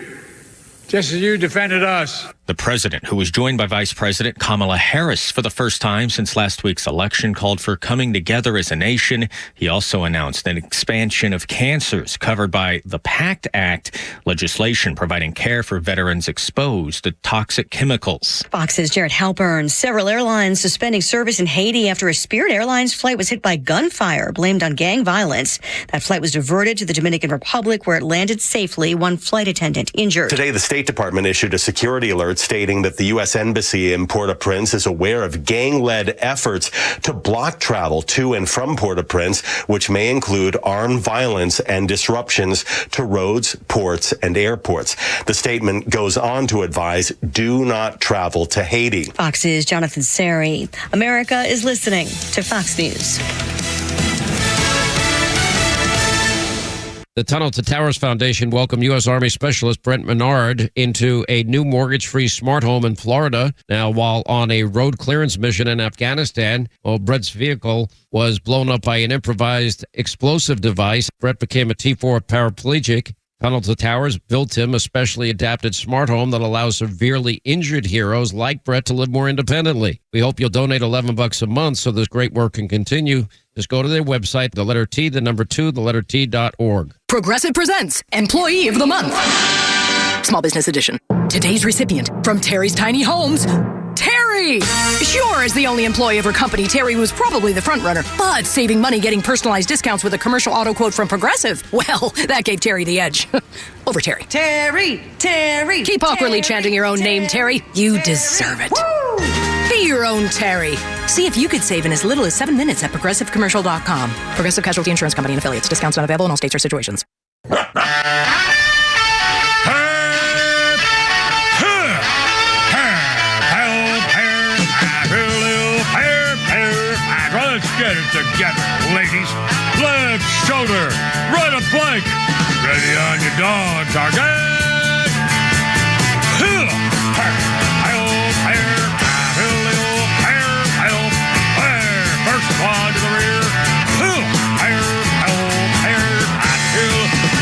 just as you defended us. The president, who was joined by Vice President Kamala Harris for the first time since last week's election, called for coming together as a nation. He also announced an expansion of cancers covered by the PACT Act, legislation providing care for veterans exposed to toxic chemicals. Fox's Jared Halpern. Several airlines suspending service in Haiti after a Spirit Airlines flight was hit by gunfire blamed on gang violence. That flight was diverted to the Dominican Republic, where it landed safely, one flight attendant injured. Today, the State Department issued a security alert stating that the U.S. Embassy in Port-au-Prince is aware of gang-led efforts to block travel to and from Port-au-Prince, which may include armed violence and disruptions to roads, ports, and airports. The statement goes on to advise, do not travel to Haiti. Fox's Jonathan Seri. America is listening to Fox News. The Tunnel to Towers Foundation welcomed U.S. Army Specialist Brent Menard into a new mortgage-free smart home in Florida. Now, while on a road clearance mission in Afghanistan, Brent's vehicle was blown up by an improvised explosive device. Brent became a T4 paraplegic. Tunnel to Towers built him a specially adapted smart home that allows severely injured heroes like Brett to live more independently. We hope you'll donate $11 a month so this great work can continue. Just go to their website, the letter T, the number 2, the letter T.org. Progressive presents Employee of the Month. Small Business Edition. Today's recipient from Terry's Tiny Homes, Terry! Sure, as the only employee of her company, Terry was probably the front runner, but saving money getting personalized discounts with a commercial auto quote from Progressive, well, that gave Terry the edge. Over Terry. Terry! Terry! Keep awkwardly chanting your own name, Terry. You deserve it. Woo! Be your own Terry. See if you could save in as little as 7 minutes at ProgressiveCommercial.com. Progressive Casualty Insurance Company and Affiliates. Discounts not available in all states or situations. Let's get it together, ladies. Left shoulder, right a plank. Ready on your dog, target. First one to the rear.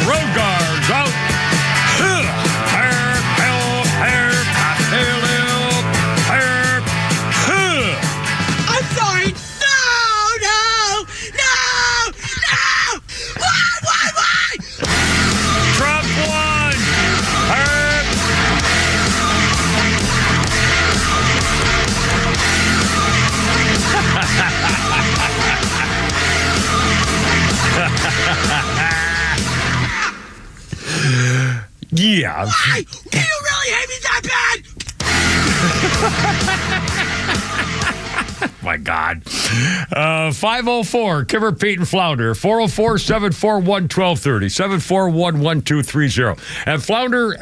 Road guards out. I'm sorry. Why? Trump won. Yeah. Why? Do you really hate me that bad? My God. 504, Kimmer, Pete, and Flounder. 404-741-1230. 741-1230. And Flounder,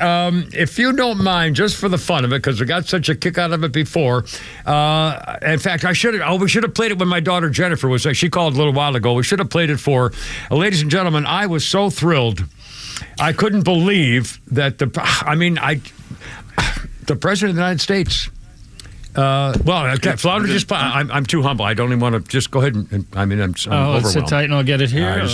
if you don't mind, just for the fun of it, because we got such a kick out of it before. In fact, we should have played it when my daughter Jennifer was there. She called a little while ago. We should have played it for. Ladies and gentlemen, I was so thrilled. I couldn't believe that the President of the United States. Flounder just. I'm too humble. I don't even want to just go ahead and. I'm overwhelmed. Sit tight and I'll get it here.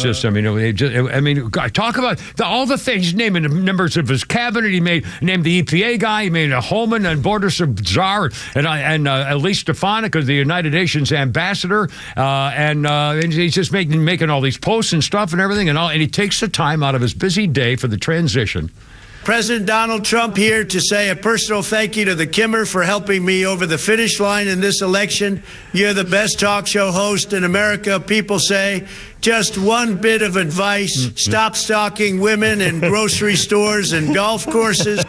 Talk about all the things. He's naming the members of his cabinet. He named the EPA guy. He made a Holman and Border Czar and Elise Stefanik, the United Nations ambassador. And he's just making all these posts and stuff and everything and he takes the time out of his busy day for the transition. President Donald Trump here to say a personal thank you to the Kimmer for helping me over the finish line in this election. You're the best talk show host in America. People say just one bit of advice. Stop stalking women in grocery stores and golf courses.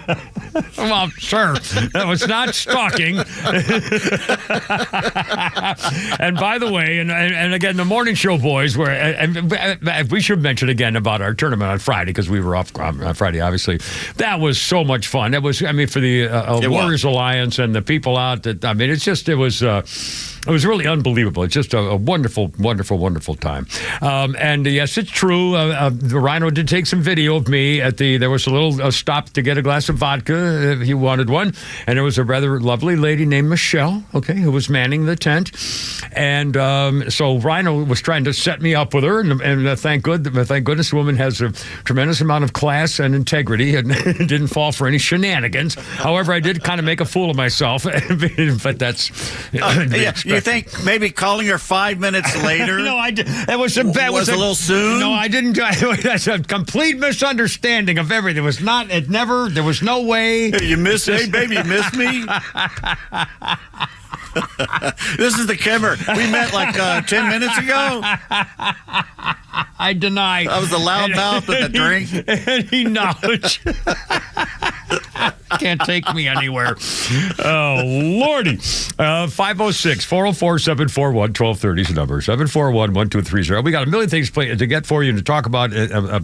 Well, sir, that was not stalking. And by the way, and again, the morning show boys were, and we should mention again about our tournament on Friday, because we were off on Friday, obviously. That was so much fun. That was, I mean, for the Warriors Alliance and the people out that, I mean, it was really unbelievable. It's just a wonderful, wonderful, wonderful time. And yes, it's true. The Rhino did take some video of me there was a little stop to get a glass of vodka if he wanted one. And there was a rather lovely lady named Michelle, who was manning the tent. And so Rhino was trying to set me up with her. And thank goodness the woman has a tremendous amount of class and integrity and didn't fall for any shenanigans. However, I did kind of make a fool of myself. But that's... You think maybe calling her 5 minutes later? No, I did. That was a little soon. No, I didn't. That's a complete misunderstanding of everything. There was no way. Hey, baby, you missed me? This is the Kimmer. We met like 10 minutes ago. I deny. That was the loudmouth and the drink. Any knowledge. Can't take me anywhere. Oh, Lordy. 506-404-741-1230 is the number. 741-1230. We got a million things to get for you to talk about,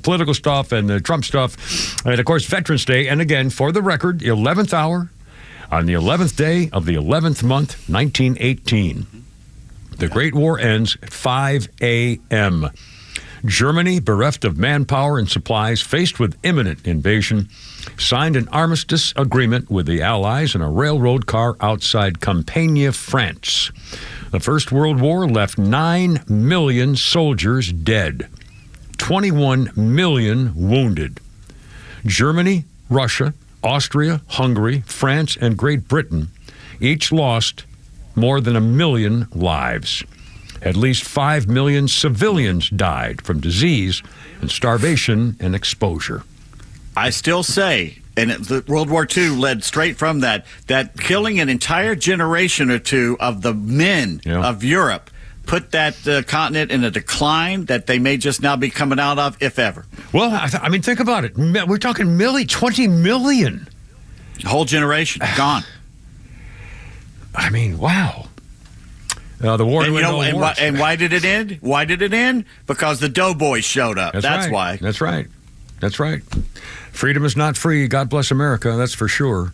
political stuff and Trump stuff. And, of course, Veterans Day. And, again, for the record, 11th hour on the 11th day of the 11th month, 1918. The Great War ends at 5 a.m. Germany, bereft of manpower and supplies, faced with imminent invasion, signed an armistice agreement with the Allies in a railroad car outside Compiègne, France. The First World War left 9 million soldiers dead, 21 million wounded. Germany, Russia, Austria, Hungary, France, and Great Britain each lost more than 1 million lives. At least 5 million civilians died from disease and starvation and exposure. I still say, and World War II led straight from that killing an entire generation or two of the men of Europe put that continent in a decline that they may just now be coming out of, if ever. Well, I mean, think about it. We're talking 20 million. A whole generation gone. I mean, wow. The war and why did it end? Why did it end? Because the Doughboys showed up. That's why. That's right. That's right. Freedom is not free. God bless America. That's for sure.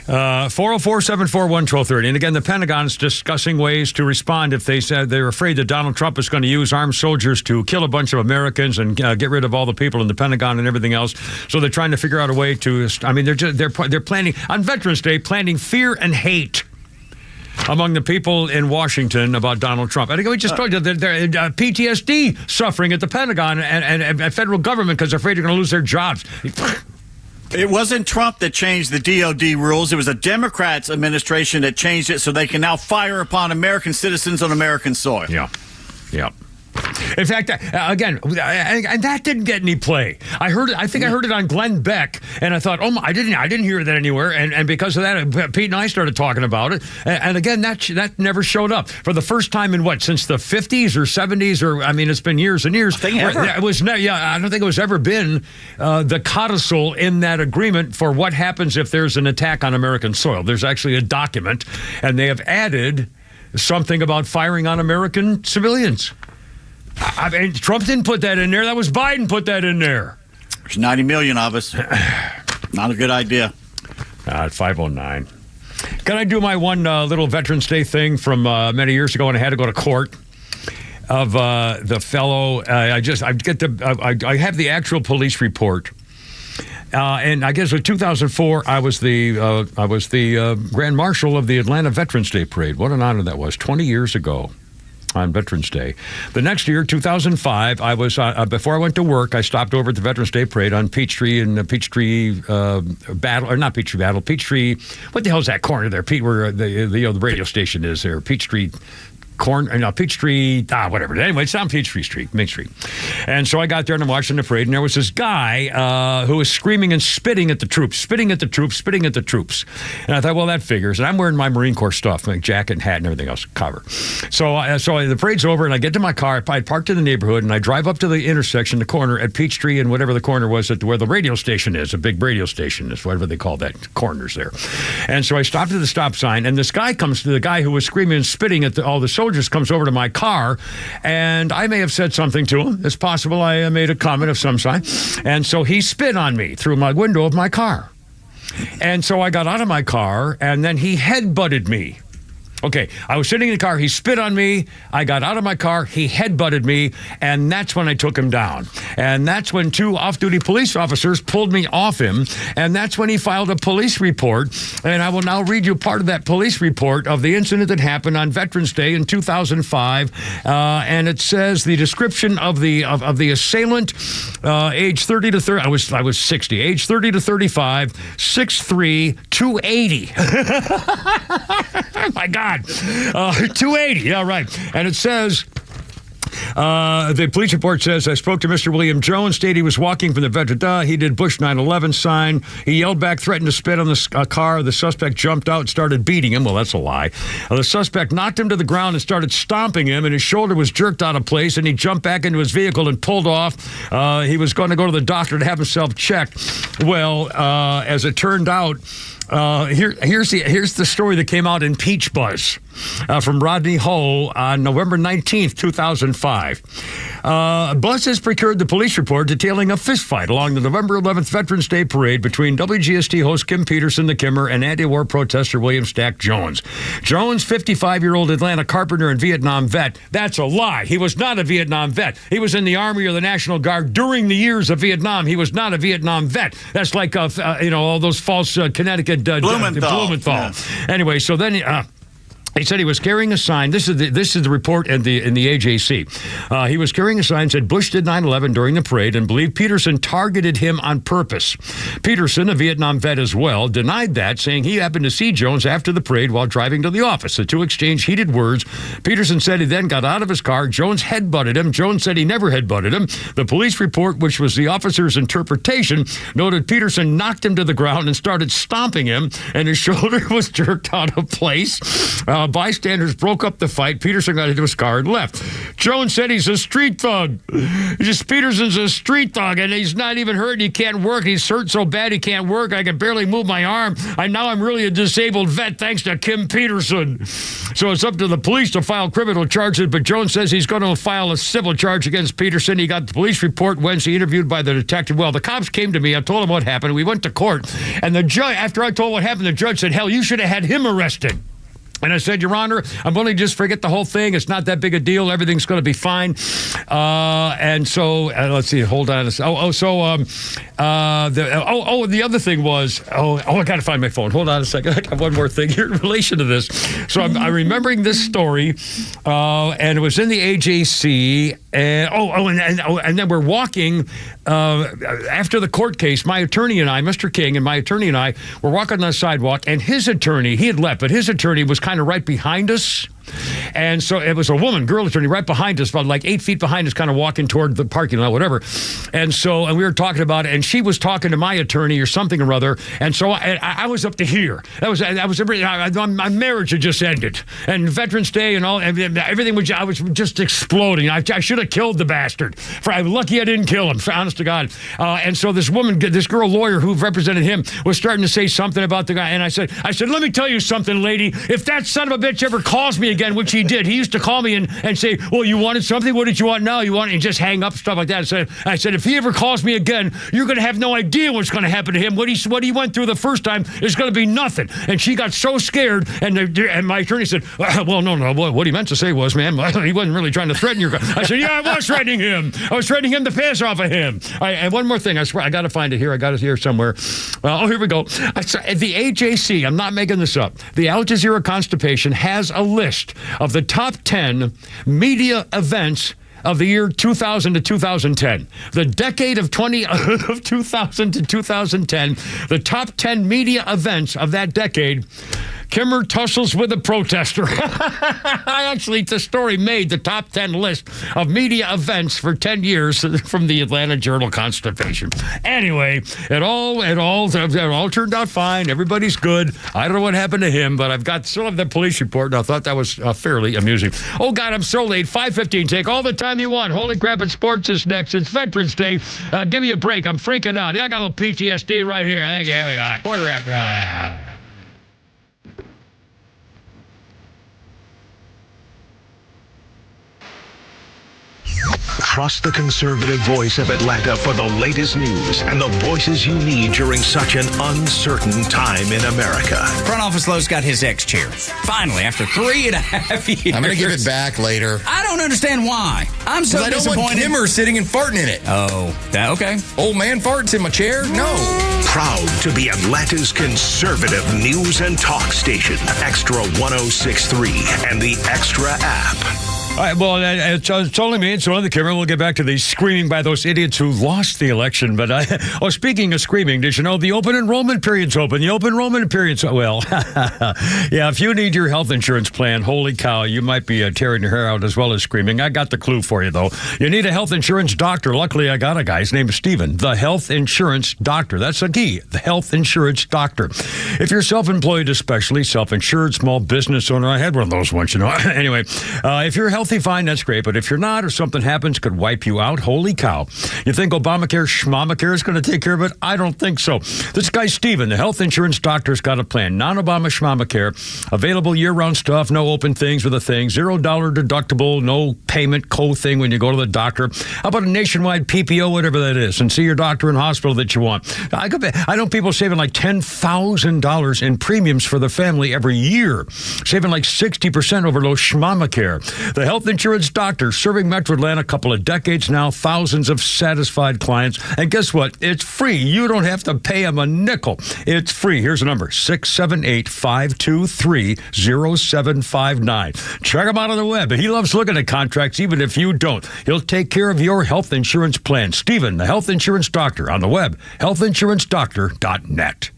404-741-1230. And again, the Pentagon is discussing ways to respond if they said they're afraid that Donald Trump is going to use armed soldiers to kill a bunch of Americans and get rid of all the people in the Pentagon and everything else. So they're trying to figure out a way to. I mean, they're planning on Veterans Day, planting fear and hate among the people in Washington about Donald Trump. I think we just told you that they're PTSD suffering at the Pentagon and federal government because they're afraid they're going to lose their jobs. It wasn't Trump that changed the DOD rules. It was a Democrats administration that changed it so they can now fire upon American citizens on American soil. Yeah. In fact, again, and that didn't get any play. I think I heard it on Glenn Beck, and I thought, I didn't hear that anywhere. And because of that, Pete and I started talking about it. And again, that never showed up for the first time in since the 50s or 70s, or I mean, it's been years and years. I don't think it was ever been the codicil in that agreement for what happens if there's an attack on American soil. There's actually a document, and they have added something about firing on American civilians. I mean, Trump didn't put that in there. That was Biden put that in there. There's 90 million of us. Not a good idea. At 509. Can I do my one little Veterans Day thing from many years ago when I had to go to court? Of the fellow, I have the actual police report. And I guess in 2004, I was the Grand Marshal of the Atlanta Veterans Day Parade. What an honor that was, 20 years ago. On Veterans Day. The next year, 2005, I was before I went to work, I stopped over at the Veterans Day Parade on Peachtree and Peachtree Battle, or not Peachtree Battle, Peachtree. What the hell's that corner there, Pete? Where the radio station is there, Peachtree Peachtree, whatever. Anyway, it's on Peachtree Street, Main Street. And so I got there and I'm watching the parade, and there was this guy who was screaming and spitting at the troops. And I thought, well, that figures. And I'm wearing my Marine Corps stuff, like jacket and hat and everything else, cover. So the parade's over, and I get to my car. I parked in the neighborhood, and I drive up to the intersection, the corner at Peachtree and whatever the corner was where the radio station is, a big radio station is whatever they call that, corners there. And so I stopped at the stop sign, and this guy comes to the guy who was screaming and spitting at all the soldiers, comes over to my car, and I may have said something to him. It's possible I made a comment of some sign. And so he spit on me through my window of my car. And so I got out of my car, and then he head-butted me. Okay, I was sitting in the car, he spit on me, I got out of my car, he head-butted me, and that's when I took him down. And that's when 2 off-duty police officers pulled me off him, and that's when he filed a police report. And I will now read you part of that police report of the incident that happened on Veterans Day in 2005. And it says the description of the assailant, age 30 to 30, I was 60, age 30 to 35, 6'3", 280. My God. 280, yeah, right. And it says, the police report says, I spoke to Mr. William Jones, stated he was walking from the veteran. He did Bush 9/11 sign. He yelled back, threatened to spit on the car. The suspect jumped out and started beating him. Well, that's a lie. The suspect knocked him to the ground and started stomping him, and his shoulder was jerked out of place, and he jumped back into his vehicle and pulled off. He was going to go to the doctor to have himself checked. Well, as it turned out, here's the story that came out in Peach Buzz from Rodney Ho on November 19th, 2005. Buzz has procured the police report detailing a fistfight along the November 11th Veterans Day parade between WGST host Kim Peterson, the Kimmer, and anti-war protester William Stack Jones. Jones, 55-year-old Atlanta carpenter and Vietnam vet. That's a lie. He was not a Vietnam vet. He was in the Army or the National Guard during the years of Vietnam. He was not a Vietnam vet. That's like, all those false Connecticut Blumenthal. Yeah. Anyway, so then he said he was carrying a sign. This is the report in the AJC. He was carrying a sign that said Bush did 9/11 during the parade and believed Peterson targeted him on purpose. Peterson, a Vietnam vet as well, denied that, saying he happened to see Jones after the parade while driving to the office. The two exchanged heated words. Peterson said he then got out of his car. Jones headbutted him. Jones said he never headbutted him. The police report, which was the officer's interpretation, noted Peterson knocked him to the ground and started stomping him, and his shoulder was jerked out of place. Bystanders broke up the fight. Peterson got into his car and left. Jones said he's a street thug. Peterson's a street thug, and he's not even hurt. He can't work. He's hurt so bad he can't work. I can barely move my arm. Now I'm really a disabled vet thanks to Kim Peterson. So it's up to the police to file criminal charges, but Jones says he's going to file a civil charge against Peterson. He got the police report Wednesday, interviewed by the detective. Well, the cops came to me. I told them what happened. We went to court, and the judge, after I told what happened, the judge said, hell, you should have had him arrested. And I said, Your Honor, I'm willing to just forget the whole thing. It's not that big a deal. Everything's going to be fine. And so, let's see. Hold on. The other thing was, I got to find my phone. Hold on a second. I got one more thing here in relation to this. So I'm remembering this story, and it was in the AJC. And then we're walking after the court case. My attorney and I, Mr. King, and my attorney and I were walking on the sidewalk, and his attorney, he had left, but his attorney was kind of right behind us. And so it was a girl attorney right behind us, about like 8 feet behind us, kind of walking toward the parking lot, whatever. And we were talking about it, and she was talking to my attorney or something or other. And so I was up to here. My marriage had just ended, and Veterans Day and all, everything was. I was just exploding. I should have killed the bastard. I'm lucky I didn't kill him. Honest to God. And so this girl lawyer who represented him was starting to say something about the guy, and I said, let me tell you something, lady. If that son of a bitch ever calls me again, which he did. He used to call me and say, well, you wanted something? What did you want now? And just hang up, stuff like that. I said, if he ever calls me again, you're going to have no idea what's going to happen to him. What he went through the first time is going to be nothing. And she got so scared, and my attorney said, well, no, what he meant to say was, ma'am, he wasn't really trying to threaten your guy. I said, yeah, I was threatening him. I was threatening him to pass off of him. And one more thing, I swear, I got to find it here. I got it here somewhere. Here we go. The AJC, I'm not making this up, the Al Jazeera Constipation has a list of the top 10 media events of the year 2000 to 2010. The decade of 2000 to 2010, the top 10 media events of that decade. Kimmer tussles with a protester. Actually, the story made the top 10 list of media events for 10 years from the Atlanta Journal-Constitution. Anyway, it all turned out fine. Everybody's good. I don't know what happened to him, but I've still have the police report, and I thought that was fairly amusing. Oh, God, I'm so late. 5:15. Take all the time you want. Holy crap, and sports is next. It's Veterans Day. Give me a break. I'm freaking out. I got a little PTSD right here. Thank you. Here we go. Quarter after. Trust the conservative voice of Atlanta for the latest news and the voices you need during such an uncertain time in America. Front Office Lowe's got his X chair. Finally, after 3.5 years. I'm going to give it back later. I don't understand why. I'm so disappointed. I don't want Kimmer sitting and farting in it. Oh, okay. Old man farts in my chair? No. Proud to be Atlanta's conservative news and talk station. XTRA 106.3 and the XTRA app. All right, well, it's only me. It's only the camera. We'll get back to the screaming by those idiots who lost the election. But speaking of screaming, did you know the open enrollment period's open? The open enrollment period's, well, yeah, if you need your health insurance plan, holy cow, you might be tearing your hair out as well as screaming. I got the clue for you, though. You need a health insurance doctor. Luckily, I got a guy. His name is Steven, the health insurance doctor. That's the key, the health insurance doctor. If you're self-employed, especially self-insured, small business owner, I had one of those once, Anyway, if you're healthy, fine, that's great. But if you're not, or something happens, could wipe you out, holy cow. You think Obamacare, Schmamacare is going to take care of it? I don't think so. This guy, Steven, the health insurance doctor's got a plan. Non-Obama Schmamacare, available year-round stuff, no open things with a thing, $0 deductible, no payment co-thing when you go to the doctor. How about a nationwide PPO, whatever that is, and see your doctor in hospital that you want? I know people saving like $10,000 in premiums for their family every year, saving like 60% over those Schmamacare. The health insurance doctor serving Metro Atlanta a couple of decades now, thousands of satisfied clients. And guess what? It's free. You don't have to pay him a nickel. It's free. Here's the number, 678-523-0759. Check him out on the web. He loves looking at contracts, even if you don't. He'll take care of your health insurance plan. Steven, the health insurance doctor, on the web, healthinsurancedoctor.net.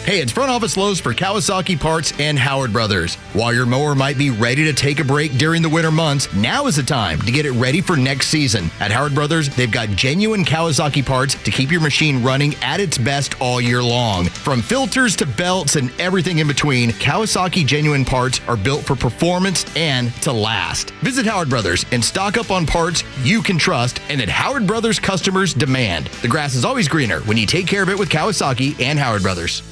Hey, it's Front Office Lowe's for Kawasaki Parts and Howard Brothers. While your mower might be ready to take a break during the winter months, now is the time to get it ready for next season. At Howard Brothers, they've got genuine Kawasaki parts to keep your machine running at its best all year long. From filters to belts and everything in between, Kawasaki genuine parts are built for performance and to last. Visit Howard Brothers and stock up on parts you can trust and that Howard Brothers customers demand. The grass is always greener when you take care of it with Kawasaki and Howard Brothers.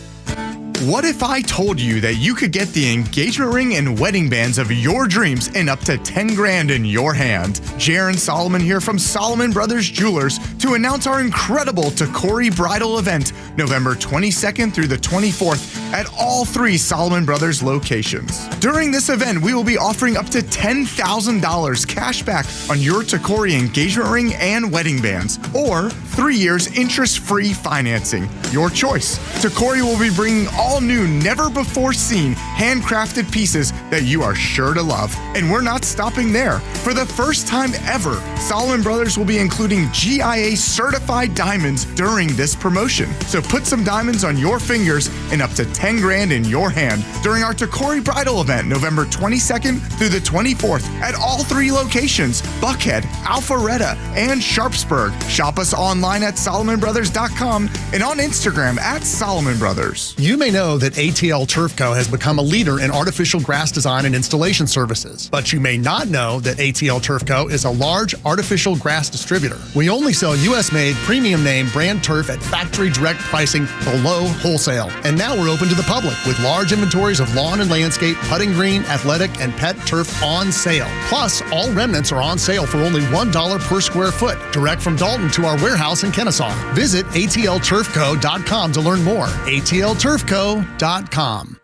What if I told you that you could get the engagement ring and wedding bands of your dreams and up to 10 grand in your hand? Jaron Solomon here from Solomon Brothers Jewelers to announce our incredible Takori Bridal event, November 22nd through the 24th at all 3 Solomon Brothers locations. During this event, we will be offering up to $10,000 cash back on your Takori engagement ring and wedding bands, or 3 years interest-free financing. Your choice. Takori will be bringing all new, never-before-seen, handcrafted pieces that you are sure to love. And we're not stopping there. For the first time ever, Solomon Brothers will be including GIA-certified diamonds during this promotion. So put some diamonds on your fingers and up to 10 grand in your hand during our Takori Bridal event, November 22nd through the 24th at all 3 locations, Buckhead, Alpharetta, and Sharpsburg. Shop us online at SolomonBrothers.com and on Instagram at Solomon Brothers. You may know that ATL Turf Co. has become a leader in artificial grass design and installation services, but you may not know that ATL Turf Co. is a large artificial grass distributor. We only sell U.S.-made, premium name brand turf at factory direct pricing below wholesale. And now we're open to the public with large inventories of lawn and landscape, putting green, athletic, and pet turf on sale. Plus, all remnants are on sale for only $1 per square foot, direct from Dalton to our warehouse in Kennesaw. Visit atlturfco.com to learn more. atlturfco.com.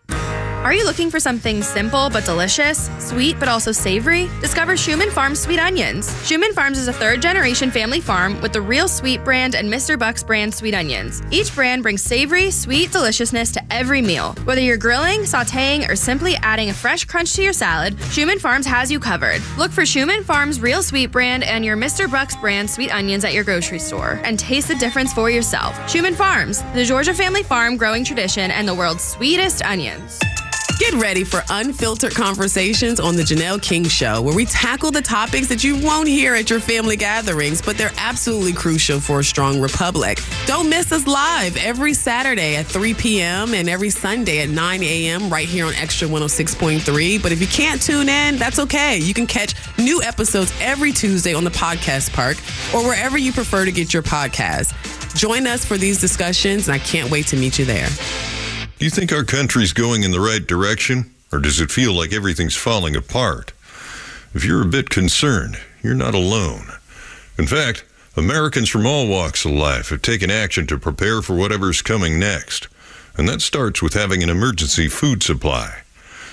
Are you looking for something simple but delicious, sweet but also savory? Discover Schumann Farms Sweet Onions. Schumann Farms is a 3rd-generation family farm with the Real Sweet brand and Mr. Buck's brand sweet onions. Each brand brings savory, sweet deliciousness to every meal. Whether you're grilling, sautéing, or simply adding a fresh crunch to your salad, Schumann Farms has you covered. Look for Schumann Farms Real Sweet brand and your Mr. Buck's brand sweet onions at your grocery store and taste the difference for yourself. Schumann Farms, the Georgia family farm growing tradition and the world's sweetest onions. Get ready for unfiltered conversations on The Janelle King Show, where we tackle the topics that you won't hear at your family gatherings, but they're absolutely crucial for a strong republic. Don't miss us live every Saturday at 3 p.m. and every Sunday at 9 a.m. right here on XTRA 106.3. But if you can't tune in, that's okay. You can catch new episodes every Tuesday on the Podcast Park or wherever you prefer to get your podcasts. Join us for these discussions, and I can't wait to meet you there. Do you think our country's going in the right direction, or does it feel like everything's falling apart? If you're a bit concerned, you're not alone. In fact, Americans from all walks of life have taken action to prepare for whatever's coming next. And that starts with having an emergency food supply.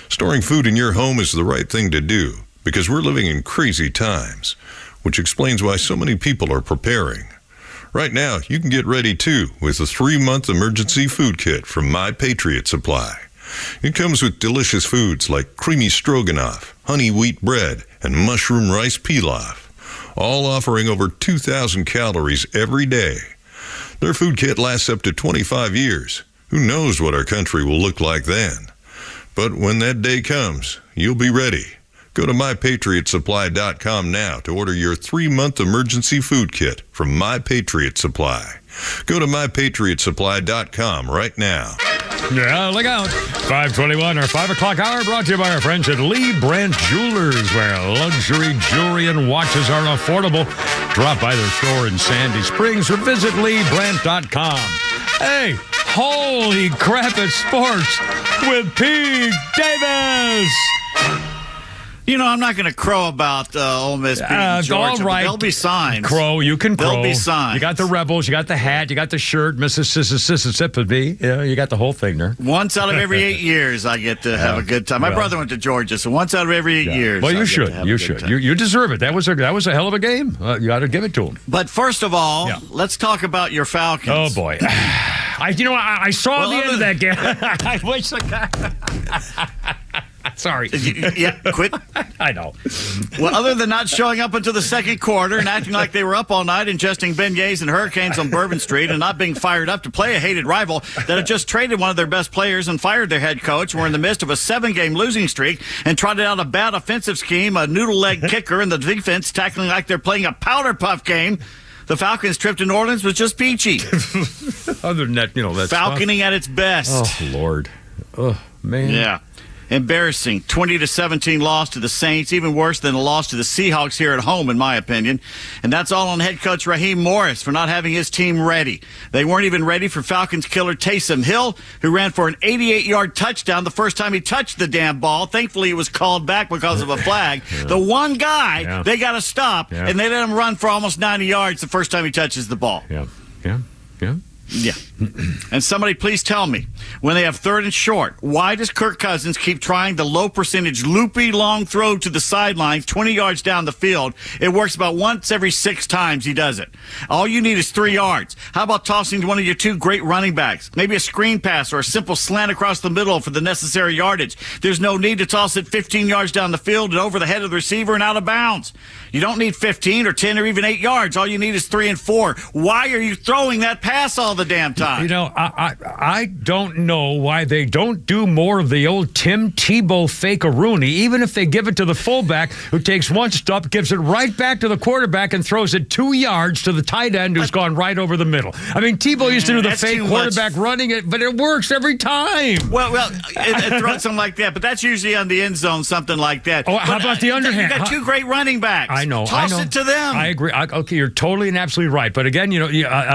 Storing food in your home is the right thing to do, because we're living in crazy times, which explains why so many people are preparing. Right now, you can get ready, too, with a 3-month emergency food kit from My Patriot Supply. It comes with delicious foods like creamy stroganoff, honey wheat bread, and mushroom rice pilaf, all offering over 2,000 calories every day. Their food kit lasts up to 25 years. Who knows what our country will look like then? But when that day comes, you'll be ready. Go to MyPatriotSupply.com now to order your 3-month emergency food kit from My Patriot Supply. Go to MyPatriotSupply.com right now. Yeah, look out. 5:21 or 5 o'clock hour brought to you by our friends at Lee Brandt Jewelers, where luxury jewelry and watches are affordable. Drop by their store in Sandy Springs or visit LeeBrandt.com. Hey, holy crap, it's sports with Pete Davis. You know, I'm not going to crow about Ole Miss beating Georgia. All right. They'll be signed. Crow, you can crow. They'll be signed. You got the Rebels, you got the hat, you got the shirt, Mississippi. Yeah, you got the whole thing there. Once out of every 8 years, I get to have a good time. My brother went to Georgia, so once out of every 8 years. Well, you should. You should. You deserve it. That was a hell of a game. You got to give it to them. But first of all, let's talk about your Falcons. Oh boy. I saw the end of that game. I wish I got. Sorry. Yeah, quit. I know. Well, other than not showing up until the second quarter and acting like they were up all night ingesting beignets and hurricanes on Bourbon Street and not being fired up to play a hated rival that had just traded one of their best players and fired their head coach, were in the midst of a 7-game losing streak and trotted out a bad offensive scheme, a noodle leg kicker, and the defense tackling like they're playing a powder puff game. The Falcons' trip to New Orleans was just peachy. Other than that, that's falconing at its best. Oh, Lord. Oh, man. Yeah. Embarrassing 20-17 loss to the Saints, even worse than a loss to the Seahawks here at home, in my opinion. And that's all on head coach Raheem Morris for not having his team ready. They weren't even ready for Falcons killer Taysom Hill, who ran for an 88-yard touchdown the first time he touched the damn ball. Thankfully, it was called back because of a flag. The one guy they got to stop, and they let him run for almost 90 yards the first time he touches the ball. Yeah. And somebody please tell me, when they have 3rd and short, why does Kirk Cousins keep trying the low percentage loopy long throw to the sidelines 20 yards down the field? It works about once every 6 times he does it. All you need is 3 yards. How about tossing to one of your 2 great running backs? Maybe a screen pass or a simple slant across the middle for the necessary yardage. There's no need to toss it 15 yards down the field and over the head of the receiver and out of bounds. You don't need 15 or 10 or even 8 yards. All you need is 3 and 4. Why are you throwing that pass all the damn time? I don't know why they don't do more of the old Tim Tebow fake-a-rooney, even if they give it to the fullback who takes one step, gives it right back to the quarterback and throws it 2 yards to the tight end who's gone right over the middle. I mean, Tebow used to do the fake quarterback running it, but it works every time. Well, throw something like that, but that's usually on the end zone, something like that. Oh, how about the underhand? You got 2 great running backs. I know. Toss it to them. I agree. Okay, you're totally and absolutely right. But again,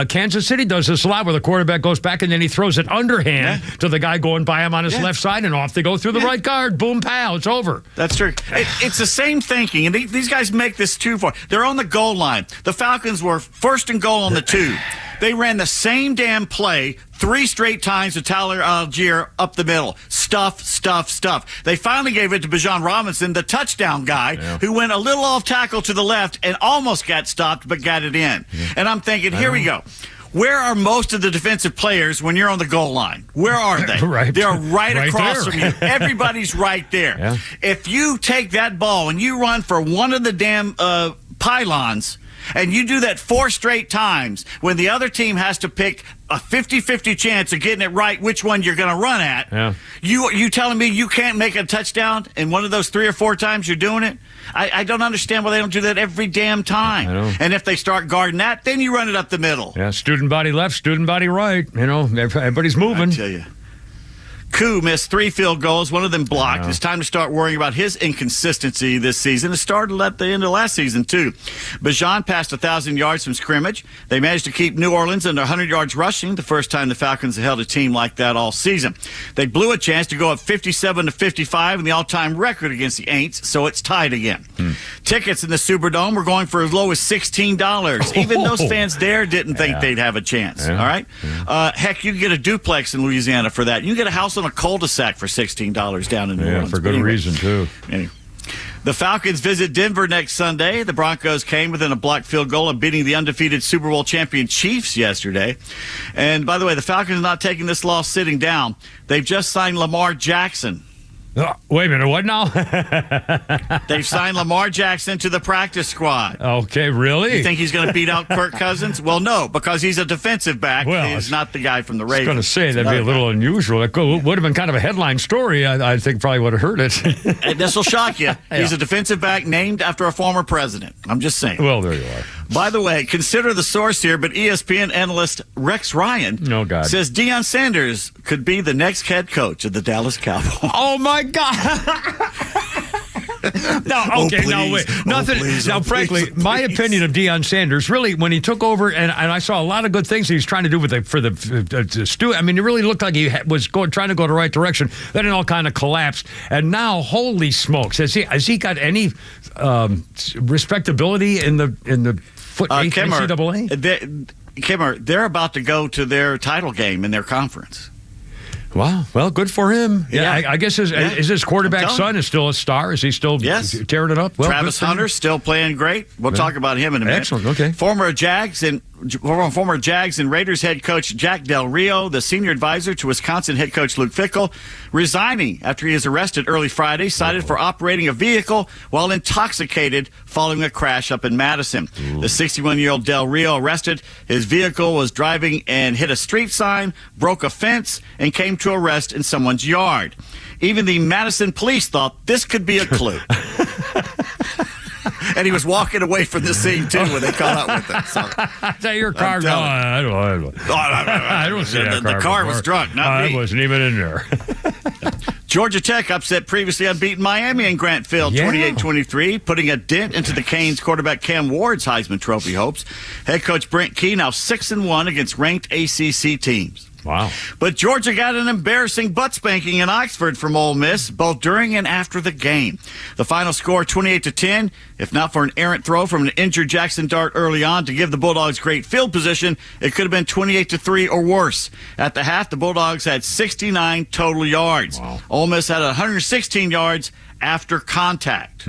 Kansas City does this a lot where the quarterback goes back and then he throws it underhand to the guy going by him on his left side, and off they go through the right guard. Boom, pow, it's over. That's true. It's the same thinking, and these guys make this too far. They're on the goal line. The Falcons were 1st and goal on the 2. They ran the same damn play 3 straight times to Tyler Algier up the middle. Stuff. They finally gave it to Bijan Robinson, the touchdown guy, who went a little off tackle to the left and almost got stopped, but got it in. And I'm thinking, here we go. Where are most of the defensive players when you're on the goal line? Where are they? They're right across from you. Everybody's right there. If you take that ball and you run for one of the damn pylons, and you do that 4 straight times when the other team has to pick a 50-50 chance of getting it right which one you're going to run at, you telling me you can't make a touchdown in one of those 3 or 4 times you're doing it? I don't understand why they don't do that every damn time. And if they start guarding that, then you run it up the middle. Yeah, student body left, student body right. Everybody's moving. I tell you. Koo missed 3 field goals, one of them blocked. It's time to start worrying about his inconsistency this season. It started at the end of last season, too. Bajan passed 1,000 yards from scrimmage. They managed to keep New Orleans under 100 yards rushing, the first time the Falcons have held a team like that all season. They blew a chance to go up 57-55 in the all-time record against the Aints, so it's tied again. Tickets in the Superdome were going for as low as $16. Even those fans there didn't think they'd have a chance, all right? Heck, you can get a duplex in Louisiana for that. You can get a house on a cul-de-sac for $16 down in New Orleans. For good reason, too. Anyway. The Falcons visit Denver next Sunday. The Broncos came within a blocked field goal of beating the undefeated Super Bowl champion Chiefs yesterday. And by the way, the Falcons are not taking this loss sitting down. They've just signed Lamar Jackson. Wait a minute, what now? They've signed Lamar Jackson to the practice squad. Okay, really? You think he's going to beat out Kirk Cousins? Well, no, because he's a defensive back. Well, he's not the guy from the Ravens. I was going to say, that'd be a little unusual. It would have been kind of a headline story. I think probably would have heard it. This will shock you. He's a defensive back named after a former president. I'm just saying. Well, there you are. By the way, consider the source here, but ESPN analyst Rex Ryan says Deion Sanders could be the next head coach of the Dallas Cowboys. Oh, my God. Wait. Nothing. Frankly, my opinion of Deion Sanders, really, when he took over, and I saw a lot of good things he was trying to do with the student. I mean, it really looked like he was trying to go the right direction. Then it all kind of collapsed, and now, holy smokes, has he got any respectability in the NCAA? Kimmer, they're about to go to their title game in their conference. Wow. Well, good for him. Yeah, I guess is his quarterback son is still a star? Is he still tearing it up? Well, Travis Hunter's still playing great. We'll talk about him in a minute. Excellent. Okay. Former Jags and Raiders head coach Jack Del Rio, the senior advisor to Wisconsin head coach Luke Fickell, resigning after he was arrested early Friday, cited for operating a vehicle while intoxicated following a crash up in Madison. The 61-year-old Del Rio arrested. His vehicle was driving and hit a street sign, broke a fence, and came to a rest in someone's yard. Even the Madison police thought this could be a clue. And he was walking away from the scene, too, when they caught up with him. So, is that your car? No, I don't see that car. The car was drunk, not me. I wasn't even in there. Georgia Tech upset previously unbeaten Miami in Grant Field 28-23, putting a dent into the Canes quarterback Cam Ward's Heisman Trophy hopes. Head coach Brent Key now 6-1 against ranked ACC teams. Wow. But Georgia got an embarrassing butt spanking in Oxford from Ole Miss, both during and after the game. The final score, 28-10. If not for an errant throw from an injured Jackson Dart early on to give the Bulldogs great field position, it could have been 28-3 or worse. At the half, the Bulldogs had 69 total yards. Wow. Ole Miss had 116 yards after contact.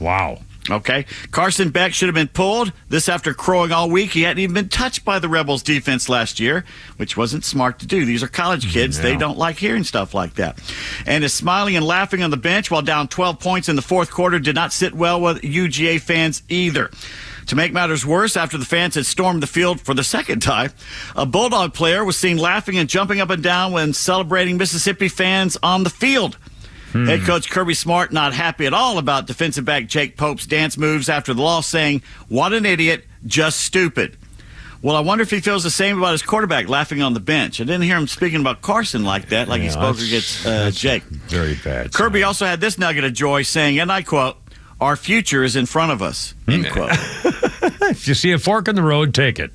Wow. Okay. Carson Beck should have been pulled. This after crowing all week. He hadn't even been touched by the Rebels defense last year, which wasn't smart to do. These are college kids. They don't like hearing stuff like that. And his smiling and laughing on the bench while down 12 points in the fourth quarter did not sit well with UGA fans either. To make matters worse, after the fans had stormed the field for the second time, a Bulldog player was seen laughing and jumping up and down when celebrating Mississippi fans on the field. Head coach Kirby Smart not happy at all about defensive back Jake Pope's dance moves after the loss, saying, "What an idiot, just stupid." Well, I wonder if he feels the same about his quarterback laughing on the bench. I didn't hear him speaking about Carson like that, like he spoke against Jake. Very bad. Kirby also had this nugget of joy, saying, and I quote, "Our future is in front of us," end quote. If you see a fork in the road, take it.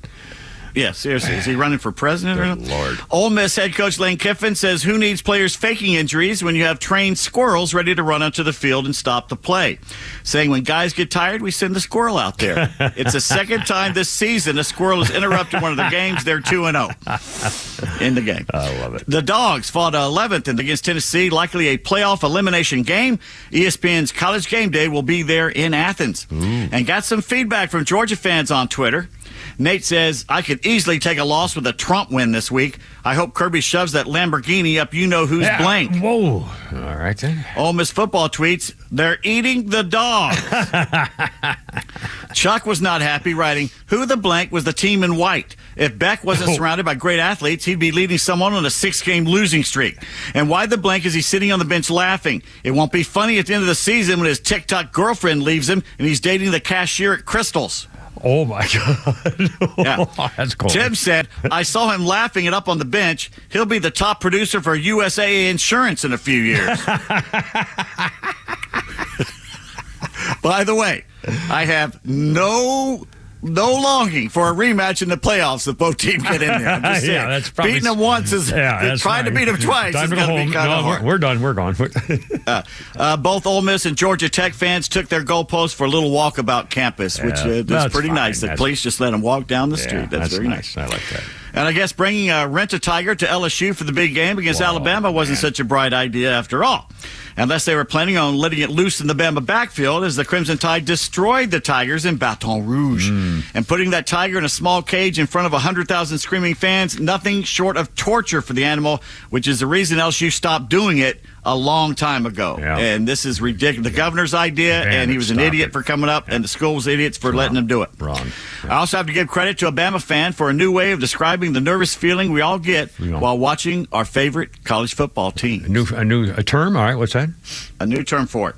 Yeah, seriously. Is he running for president or something? Lord. Ole Miss head coach Lane Kiffin says, who needs players faking injuries when you have trained squirrels ready to run onto the field and stop the play? Saying when guys get tired, we send the squirrel out there. It's the second time this season a squirrel has interrupted one of the games. They're 2-0 in the game. I love it. The Dogs fought 11th against Tennessee, likely a playoff elimination game. ESPN's College Game Day will be there in Athens. And got some feedback from Georgia fans on Twitter. Nate says, I could easily take a loss with a Trump win this week. I hope Kirby shoves that Lamborghini up you-know-who's blank. Whoa. All right, then. Ole Miss football tweets, they're eating the dogs. Chuck was not happy, writing, "Who the blank was the team in white? If Beck wasn't surrounded by great athletes, he'd be leading someone on a 6-game losing streak. And why the blank is he sitting on the bench laughing? It won't be funny at the end of the season when his TikTok girlfriend leaves him and he's dating the cashier at Crystal's." Oh, my God. Yeah. That's cool. Tim said, "I saw him laughing it up on the bench. He'll be the top producer for USAA Insurance in a few years." By the way, I have no longing for a rematch in the playoffs if both teams get in there. I'm just saying. That's probably, beating them once is trying to beat them twice. Time is to going go to home. be kind of hard. We're done. We're gone. Both Ole Miss and Georgia Tech fans took their goalposts for a little walkabout campus, which is pretty nice. The police just let them walk down the street. That's very nice. I like that. And I guess bringing Rent-A-Tiger to LSU for the big game against Alabama wasn't such a bright idea after all. Unless they were planning on letting it loose in the Bama backfield as the Crimson Tide destroyed the Tigers in Baton Rouge. And putting that tiger in a small cage in front of 100,000 screaming fans, nothing short of torture for the animal, which is the reason LSU stopped doing it a long time ago. Yeah. And this is ridiculous. The governor's idea, and he was an idiot for coming up, and the school was idiots for letting him do it. Wrong. I also have to give credit to a Bama fan for a new way of describing the nervous feeling we all get while watching our favorite college football team. A new term? All right, what's that? A new term for it.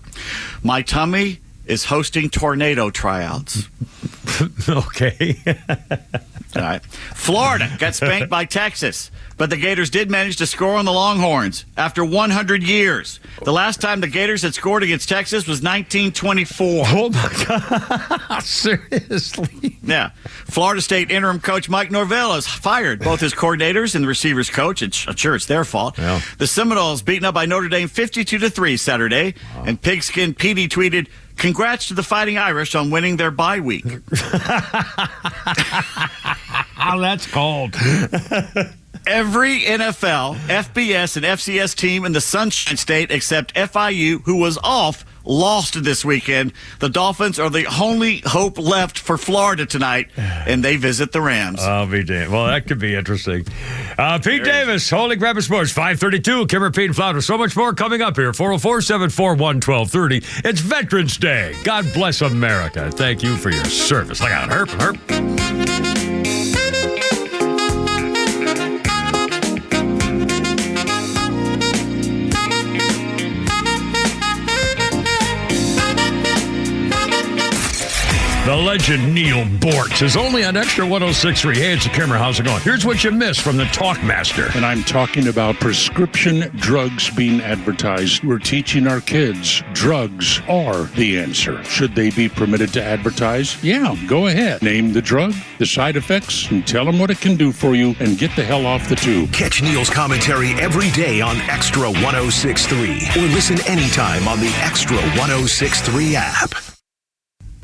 My tummy is hosting tornado tryouts. Okay. All right. Florida got spanked by Texas, but the Gators did manage to score on the Longhorns after 100 years. The last time the Gators had scored against Texas was 1924. Oh, my God. Seriously? Yeah. Florida State interim coach Mike Norvell has fired both his coordinators and the receivers coach. I'm sure it's their fault. Yeah. The Seminoles beaten up by Notre Dame 52-3 Saturday, and Pigskin Petey tweeted, "Congrats to the Fighting Irish on winning their bye week." Oh, that's cold. Every NFL, FBS, and FCS team in the Sunshine State except FIU, who was off, lost this weekend. The Dolphins are the only hope left for Florida tonight, and they visit the Rams. I'll be damned. Well, that could be interesting. Pete Davis, Holy Grabber Sports, 532, Kimmer, Pete, and Flounder. So much more coming up here. 404-741-1230. It's Veterans Day. God bless America. Thank you for your service. Look out. Herp. The legend Neil Bortz is only on Extra 106.3. Hey, it's a Kimmer. How's it going? Here's what you missed from the Talkmaster. And I'm talking about prescription drugs being advertised. We're teaching our kids drugs are the answer. Should they be permitted to advertise? Yeah, go ahead. Name the drug, the side effects, and tell them what it can do for you, and get the hell off the tube. Catch Neil's commentary every day on Extra 106.3 or listen anytime on the Extra 106.3 app.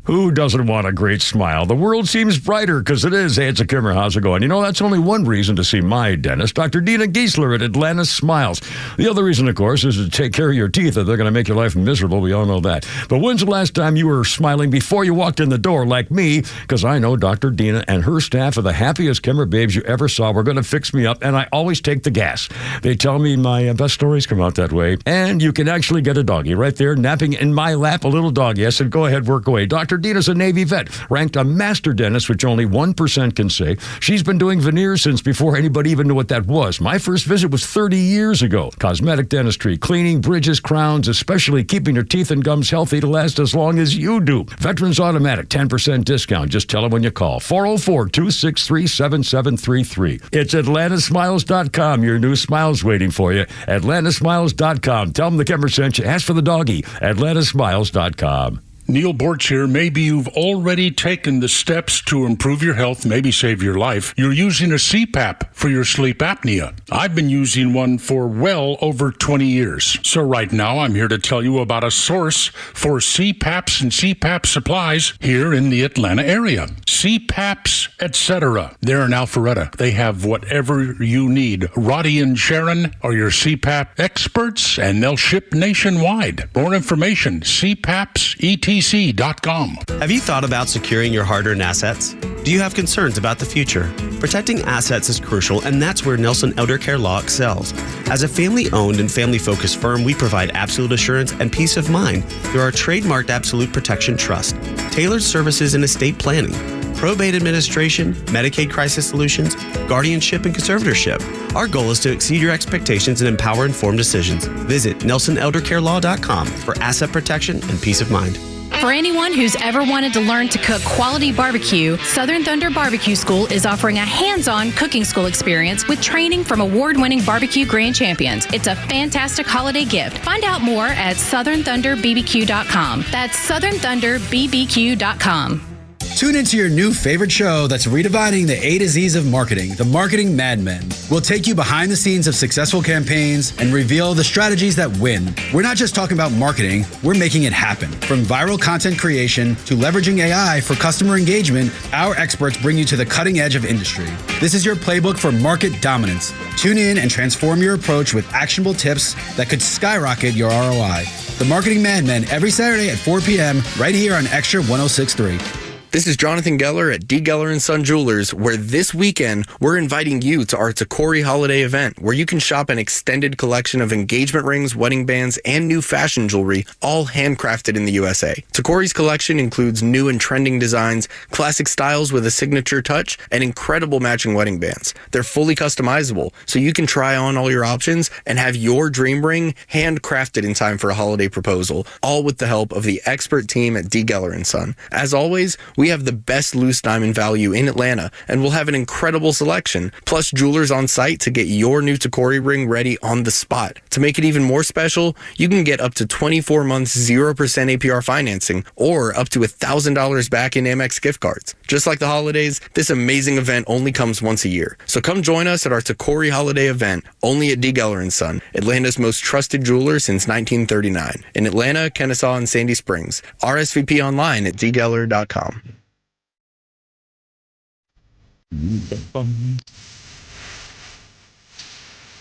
Who doesn't want a great smile? The world seems brighter because it is. Hey, it's a Kimmer. How's it going? You know, that's only one reason to see my dentist, Dr. Dina Giesler at Atlanta Smiles. The other reason, of course, is to take care of your teeth if they're going to make your life miserable. We all know that. But when's the last time you were smiling before you walked in the door like me? Because I know Dr. Dina and her staff are the happiest Kimmer babes you ever saw. We're going to fix me up, and I always take the gas. They tell me my best stories come out that way. And you can actually get a doggy right there, napping in my lap, a little doggy. I said, go ahead, work away. Dr. Dina's a Navy vet, ranked a master dentist, which only 1% can say. She's been doing veneers since before anybody even knew what that was. My first visit was 30 years ago. Cosmetic dentistry, cleaning, bridges, crowns, especially keeping your teeth and gums healthy to last as long as you do. Veterans Automatic, 10% discount. Just tell them when you call. 404-263-7733. It's atlantasmiles.com. Your new smile's waiting for you. atlantasmiles.com. Tell them the Kimmer sent you. Ask for the doggy. atlantasmiles.com. Neil Bortz here. Maybe you've already taken the steps to improve your health, maybe save your life. You're using a CPAP for your sleep apnea. I've been using one for well over 20 years. So right now, I'm here to tell you about a source for CPAPs and CPAP supplies here in the Atlanta area. CPAPs, etc. They're in Alpharetta. They have whatever you need. Roddy and Sharon are your CPAP experts, and they'll ship nationwide. More information, CPAPs etc.com. Have you thought about securing your hard-earned assets? Do you have concerns about the future? Protecting assets is crucial, and that's where Nelson Elder Care Law excels. As a family-owned and family-focused firm, we provide absolute assurance and peace of mind through our trademarked Absolute Protection Trust, tailored services in estate planning, probate administration, Medicaid crisis solutions, guardianship, and conservatorship. Our goal is to exceed your expectations and empower informed decisions. Visit NelsonElderCareLaw.com for asset protection and peace of mind. For anyone who's ever wanted to learn to cook quality barbecue, Southern Thunder Barbecue School is offering a hands-on cooking school experience with training from award-winning barbecue grand champions. It's a fantastic holiday gift. Find out more at SouthernThunderBBQ.com. That's SouthernThunderBBQ.com. Tune into your new favorite show that's redefining the A to Z's of marketing, The Marketing Mad Men. We'll take you behind the scenes of successful campaigns and reveal the strategies that win. We're not just talking about marketing, we're making it happen. From viral content creation to leveraging AI for customer engagement, our experts bring you to the cutting edge of industry. This is your playbook for market dominance. Tune in and transform your approach with actionable tips that could skyrocket your ROI. The Marketing Mad Men every Saturday at 4 p.m. right here on XTRA 106.3. This is Jonathan Geller at D. Geller & Son Jewelers, where this weekend we're inviting you to our Takori holiday event, where you can shop an extended collection of engagement rings, wedding bands, and new fashion jewelry, all handcrafted in the USA. Takori's collection includes new and trending designs, classic styles with a signature touch, and incredible matching wedding bands. They're fully customizable, so you can try on all your options and have your dream ring handcrafted in time for a holiday proposal, all with the help of the expert team at D. Geller & Son. As always, we have the best loose diamond value in Atlanta, and we'll have an incredible selection, plus jewelers on site to get your new Takori ring ready on the spot. To make it even more special, you can get up to 24 months 0% APR financing, or up to $1,000 back in Amex gift cards. Just like the holidays, this amazing event only comes once a year. So come join us at our Takori holiday event, only at D. Geller & Son, Atlanta's most trusted jeweler since 1939. In Atlanta, Kennesaw, and Sandy Springs. RSVP online at dgeller.com.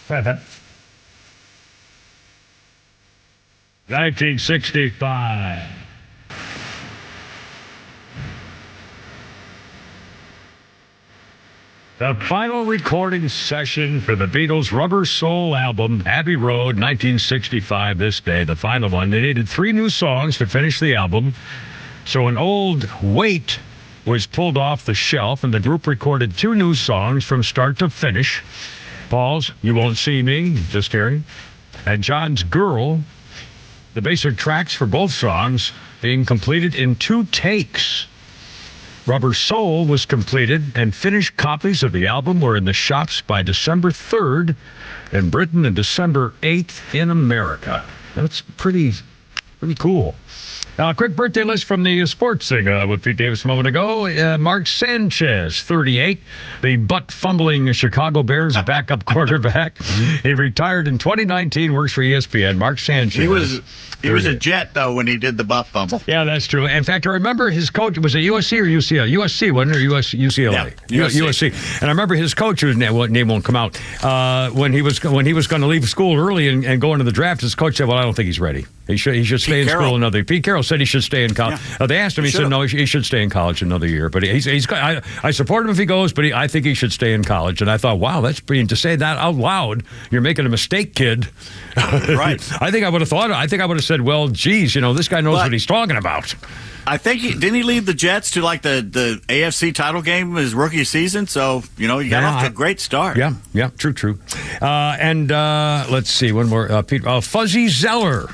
Seven. 1965. The final recording session for the Beatles' Rubber Soul album, Abbey Road, 1965, this day, the final one. They needed 3 new songs to finish the album, so an old Wait was pulled off the shelf, and the group recorded 2 new songs from start to finish. Paul's You Won't See Me, just hearing, and John's Girl, the basic tracks for both songs being completed in 2 takes. Rubber Soul was completed, and finished copies of the album were in the shops by December 3rd in Britain and December 8th in America. That's pretty cool. A quick birthday list from the sports thing with Pete Davis a moment ago. Mark Sanchez, 38, the butt-fumbling Chicago Bears backup quarterback. He retired in 2019, works for ESPN. Mark Sanchez. He was a Jet, though, when he did the butt fumble. Yeah, that's true. In fact, I remember his coach, was it USC or UCLA? USC, wasn't it? Or UCLA? Yeah, USC. And I remember his coach, whose name won't come out, when he was going to leave school early and go into the draft, his coach said, well, I don't think he's ready. He should stay in school another. Pete Carroll said he should stay in college. Yeah. They asked him, he said no, he should stay in college another year. But I support him if he goes, but I think he should stay in college. And I thought, wow, that's pretty, to say that out loud, you're making a mistake, kid. Right. I think I would have said, well, geez, this guy knows what he's talking about. I think didn't he lead the Jets to like the AFC title game his rookie season? So he got off to a great start. Yeah, true. And let's see, one more. Pete, Fuzzy Zeller.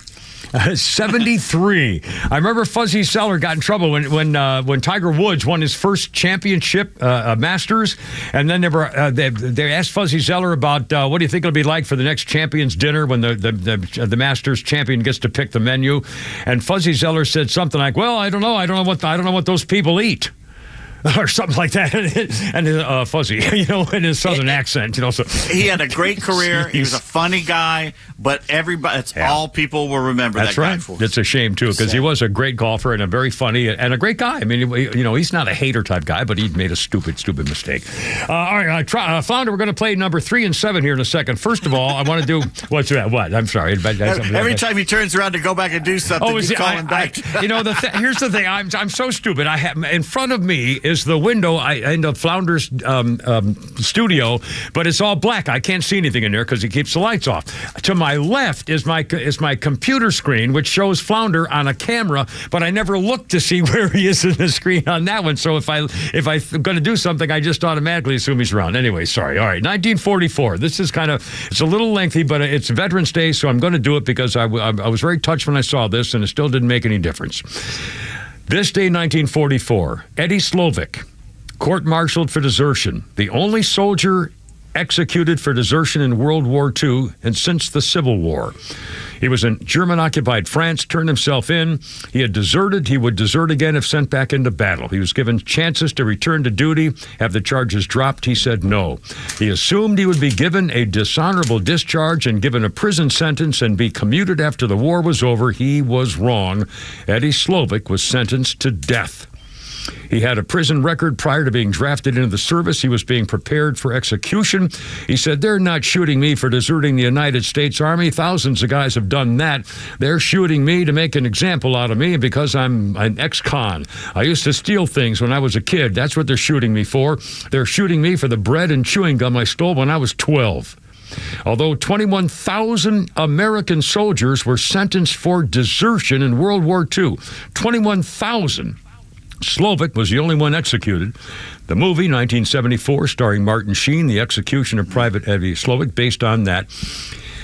73. I remember Fuzzy Zeller got in trouble when Tiger Woods won his first championship, Masters, and then they asked Fuzzy Zeller about what do you think it'll be like for the next champions dinner when the Masters champion gets to pick the menu, and Fuzzy Zeller said something like, "Well, I don't know what those people eat." or something like that, and fuzzy, in his southern accent, So he had a great career. He was a funny guy, but that's all people will remember. That's that guy right. for. It's a shame too, because he was a great golfer and a very funny and a great guy. I mean, he's not a hater type guy, but he made a stupid mistake. All right, Flounder, we're going to play number 3 and 7 here in a second. First of all, I want to do what's that? What? I'm sorry. Every time he turns around to go back and do something, you call him back. Here's the thing. I'm so stupid. I have in front of me is the window in the Flounder's studio, but it's all black. I can't see anything in there because he keeps the lights off. To my left is my computer screen, which shows Flounder on a camera, but I never look to see where he is in the screen on that one. So if I'm going to do something, I just automatically assume he's around. Anyway, sorry. All right, 1944. This is it's a little lengthy, but it's Veterans Day, so I'm going to do it because I was very touched when I saw this, and it still didn't make any difference. This day, 1944, Eddie Slovic, court-martialed for desertion, the only soldier executed for desertion in World War II and since the Civil War. He was in German-occupied France, turned himself in. He had deserted. He would desert again if sent back into battle. He was given chances to return to duty, have the charges dropped. He said no. He assumed he would be given a dishonorable discharge and given a prison sentence and be commuted after the war was over. He was wrong. Eddie Slovic was sentenced to death. He had a prison record prior to being drafted into the service. He was being prepared for execution. He said, they're not shooting me for deserting the United States Army. Thousands of guys have done that. They're shooting me to make an example out of me because I'm an ex-con. I used to steal things when I was a kid. That's what they're shooting me for. They're shooting me for the bread and chewing gum I stole when I was 12. Although 21,000 American soldiers were sentenced for desertion in World War II, 21,000. Slovic was the only one executed. The movie, 1974, starring Martin Sheen, The Execution of Private Eddie Slovic, based on that.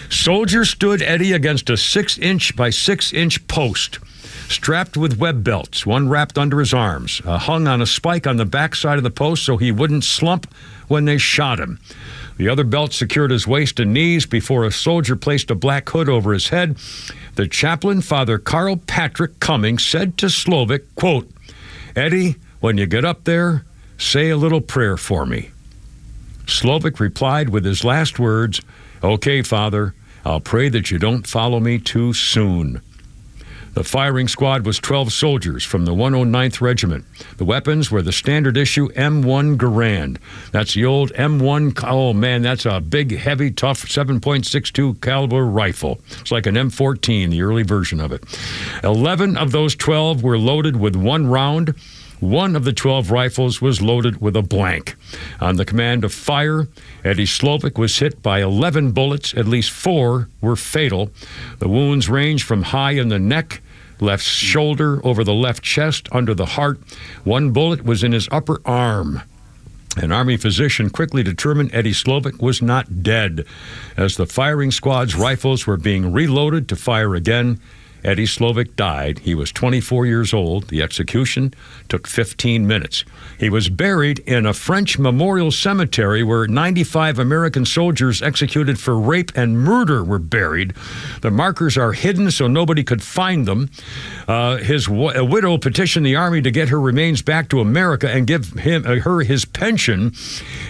Soldiers stood Eddie against a 6-inch by 6-inch post, strapped with web belts, one wrapped under his arms, hung on a spike on the back side of the post so he wouldn't slump when they shot him. The other belt secured his waist and knees before a soldier placed a black hood over his head. The chaplain, Father Carl Patrick Cummings, said to Slovic, quote, Eddie, when you get up there, say a little prayer for me. Slovic replied with his last words, okay, Father, I'll pray that you don't follow me too soon. The firing squad was 12 soldiers from the 109th Regiment. The weapons were the standard issue M1 Garand. That's the old M1. Oh, man, that's a big, heavy, tough 7.62 caliber rifle. It's like an M14, the early version of it. 11 of those 12 were loaded with one round. One of the 12 rifles was loaded with a blank. On the command of fire, Eddie Slovic was hit by 11 bullets. At least 4 were fatal. The wounds ranged from high in the neck, left shoulder, over the left chest, under the heart. One bullet was in his upper arm. An Army physician quickly determined Eddie Slovic was not dead. As the firing squad's rifles were being reloaded to fire again, Eddie Slovic died. He was 24 years old. The execution took 15 minutes. He was buried in a French memorial cemetery where 95 American soldiers executed for rape and murder were buried. The markers are hidden so nobody could find them. His widow petitioned the Army to get her remains back to America and give her his pension.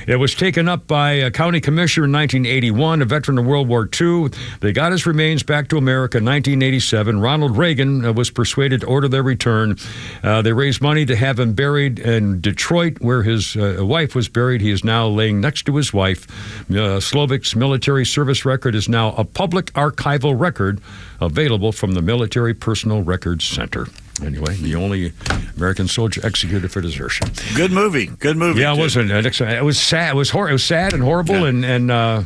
It was taken up by a county commissioner in 1981, a veteran of World War II. They got his remains back to America in 1987. Ronald Reagan was persuaded to order their return. They raised money to have him buried in Detroit, where his wife was buried. He is now laying next to his wife. Slovic's military service record is now a public archival record available from the Military Personal Records Center. Anyway, the only American soldier executed for desertion. Good movie. Good movie. Yeah, it wasn't. It was sad. It was sad and horrible, yeah.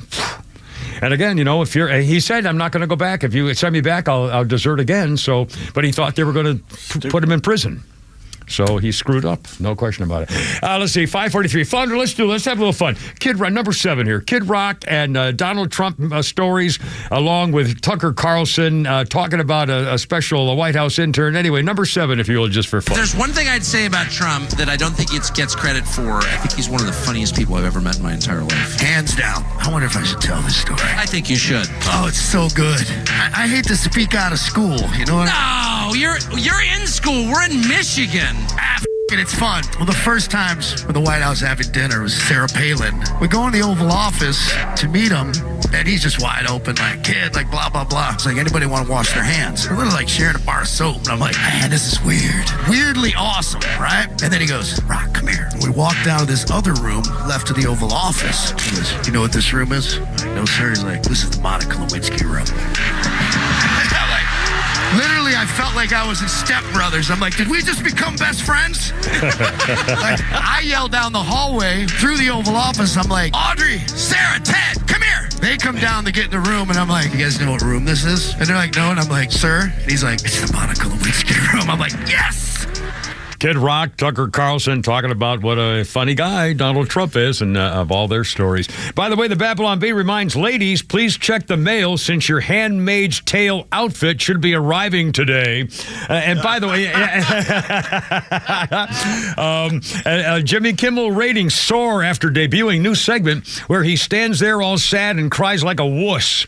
And again, if he said, I'm not going to go back. If you send me back, I'll desert again. So, but he thought they were going to put him in prison. So he screwed up. No question about it. Let's see, 543. Flounder, let's have a little fun. Kid Rock, number 7 here. Kid Rock and Donald Trump stories, along with Tucker Carlson talking about a special White House intern. Anyway, number 7, if you will, just for fun. There's one thing I'd say about Trump that I don't think he gets credit for. I think he's one of the funniest people I've ever met in my entire life. Hands down. I wonder if I should tell this story. I think you should. Oh, it's so good. I hate to speak out of school, you know what? No, you're in school. We're in Michigan. and it's fun. Well, the first times when the White House having dinner was Sarah Palin. We go in the Oval Office to meet him, and he's just wide open, like, kid, like, blah, blah, blah. It's like, anybody want to wash their hands? We're literally like sharing a bar of soap. And I'm like, man, this is weird. Weirdly awesome, right? And then he goes, Rock, come here. And we walk down to this other room left of the Oval Office. He goes, you know what this room is? I'm like, no, sir. He's like, this is the Monica Lewinsky room. I'm like, literally, I felt like I was in Step Brothers. I'm like, did we just become best friends? Like, I yelled down the hallway through the Oval Office. I'm like, Audrey, Sarah, Ted, come here. They come down to get in the room, and I'm like, you guys know what room this is? And they're like, no. And I'm like, sir? And he's like, it's the Monica Lewinsky room. I'm like, yes! Kid Rock, Tucker Carlson talking about what a funny guy Donald Trump is and of all their stories. By the way, the Babylon Bee reminds ladies, please check the mail since your Handmaid's Tale outfit should be arriving today. And by the way, Jimmy Kimmel ratings soar after debuting new segment where he stands there all sad and cries like a wuss.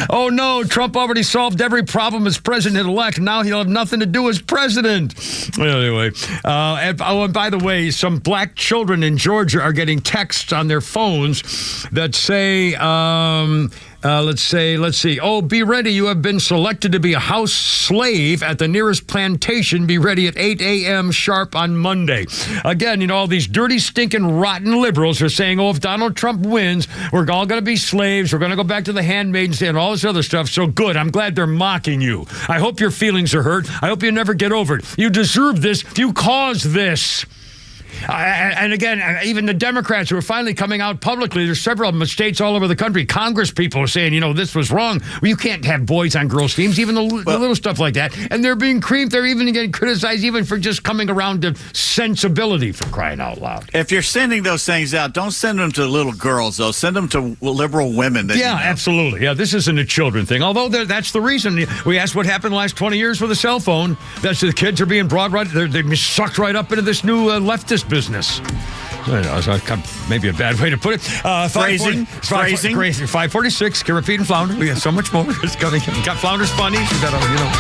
Oh no, Trump already solved every problem as president-elect. Now he'll have nothing to do as president. Anyway, and by the way, some black children in Georgia are getting texts on their phones that say, let's see. Oh, be ready. You have been selected to be a house slave at the nearest plantation. Be ready at 8 a.m. sharp on Monday. Again, you know, all these dirty, stinking, rotten liberals are saying, oh, if Donald Trump wins, we're all going to be slaves. We're going to go back to the handmaidens and all this other stuff. So good. I'm glad they're mocking you. I hope your feelings are hurt. I hope you never get over it. You deserve this. You caused this. And again, even the Democrats who are finally coming out publicly, there's several of them in states all over the country. Congress people are saying, you know, this was wrong. Well, you can't have boys on girls teams, even the little stuff like that. And they're being creamed. They're even getting criticized even for just coming around to sensibility, for crying out loud. If you're sending those things out, don't send them to little girls, though. Send them to liberal women. That yeah, absolutely. Yeah, this isn't a children thing. Although that's the reason. We asked what happened the last 20 years with a cell phone. That's the kids are being brought right, they're being sucked right up into this new leftist business. Maybe a bad way to put it. Phrasing. 546. Can repeat and flounder. We have so much more. It's coming. We got flounders funny. We got, you know.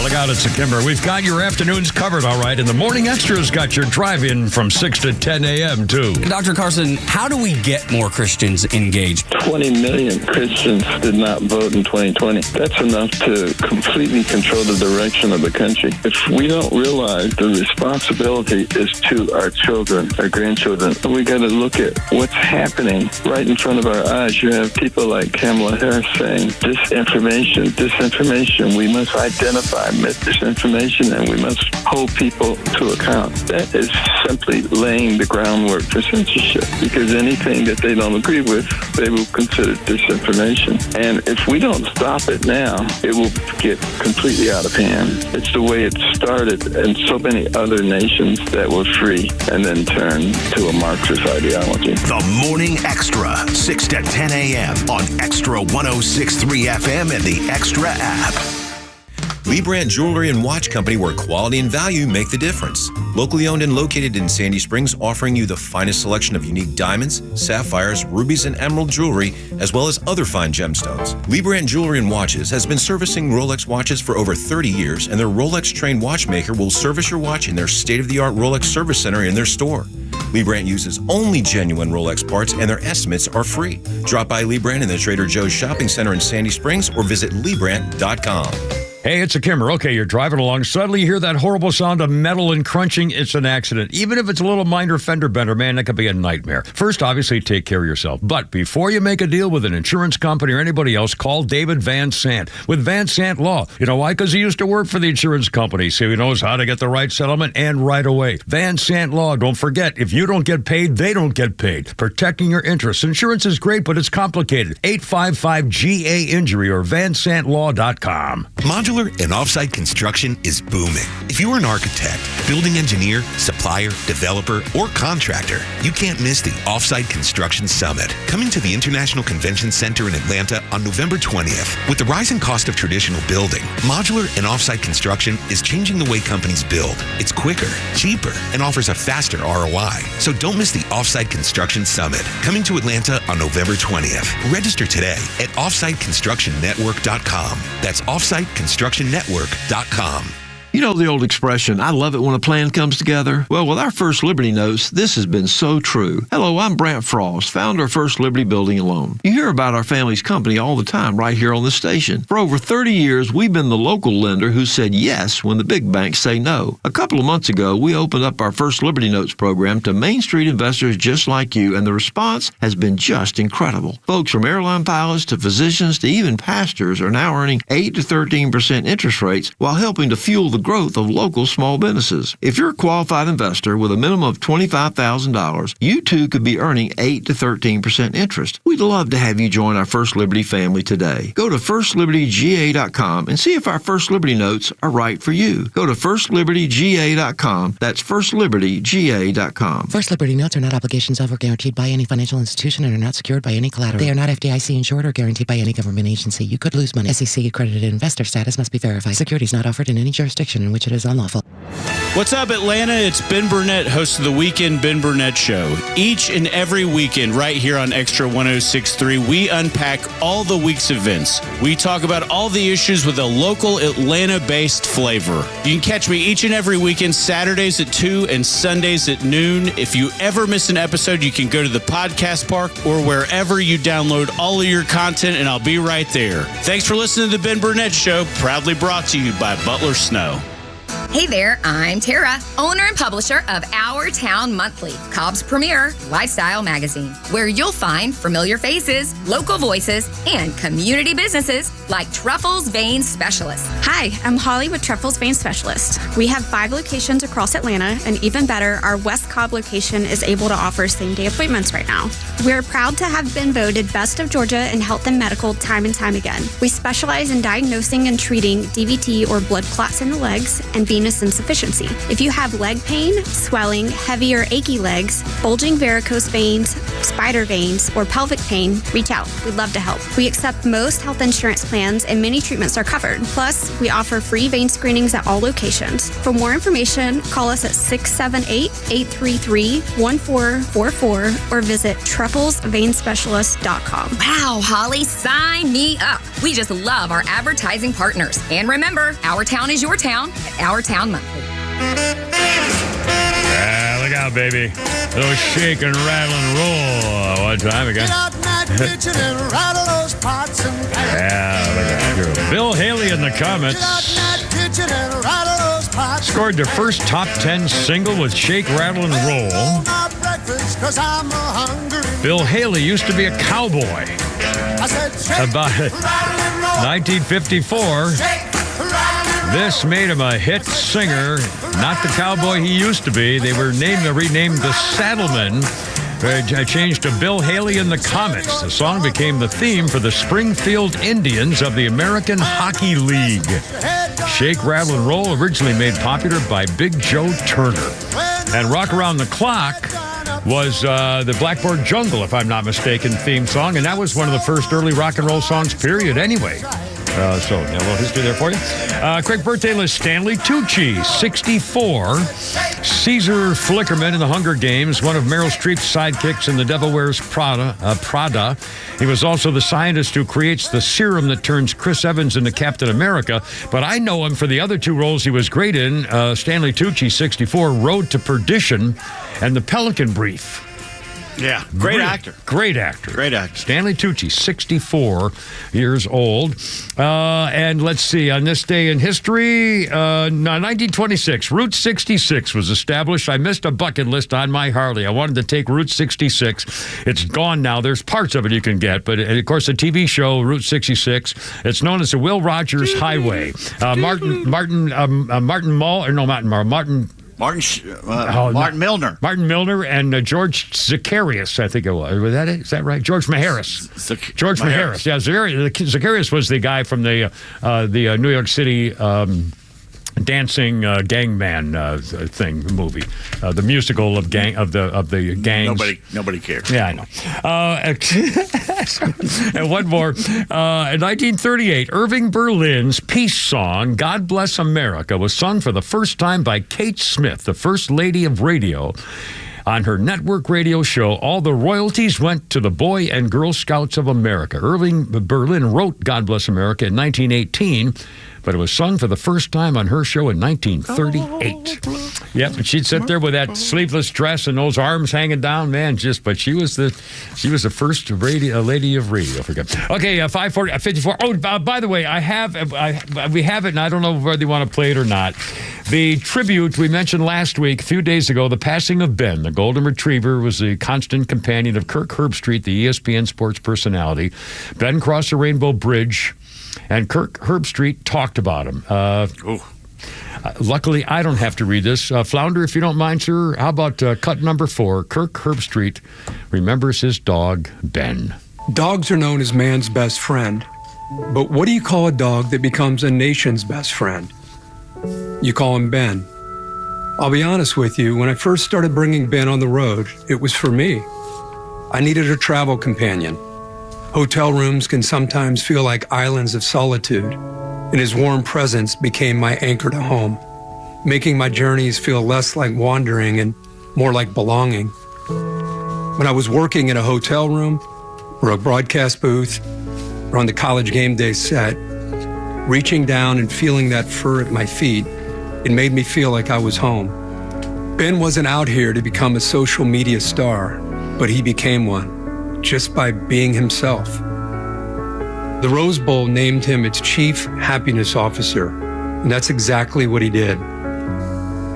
Look out, it's a Kimber. We've got your afternoons covered, all right, and the Morning Extra's got your drive-in from 6 to 10 a.m., too. Dr. Carson, how do we get more Christians engaged? 20 million Christians did not vote in 2020. That's enough to completely control the direction of the country. If we don't realize the responsibility is to our children, our grandchildren, we got to look at what's happening right in front of our eyes. You have people like Kamala Harris saying, disinformation, we must identify misinformation, and we must hold people to account. That is simply laying the groundwork for censorship, because anything that they don't agree with, they will consider disinformation. And if we don't stop it now, it will get completely out of hand. It's the way it started in so many other nations that were free and then turned to a Marxist ideology. The Morning Extra, 6 to 10 a.m. on XTRA 106.3 FM and the XTRA app. Lee Brandt Jewelry and Watch Company, where quality and value make the difference. Locally owned and located in Sandy Springs, offering you the finest selection of unique diamonds, sapphires, rubies, and emerald jewelry, as well as other fine gemstones. Lee Brandt Jewelry and Watches has been servicing Rolex watches for over 30 years, and their Rolex-trained watchmaker will service your watch in their state-of-the-art Rolex service center in their store. Lee Brandt uses only genuine Rolex parts, and their estimates are free. Drop by Lee Brandt in the Trader Joe's Shopping Center in Sandy Springs or visit LeeBrandt.com. Hey, it's a Kimmer. Okay, you're driving along. Suddenly you hear that horrible sound of metal and crunching. It's an accident. Even if it's a little minor fender bender, man, that could be a nightmare. First, obviously, take care of yourself. But before you make a deal with an insurance company or anybody else, call David Van Sant with Van Sant Law. You know why? Because he used to work for the insurance company, so he knows how to get the right settlement and right away. Van Sant Law. Don't forget, if you don't get paid, they don't get paid. Protecting your interests. Insurance is great, but it's complicated. 855-GA-INJURY or vansantlaw.com. Modular Modular and Offsite construction is booming. If you're an architect, building engineer, supplier, developer, or contractor, you can't miss the Offsite Construction Summit, coming to the International Convention Center in Atlanta on November 20th. With the rising cost of traditional building, modular and offsite construction is changing the way companies build. It's quicker, cheaper, and offers a faster ROI. So don't miss the Offsite Construction Summit, coming to Atlanta on November 20th. Register today at offsiteconstructionnetwork.com. That's offsiteconstructionnetwork.com. You know the old expression, I love it when a plan comes together? Well, with our First Liberty Notes, this has been so true. Hello, I'm Brant Frost, founder of First Liberty Building and Loan. You hear about our family's company all the time right here on the station. For over 30 years, we've been the local lender who said yes when the big banks say no. A couple of months ago, we opened up our First Liberty Notes program to Main Street investors just like you, and the response has been just incredible. Folks from airline pilots to physicians to even pastors are now earning 8 to 13% interest rates while helping to fuel the growth of local small businesses. If you're a qualified investor with a minimum of $25,000, you too could be earning 8 to 13% interest. We'd love to have you join our First Liberty family today. Go to firstlibertyga.com and see if our First Liberty Notes are right for you. Go to firstlibertyga.com. That's firstlibertyga.com. First Liberty Notes are not obligations of or guaranteed by any financial institution and are not secured by any collateral. They are not FDIC insured or guaranteed by any government agency. You could lose money. SEC accredited investor status must be verified. Securities not offered in any jurisdiction in which it is unlawful. What's up, Atlanta? It's Ben Burnett, host of the Weekend Ben Burnett Show. Each and every weekend, right here on XTRA 106.3, we unpack all the week's events. We talk about all the issues with a local Atlanta-based flavor. You can catch me each and every weekend, Saturdays at 2 and Sundays at noon. If you ever miss an episode, you can go to the podcast park or wherever you download all of your content, and I'll be right there. Thanks for listening to the Ben Burnett Show, proudly brought to you by Butler Snow. Hey there, I'm Tara, owner and publisher of Our Town Monthly, Cobb's premier lifestyle magazine, where you'll find familiar faces, local voices, and community businesses like Truffles Vein Specialist. Hi, I'm Holly with Truffles Vein Specialist. We have 5 locations across Atlanta, and even better, our West Cobb location is able to offer same-day appointments right now. We're proud to have been voted Best of Georgia in health and medical time and time again. We specialize in diagnosing and treating DVT or blood clots in the legs and venous insufficiency. If you have leg pain, swelling, heavy or achy legs, bulging varicose veins, spider veins, or pelvic pain, reach out. We'd love to help. We accept most health insurance plans and many treatments are covered. Plus, we offer free vein screenings at all locations. For more information, call us at 678-833-1444 or visit trufflesveinspecialist.com. Wow, Holly, sign me up. We just love our advertising partners. And remember, our town is your town at Our Town Monthly. Yeah, look out, baby. A little shake and rattle and roll. One time again. Get out in that kitchen and rattle those pots and pans. Yeah, look at you. Bill Haley in the comments. Get out in that kitchen and rattle those pots. Scored their first top 10 single with Shake, Rattle, and Roll. My breakfast 'cause I'm hungry. Bill Haley used to be a cowboy. I said, shake, About rattle and roll. 1954. Shake, This made him a hit singer, not the cowboy he used to be. They were renamed the Saddlemen. Changed to Bill Haley and the Comets. The song became the theme for the Springfield Indians of the American Hockey League. Shake, Rattle, and Roll, originally made popular by Big Joe Turner. And Rock Around the Clock was the Blackboard Jungle, if I'm not mistaken, theme song. And that was one of the first early rock and roll songs, period, anyway. So, a little history there for you. Quick birthday list. Stanley Tucci, 64. Caesar Flickerman in the Hunger Games, one of Meryl Streep's sidekicks in The Devil Wears Prada. He was also the scientist who creates the serum that turns Chris Evans into Captain America. But I know him for the other 2 roles he was great in. Stanley Tucci, 64, Road to Perdition, and The Pelican Brief. Yeah, great actor. Great actor. Great actor. Stanley Tucci, 64 years old. And let's see, on this day in history, 1926, Route 66 was established. I missed a bucket list on my Harley. I wanted to take Route 66. It's gone now. There's parts of it you can get, but of course, the TV show, Route 66, it's known as the Will Rogers Highway. Martin Martin Milner. Martin Milner and George Zacharias, I think it was. Was that it? Is that right? George Maharis. George Maharis. Yeah, Zacharias was the guy from the New York City dancing gangman movie, the musical of the gangs. Nobody cares. Yeah, I know. And one more. In 1938, Irving Berlin's peace song, God Bless America, was sung for the first time by Kate Smith, the First Lady of Radio. On her network radio show, all the royalties went to the Boy and Girl Scouts of America. Irving Berlin wrote God Bless America in 1918, but it was sung for the first time on her show in 1938. Yep, and she'd sit there with that sleeveless dress and those arms hanging down, man. But she was the first lady of radio. Forget. Okay, 5:54. Oh, by the way, we have it, and I don't know whether you want to play it or not. The tribute we mentioned last week, a few days ago, the passing of Ben, the golden retriever, was the constant companion of Kirk Herbstreit, the ESPN sports personality. Ben crossed the Rainbow Bridge, and Kirk Herbstreit talked about him. Luckily, I don't have to read this. Flounder, if you don't mind, sir, how about cut number 4? Kirk Herbstreit remembers his dog, Ben. Dogs are known as man's best friend. But what do you call a dog that becomes a nation's best friend? You call him Ben. I'll be honest with you, when I first started bringing Ben on the road, it was for me. I needed a travel companion. Hotel rooms can sometimes feel like islands of solitude, and his warm presence became my anchor to home, making my journeys feel less like wandering and more like belonging. When I was working in a hotel room or a broadcast booth or on the college game day set, reaching down and feeling that fur at my feet, it made me feel like I was home. Ben wasn't out here to become a social media star, but he became one, just by being himself. The Rose Bowl named him its Chief Happiness Officer, and that's exactly what he did.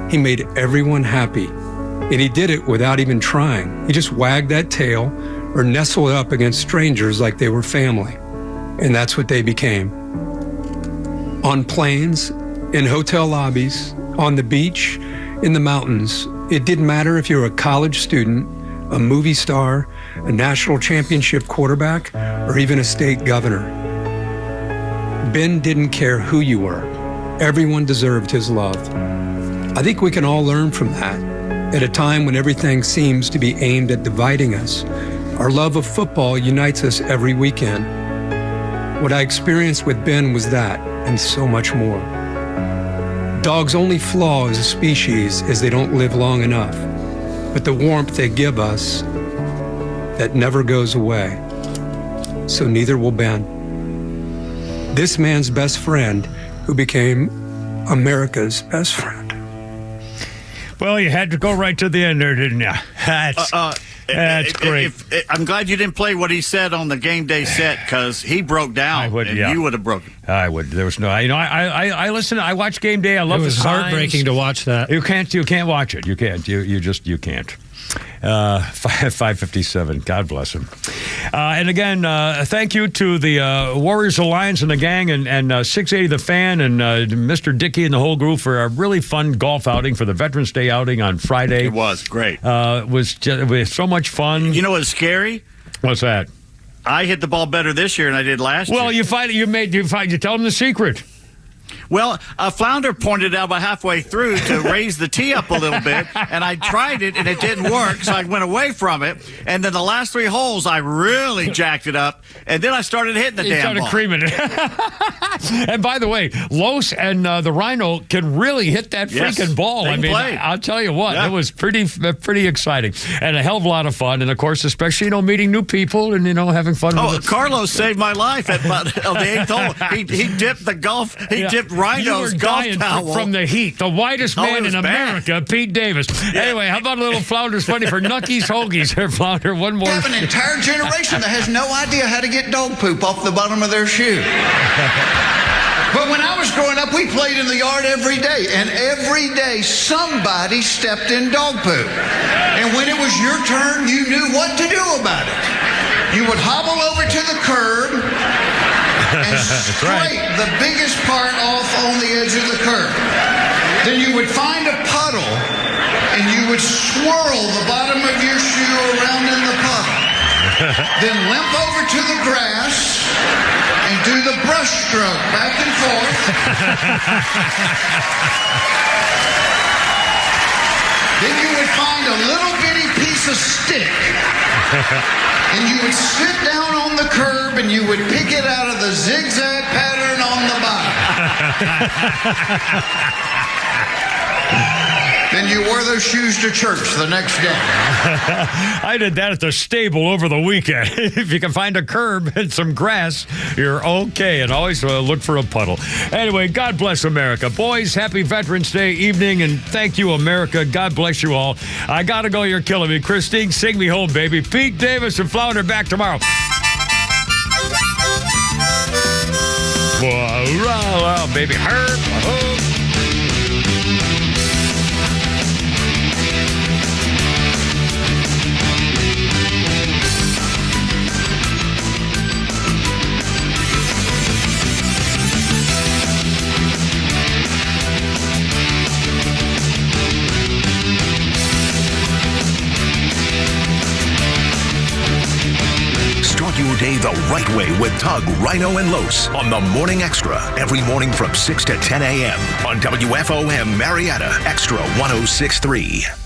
He made everyone happy, and he did it without even trying. He just wagged that tail or nestled up against strangers like they were family, and that's what they became. On planes, in hotel lobbies, on the beach, in the mountains, it didn't matter if you're a college student, a movie star, a national championship quarterback, or even a state governor. Ben didn't care who you were. Everyone deserved his love. I think we can all learn from that. At a time when everything seems to be aimed at dividing us, our love of football unites us every weekend. What I experienced with Ben was that, and so much more. Dogs' only flaw as a species is they don't live long enough, but the warmth they give us, that never goes away. So neither will Ben. This man's best friend, who became America's best friend. Well, you had to go right to the end there, didn't you? That's great. I'm glad you didn't play what he said on the game day set, because he broke down, you would have broken. I would. There was no. I listen. I watch game day. I love it. It was heartbreaking to watch that. You can't watch it. You can't. You can't. 557. God bless him. And again, thank you to the Warriors Alliance and the gang and 680 The Fan and Mr. Dickey and the whole group for a really fun golf outing for the Veterans Day outing on Friday. It was great. It was so much fun. You know what's scary? What's that? I hit the ball better this year than I did last year. Well, you tell them the secret. Well, Flounder pointed out about halfway through to raise the tee up a little bit, and I tried it, and it didn't work, so I went away from it. And then the last 3 holes, I really jacked it up, and then I started hitting the damn ball. Creaming it. And by the way, Los and the Rhino can really hit that freaking ball. I mean, I'll tell you what, it was pretty exciting and a hell of a lot of fun. And of course, especially meeting new people and having fun. Oh, Carlos saved my life at the 8th hole. He dipped the golf. He dipped Rhino's golf towel from the heat. The whitest man in America, Pete Davis. Anyway, how about a little Flounder's funny for Nucky's Hoagies? Here, Flounder, one more. We have an entire generation that has no idea how to get dog poop off the bottom of their shoe. But when I was growing up, we played in the yard every day, and every day somebody stepped in dog poop. And when it was your turn, you knew what to do about it. You would hobble over to the curb and scrape the biggest part off on the edge of the curb. Then you would find a puddle and you would swirl the bottom of your shoe around in the puddle. Then limp over to the grass and do the brushstroke back and forth. Then you would find a little bitty piece of stick and you would sit down on the curb and you would pick it out of the zigzag pattern on the bottom. Then you wore those shoes to church the next day. I did that at the stable over the weekend. If you can find a curb and some grass, you're okay. And always look for a puddle. Anyway, God bless America. Boys, happy Veterans Day evening, and thank you, America. God bless you all. I got to go. You're killing me. Christine, sing me home, baby. Pete Davis and Flounder back tomorrow. Wow, baby. Herb. Start your day the right way with Tug, Rhino, and Los on the Morning Extra. Every morning from 6 to 10 a.m. on WFOM Marietta, Extra 106.3.